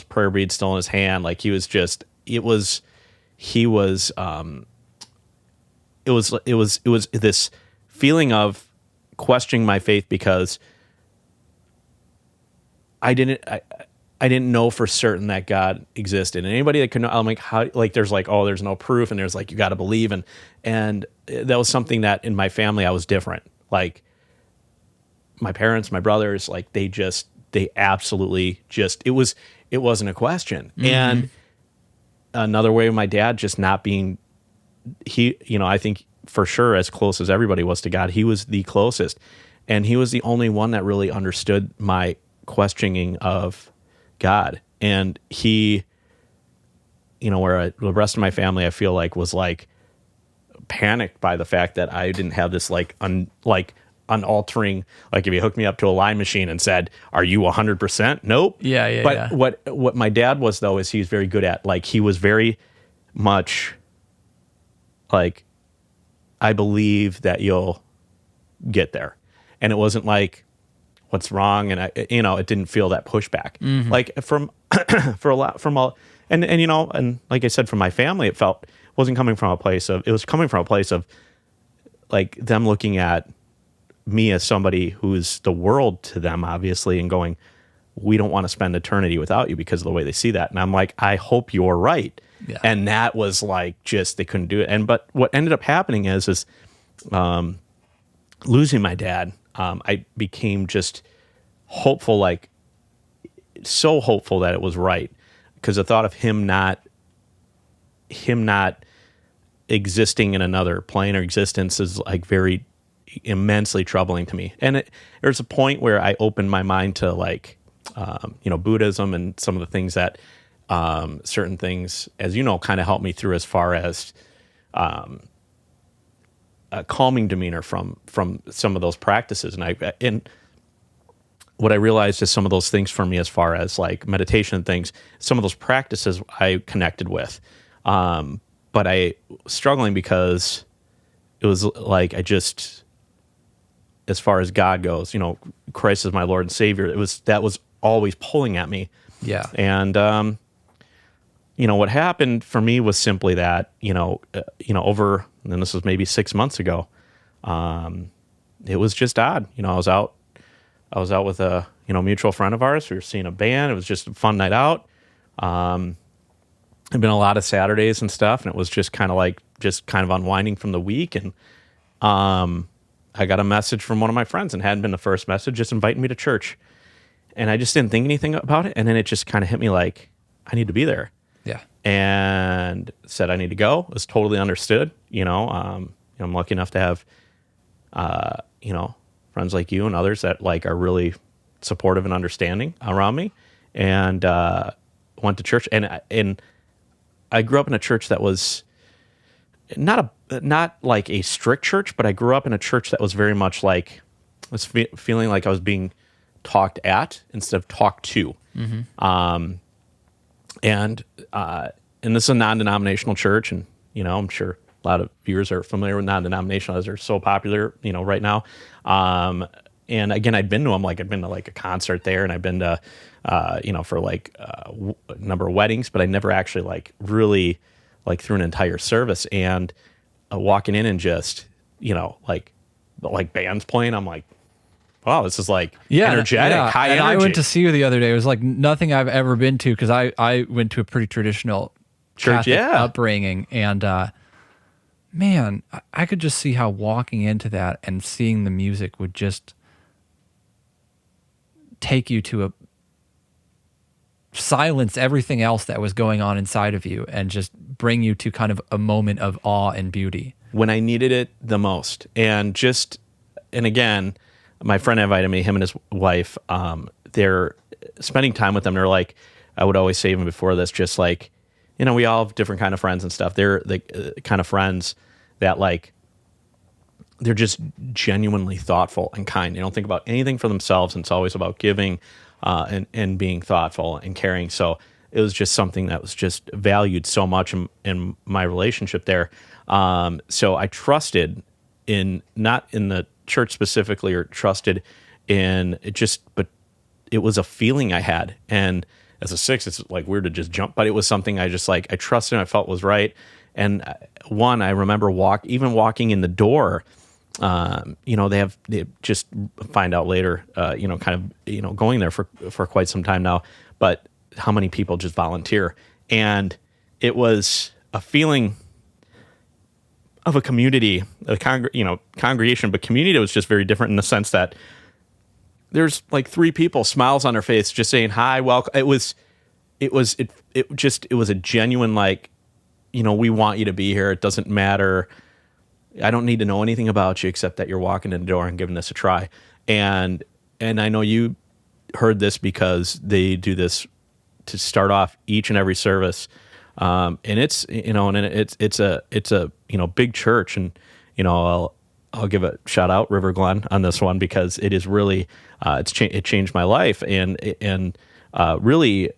prayer bead still in his hand. Like, he was just, it was this feeling of questioning my faith, because I didn't know for certain that God existed. And anybody that could know, I'm like, how, like, there's like, oh, there's no proof, and there's like, you got to believe. And that was something that in my family, I was different. Like, my parents, my brothers, like, they absolutely just, it wasn't a question. Mm-hmm. And another way, my dad just not being, I think for sure, as close as everybody was to God, he was the closest. And he was the only one that really understood my questioning of God. And he, where the rest of my family, I feel like, was like panicked by the fact that I didn't have this unaltering, like if you hooked me up to a line machine and said, "Are you 100%?" Nope. But what my dad was, though, is he's very good at, like, he was very much like, I believe that you'll get there. And it wasn't like, what's wrong? And it didn't feel that pushback. Like and like I said, from my family, it was coming from a place of like them looking at me as somebody who's the world to them, obviously, and going, we don't want to spend eternity without you because of the way they see that. And I'm like, I hope you're right. Yeah. And that was like, they couldn't do it. But what ended up happening is losing my dad, I became just hopeful, like so hopeful that it was right, because the thought of him not existing in another plane or existence is like very immensely troubling to me. And there's a point where I opened my mind to like, Buddhism and some of the things that certain things, as you know, kind of helped me through as far as a calming demeanor from some of those practices. And what I realized is some of those things for me, as far as like meditation and things, some of those practices I connected with. But I was struggling because it was like, as far as God goes, Christ is my Lord and Savior. That was always pulling at me. Yeah. And, what happened for me was simply that, over, and this was maybe 6 months ago, it was just odd. I was out with a, mutual friend of ours. We were seeing a band. It was just a fun night out. It'd been a lot of Saturdays and stuff, and it was just kind of unwinding from the week. And, I got a message from one of my friends, and hadn't been the first message, just inviting me to church. And I just didn't think anything about it. And then it just kind of hit me like, I need to be there. Yeah. And said I need to go. It was totally understood. I'm lucky enough to have, friends like you and others that like are really supportive and understanding around me. And went to church. And I grew up in a church that was not like a strict church, but I grew up in a church that was very much like, I was feeling like I was being talked at instead of talked to. Mm-hmm. And this is a non-denominational church, and I'm sure a lot of viewers are familiar with non-denominational, as they're so popular, right now. And again, I'd been to them, like I'd been to like a concert there, and I'd been to, for like a number of weddings, but I never actually like really like through an entire service. And walking in and just, like bands playing, I'm like, wow, this is like energetic, high energy. I went to see you the other day. It was like nothing I've ever been to, because I went to a pretty traditional church Catholic upbringing. And man, I could just see how walking into that and seeing the music would just take you to silence everything else that was going on inside of you and just bring you to kind of a moment of awe and beauty. When I needed it the most. And again, my friend invited me, him and his wife, they're spending time with them. They're like, I would always say even before this, just like, we all have different kind of friends and stuff. They're the kind of friends that like, they're just genuinely thoughtful and kind. They don't think about anything for themselves, and it's always about giving and being thoughtful and caring. So it was just something that was just valued so much in my relationship there. So I trusted not in the church specifically, or trusted in it but it was a feeling I had. And as a 6, it's like weird to just jump, but it was something I just like, I trusted and I felt was right. And I remember walking in the door, they just find out later, going there for quite some time now, but how many people just volunteer. And it was a feeling of a community, congregation, but community was just very different in the sense that there's like 3 people, smiles on their face, just saying hi, welcome. It was a genuine, like, we want you to be here. It doesn't matter. I don't need to know anything about you except that you're walking in the door and giving this a try. And I know you heard this because they do this to start off each and every service. And it's, it's a, big church, and, I'll give a shout out River Glen on this one, because it is really, it changed my life, and really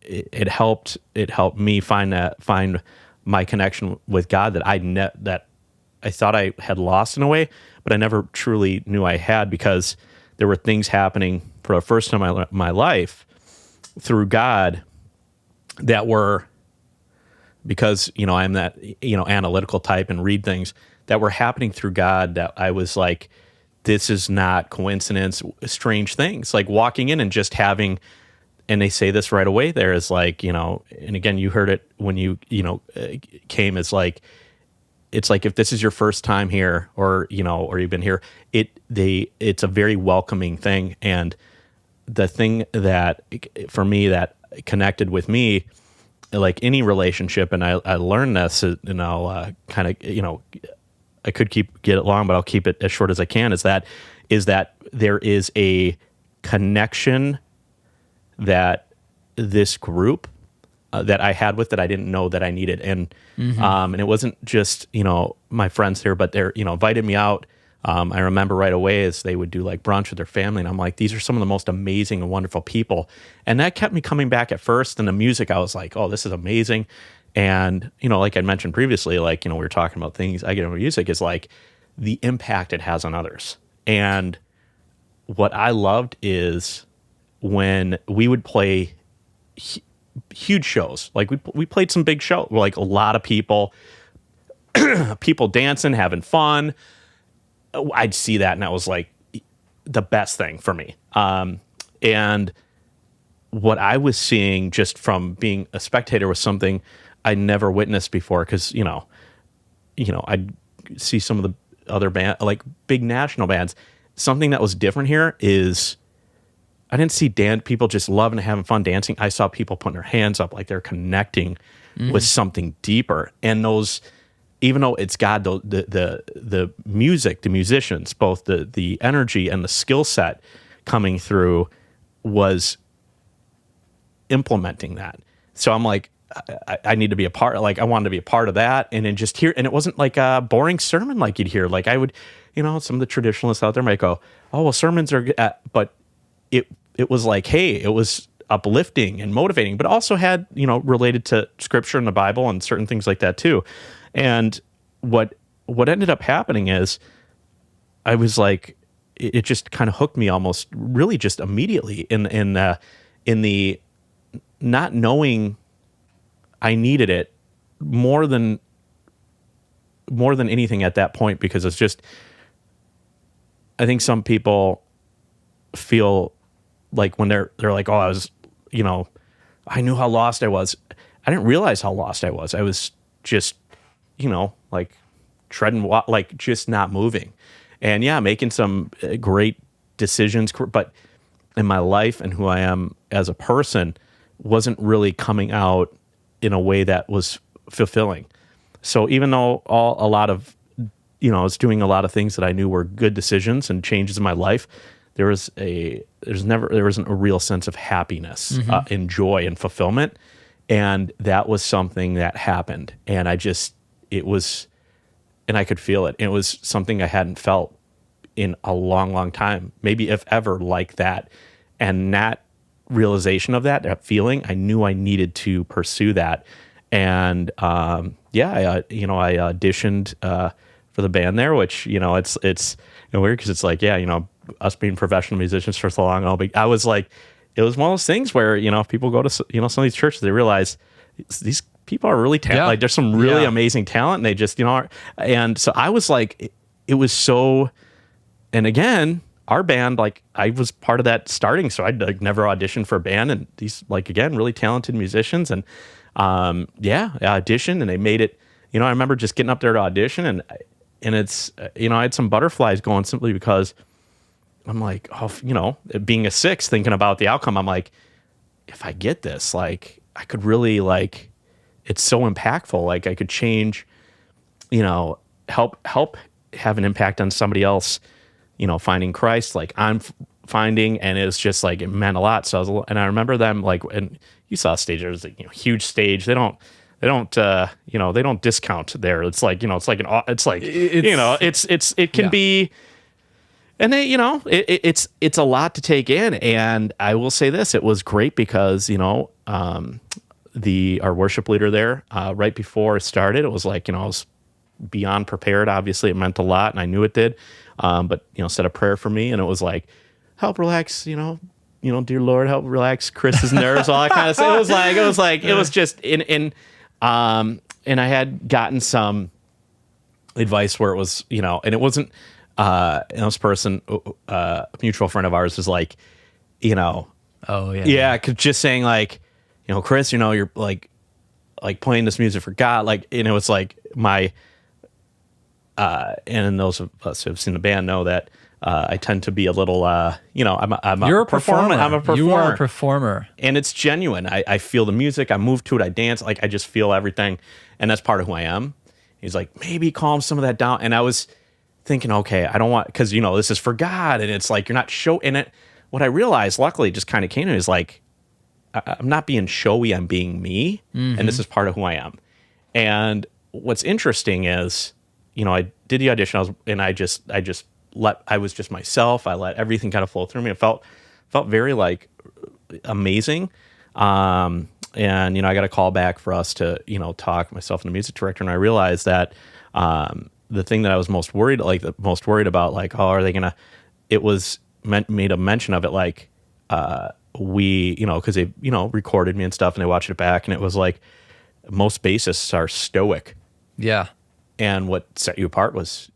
it helped me find my connection with God that I thought I had lost in a way, but I never truly knew I had, because there were things happening for the first time in my life through God that were, because, I'm that, analytical type and read things, that were happening through God, that I was like, this is not coincidence, strange things, like walking in and just having, and they say this right away there is like, and again, you heard it when you came, is like, it's like, if this is your first time here, or you've been here, it's a very welcoming thing. And the thing that for me that connected with me, like any relationship, and I learned this, and I'll kind of, I could get it long, but I'll keep it as short as I can, is that there is a connection that this group that I had with, that I didn't know that I needed. And and it wasn't just, my friends here, but they're, invited me out. I remember right away as they would do like brunch with their family, and I'm like, these are some of the most amazing and wonderful people. And that kept me coming back at first. And the music, I was like, oh, this is amazing. And, like I mentioned previously, like, we were talking about things I get in music, is like the impact it has on others. And what I loved is when we would play huge shows, like we played some big shows, like a lot of people dancing, having fun. I'd see that, and that was like the best thing for me. And what I was seeing just from being a spectator was something I never witnessed before, because I'd see some of the other band, like big national bands. Something that was different here is I didn't see people just loving and having fun dancing. I saw people putting their hands up like they're connecting with something deeper. And those, even though it's God, the music, the musicians, both the energy and the skill set coming through was implementing that. So I'm like, I need to be a part, like I wanted to be a part of that. And then just hear, and it wasn't like a boring sermon like you'd hear. Like I would, some of the traditionalists out there might go, oh, well, sermons are, but it was like, hey, it was uplifting and motivating, but also had, related to scripture and the Bible and certain things like that too. And what ended up happening is I was like, it just kind of hooked me almost really just immediately in the not knowing I needed it more than anything at that point, because it's just, I think some people feel like when they're like, oh, I was, I knew how lost I was. I didn't realize how lost I was. I was just, like treading, like just not moving, and making some great decisions, but in my life and who I am as a person wasn't really coming out in a way that was fulfilling. So even though a lot of, I was doing a lot of things that I knew were good decisions and changes in my life, there wasn't a real sense of happiness, and joy and fulfillment. And that was something that happened. And I could feel it. And it was something I hadn't felt in a long, long time, maybe if ever, like that. And that realization of that feeling, I knew I needed to pursue that. And I auditioned for the band there, which it's weird because it's like us being professional musicians for so long. I was like, it was one of those things where if people go to some of these churches, they realize these people are really talented. Like there's some really amazing talent, and they just and so I was like, it was so. And again, our band, like I was part of that starting, so I'd like never auditioned for a band, and these like again really talented musicians, and I auditioned, and they made it. I remember just getting up there to audition, and it's I had some butterflies going simply because I'm like, oh, being a six, thinking about the outcome, I'm like, if I get this, like I could really like, it's so impactful, like I could change, help have an impact on somebody else, finding Christ. Like I'm finding, and it was just like, it meant a lot. So and I remember them like, and you saw stage, there was a huge stage. They don't discount there. It's like, it can be, and they, it's a lot to take in. And I will say this, it was great because, our worship leader there, right before it started, it was like, I was beyond prepared. Obviously it meant a lot and I knew it did. But said a prayer for me, and it was like, help relax, dear Lord, help relax Chris's nerves, all that kind of stuff. It was just and I had gotten some advice where it was, and it wasn't, this person, a mutual friend of ours was like, just saying like, Chris, you're like playing this music for God, like, and it was like my, and those of us who have seen the band know that I tend to be a little, You're a performer. I'm a performer. You are a performer. And it's genuine. I feel the music. I move to it. I dance. Like, I just feel everything. And that's part of who I am. He's like, maybe calm some of that down. And I was thinking, okay, I don't want, because, this is for God. And it's like, you're not in it. What I realized, luckily, just kind of came to me is like, I'm not being showy. I'm being me. Mm-hmm. And this is part of who I am. And what's interesting is, I did the audition, I was just myself. I let everything kind of flow through me. It felt very like amazing. And, I got a call back for us to, talk, myself and the music director. And I realized that, the thing that I was most worried about, like, oh, are they going to, it was made a mention of it. Like, we, cause they, recorded me and stuff and they watched it back, and it was like, most bassists are stoic. Yeah. And what set you apart was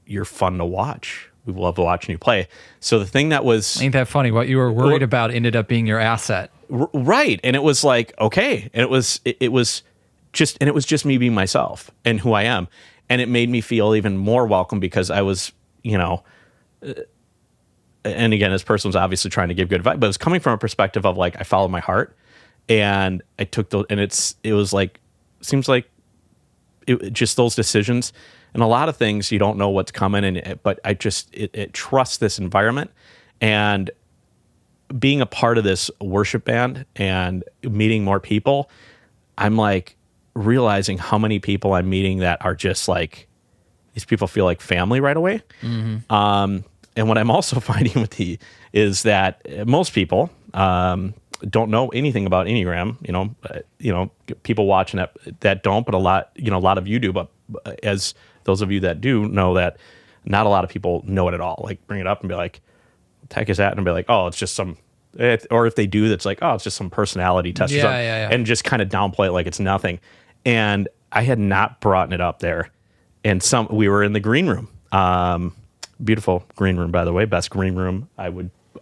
you're fun to watch. We love watching you play. So the thing that was... Ain't that funny? What you were worried about ended up being your asset. Right. And it was like, okay. And it was just me being myself and who I am. And it made me feel even more welcome because I was, and again, this person was obviously trying to give good advice, but it was coming from a perspective of like, I followed my heart, and I took those, and it was like, seems like, just those decisions, and a lot of things you don't know what's coming, but I just trust this environment, and being a part of this worship band and meeting more people, I'm like realizing how many people I'm meeting that are just like, these people feel like family right away. Mm-hmm. And what I'm also finding is that most people don't know anything about Enneagram, people watching that don't, but a lot of you do, but as those of you that do know that not a lot of people know it at all, like bring it up and be like, what the heck is that? And be like, oh, it's just some, or if they do, that's like, oh, it's just some personality test or something, and just kind of downplay it like it's nothing. And I had not brought it up there. And we were in the green room, beautiful green room, by the way, best green room.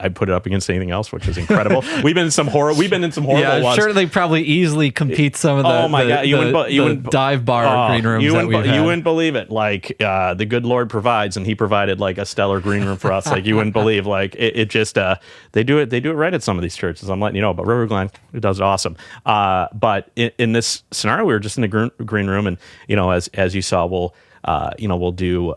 I'd put it up against anything else, which is incredible. We've been in some horrible ones. Certainly probably easily compete some of the, oh my God, you wouldn't dive bar green rooms that we've had. You wouldn't believe it. Like, the good Lord provides, and he provided like a stellar green room for us. Like, you wouldn't believe, like it just, they do it right at some of these churches. I'm letting you know, but River Glen, it does it awesome. But in this scenario, we were just in the green room, and, as you saw, we'll do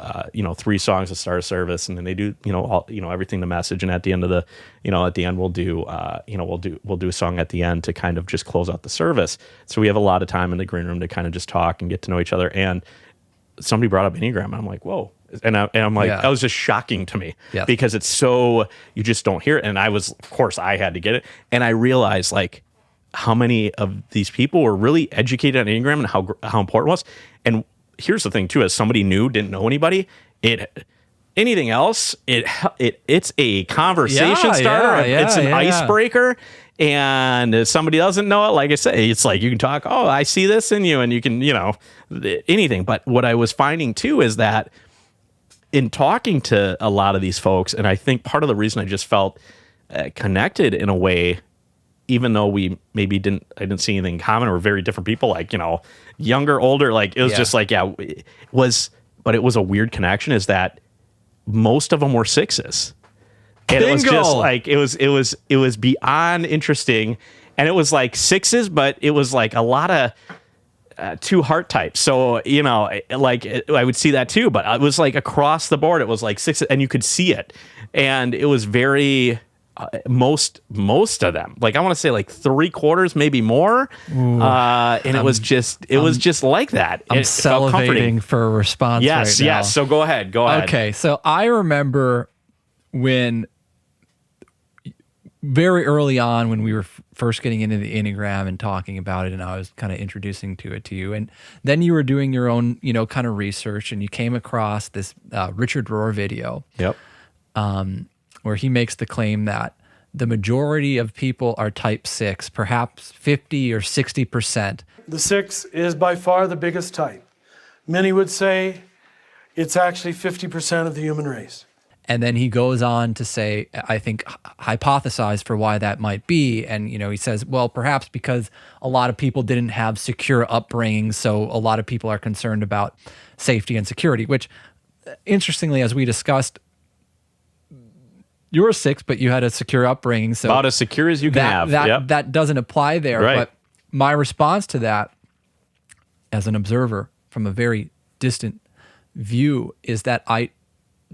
3 songs to start a service, and then they do everything, the message, and at the end of we'll do a song at the end to kind of just close out the service. So we have a lot of time in the green room to kind of just talk and get to know each other. And somebody brought up Enneagram, and I'm like, whoa. And I'm like, that was just shocking to me, because it's so, you just don't hear it. And of course I had to get it. And I realized like how many of these people were really educated on Enneagram and how important it was. And here's the thing too, as somebody new, didn't know anybody, anything else, it's a conversation starter. It's an icebreaker. And if somebody doesn't know it, like I say, it's like, you can talk, oh, I see this in you, and you can, anything. But what I was finding too is that in talking to a lot of these folks, and I think part of the reason I just felt connected in a way, even though we maybe I didn't see anything in common, or very different people, like, younger, older, like it was just like, it was a weird connection, is that most of them were 6s. And Bingo! It was just like, it was beyond interesting. And it was like 6s, but it was like a lot of, 2 heart types. So, like I would see that too, but it was like across the board. It was like 6, and you could see it. And it was very, most of them, like I want to say like 3/4, maybe more. And it was just like that. I'm It felt comforting. salivating for a response Yes, right now. yes. So go ahead. Okay, so I remember when very early on when we were first getting into the Enneagram and talking about it, and I was kind of introducing it to you, and then you were doing your own, kind of research, and you came across this Richard Rohr video. Yep. Where he makes the claim that the majority of people are type 6, perhaps 50 or 60%. The 6 is by far the biggest type. Many would say it's actually 50% of the human race. And then he goes on to say, I think, hypothesize for why that might be. And, he says, well, perhaps because a lot of people didn't have secure upbringing, so a lot of people are concerned about safety and security, which, interestingly, as we discussed, you were 6, but you had a secure upbringing. So about as secure as you can have. That doesn't apply there. Right. But my response to that, as an observer from a very distant view, is that I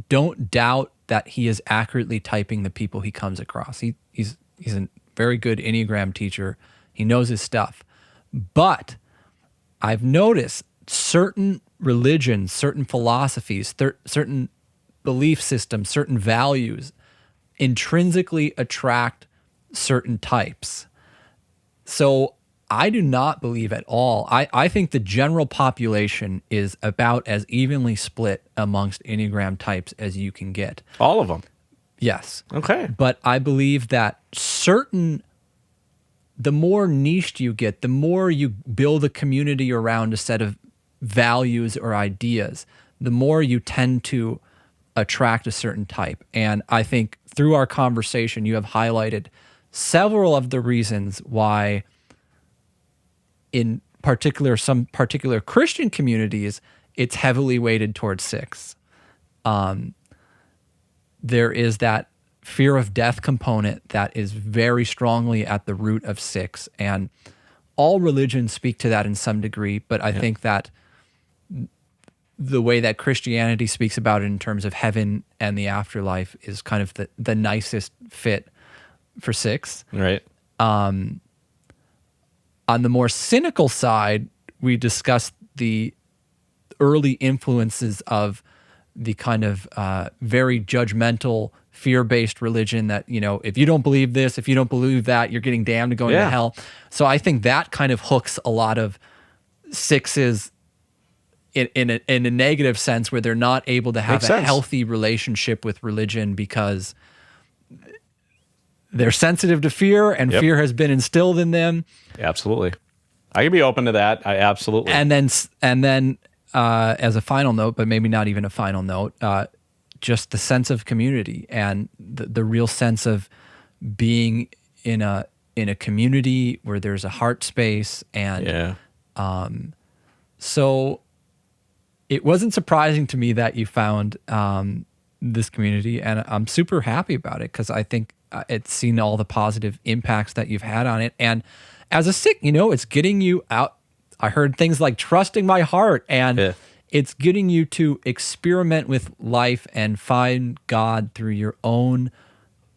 don't doubt that he is accurately typing the people he comes across. He's a very good Enneagram teacher. He knows his stuff. But I've noticed certain religions, certain philosophies, certain belief systems, certain values intrinsically attract certain types. So I do not believe at all. I think the general population is about as evenly split amongst Enneagram types as you can get. All of them. Yes. Okay. But I believe that the more niched you get, the more you build a community around a set of values or ideas, the more you tend to attract a certain type. And I think through our conversation, you have highlighted several of the reasons why in some particular Christian communities, it's heavily weighted towards 6. There is that fear of death component that is very strongly at the root of 6. And all religions speak to that in some degree, but I think that the way that Christianity speaks about it in terms of heaven and the afterlife is kind of the nicest fit for 6. Right. On the more cynical side, we discussed the early influences of the kind of very judgmental, fear-based religion that, if you don't believe this, if you don't believe that, you're getting damned to go into hell. So I think that kind of hooks a lot of 6s in a negative sense, where they're not able to have a healthy relationship with religion because they're sensitive to fear, and fear has been instilled in them. Absolutely. I can be open to that. I absolutely. And then as a final note, but maybe not even a final note, just the sense of community and the real sense of being in a community where there's a heart space. And so it wasn't surprising to me that you found this community, and I'm super happy about it because I think it's seen all the positive impacts that you've had on it. And as a 6, it's getting you out. I heard things like trusting my heart, and it's getting you to experiment with life and find God through your own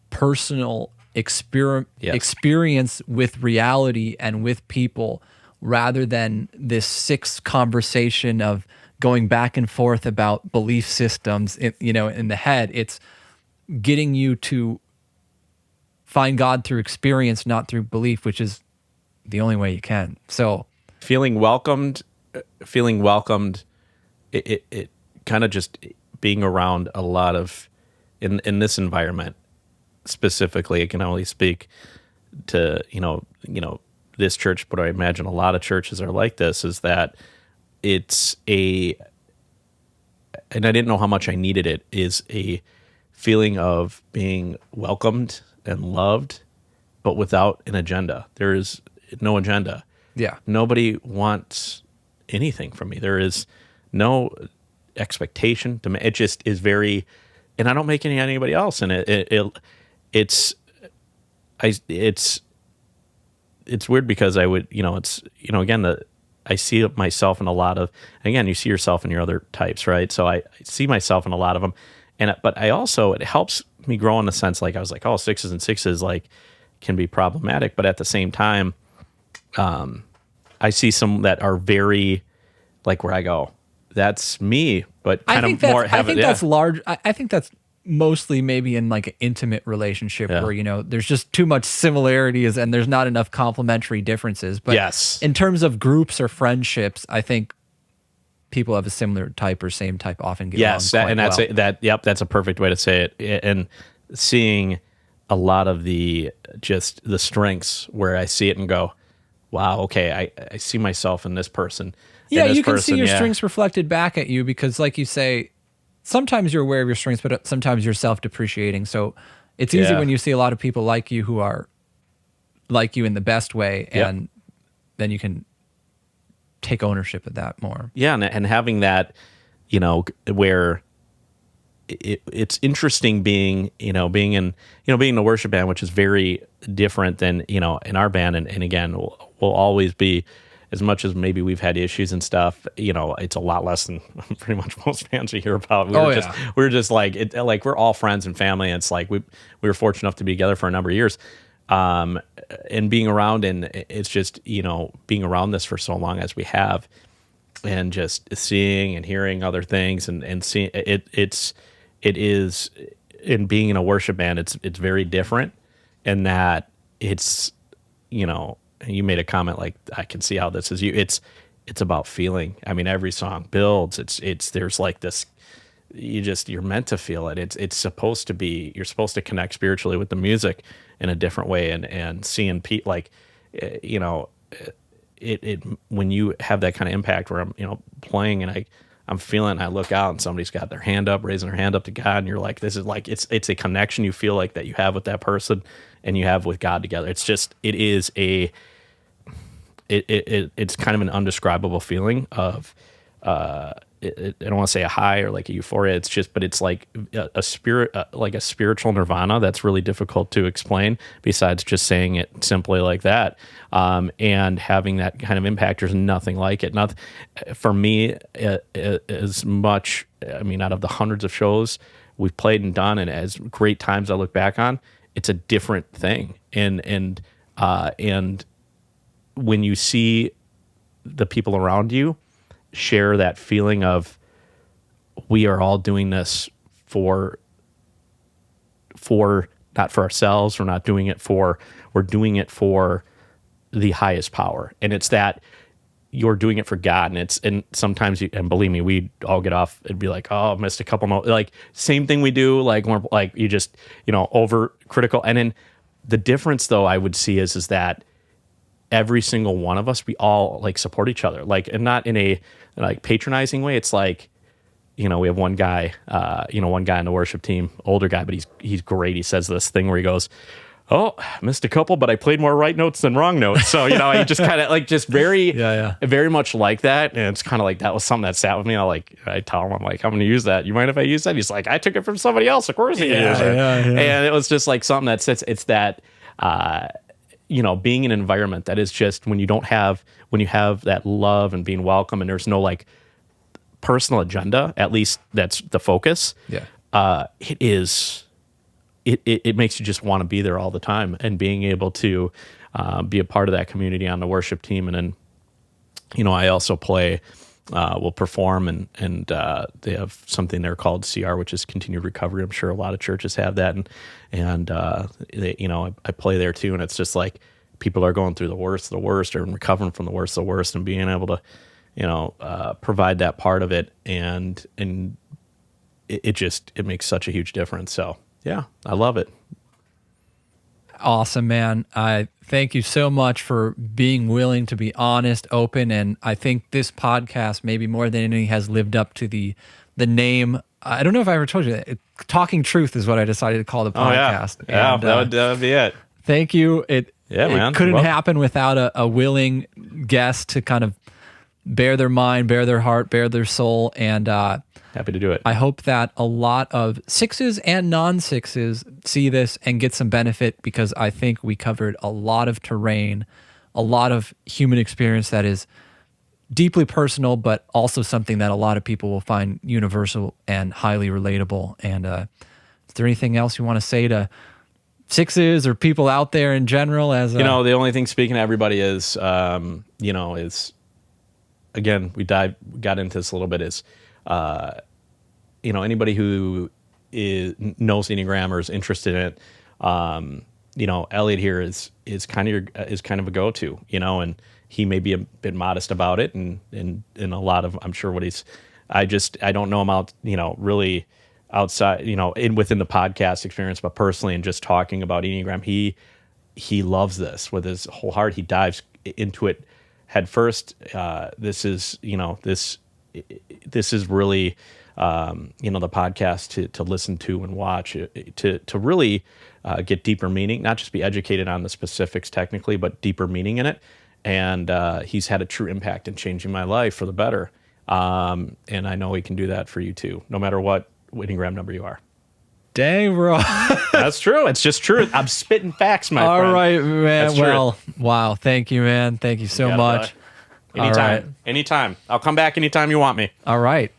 personal experience with reality and with people, rather than this 6 conversation of going back and forth about belief systems, in the head. It's getting you to find God through experience, not through belief, which is the only way you can. So feeling welcomed, it kind of just being around a lot of, in this environment specifically, I can only speak to, this church, but I imagine a lot of churches are like this, is that it's and I didn't know how much I needed it, is a feeling of being welcomed and loved, but without an agenda. There is no agenda. Yeah. Nobody wants anything from me. There is no expectation to me. It just is very, and I don't make anybody else. And it's weird because I would, again, I see myself in a lot of, again, you see yourself in your other types, right? So I see myself in a lot of them. But I also, it helps me grow in the sense, like, I was like, oh, 6s and 6s, like, can be problematic. But at the same time, I see some that are very, like, where I go, that's me, but kind of more. I think that's large. I think that's mostly maybe in like an intimate relationship where, you know, there's just too much similarities and there's not enough complementary differences. But in terms of groups or friendships, I think people have a similar type or same type often get along quite well. That's a perfect way to say it. And seeing a lot of the strengths where I see it and go, wow, okay, I see myself in this person. Yeah, you can see your strengths reflected back at you because, like you say, sometimes you're aware of your strengths, but sometimes you're self-depreciating. So it's easy when you see a lot of people like you who are like you in the best way, and then you can take ownership of that more. Yeah, and having that, you know, where it's interesting being in the worship band, which is very different than, you know, in our band. And again, we'll always be, as much as maybe we've had issues and stuff, you know, it's a lot less than pretty much most bands we hear about. We're just like, we're all friends and family. And it's like, we were fortunate enough to be together for a number of years. And being around, and it's just, you know, being around this for so long as we have, and just seeing and hearing other things and seeing it is in being in a worship band, it's very different in that it's, you know, you made a comment like, I can see how this is you. It's about feeling. I mean, every song builds. There's like this, you're meant to feel it. It's supposed to be, you're supposed to connect spiritually with the music in a different way, and seeing like, you know, it when you have that kind of impact where I'm, you know, playing and I'm feeling, I look out and somebody's got their hand up, raising their hand up to God, and you're like, this is like, it's a connection you feel like that you have with that person and you have with God together. It's just, it's kind of an undescribable feeling of, I don't want to say a high or like a euphoria. It's just, but it's like a spirit, like a spiritual nirvana that's really difficult to explain besides just saying it simply like that. And having that kind of impact, there's nothing like it. Not for me, as much, I mean, out of the hundreds of shows we've played and done, and as great times I look back on, it's a different thing. And when you see the people around you share that feeling of, we are all doing this for not for ourselves, we're doing it for the highest power. And it's that you're doing it for God. And sometimes and believe me, we all get off, it'd be like, oh, missed a couple notes, like same thing we do, like we're like, you just, you know, over critical. And then the difference though I would see is that every single one of us, we all like support each other, like, and not in a like patronizing way. It's like, you know, we have one guy in the worship team, older guy, but he's great. He says this thing where he goes, oh, missed a couple, but I played more right notes than wrong notes. So, you know, he just kind of like, just very, very much like that. And it's kind of like, that was something that sat with me. I tell him, I'm like, I'm going to use that. You mind if I use that? He's like, I took it from somebody else. Of course he can use it. And it was just like something that sits, it's that, you know, being in an environment that is just, when you have that love and being welcome, and there's no like personal agenda, at least that's the focus. It makes you just want to be there all the time, and being able to be a part of that community on the worship team. And then, you know, I also will perform, and they have something there called CR, which is continued recovery. I'm sure a lot of churches have that. And they, you know, I play there too. And it's just like, people are going through the worst, or recovering from the worst, and being able to, you know, provide that part of it. And it makes such a huge difference. So yeah, I love it. Awesome, man. I thank you so much for being willing to be honest, open, and I think this podcast, maybe more than anything, has lived up to the name. I don't know if I ever told you that. Talking Truth is what I decided to call the podcast. Oh, yeah, and, that would be it. Thank you. It couldn't Well, happen without a willing guest to kind of bear their mind, bear their heart, bear their soul, and happy to do it. I hope that a lot of 6s and non-6s see this and get some benefit, because I think we covered a lot of terrain, a lot of human experience that is deeply personal, but also something that a lot of people will find universal and highly relatable. And is there anything else you want to say to sixes or people out there in general? As the only thing, speaking to everybody, is is, again, we got into this a little bit, is anybody who knows Enneagram or is interested in it, Elliot here is kind of a go-to, and he may be a bit modest about it, and a lot of, I'm sure, what I don't know him out, really outside, within the podcast experience, but personally, and just talking about Enneagram, he loves this with his whole heart. He dives into it head first. This is really, the podcast to listen to and watch, to really get deeper meaning, not just be educated on the specifics technically, but deeper meaning in it. And he's had a true impact in changing my life for the better. And I know he can do that for you too, no matter what Enneagram number you are. Dang, bro. That's true. It's just true. I'm spitting facts, my friend. All right, man. That's well, true. Wow. Thank you, man. Thank you so much. Anytime. All right. Anytime. I'll come back anytime you want me. All right.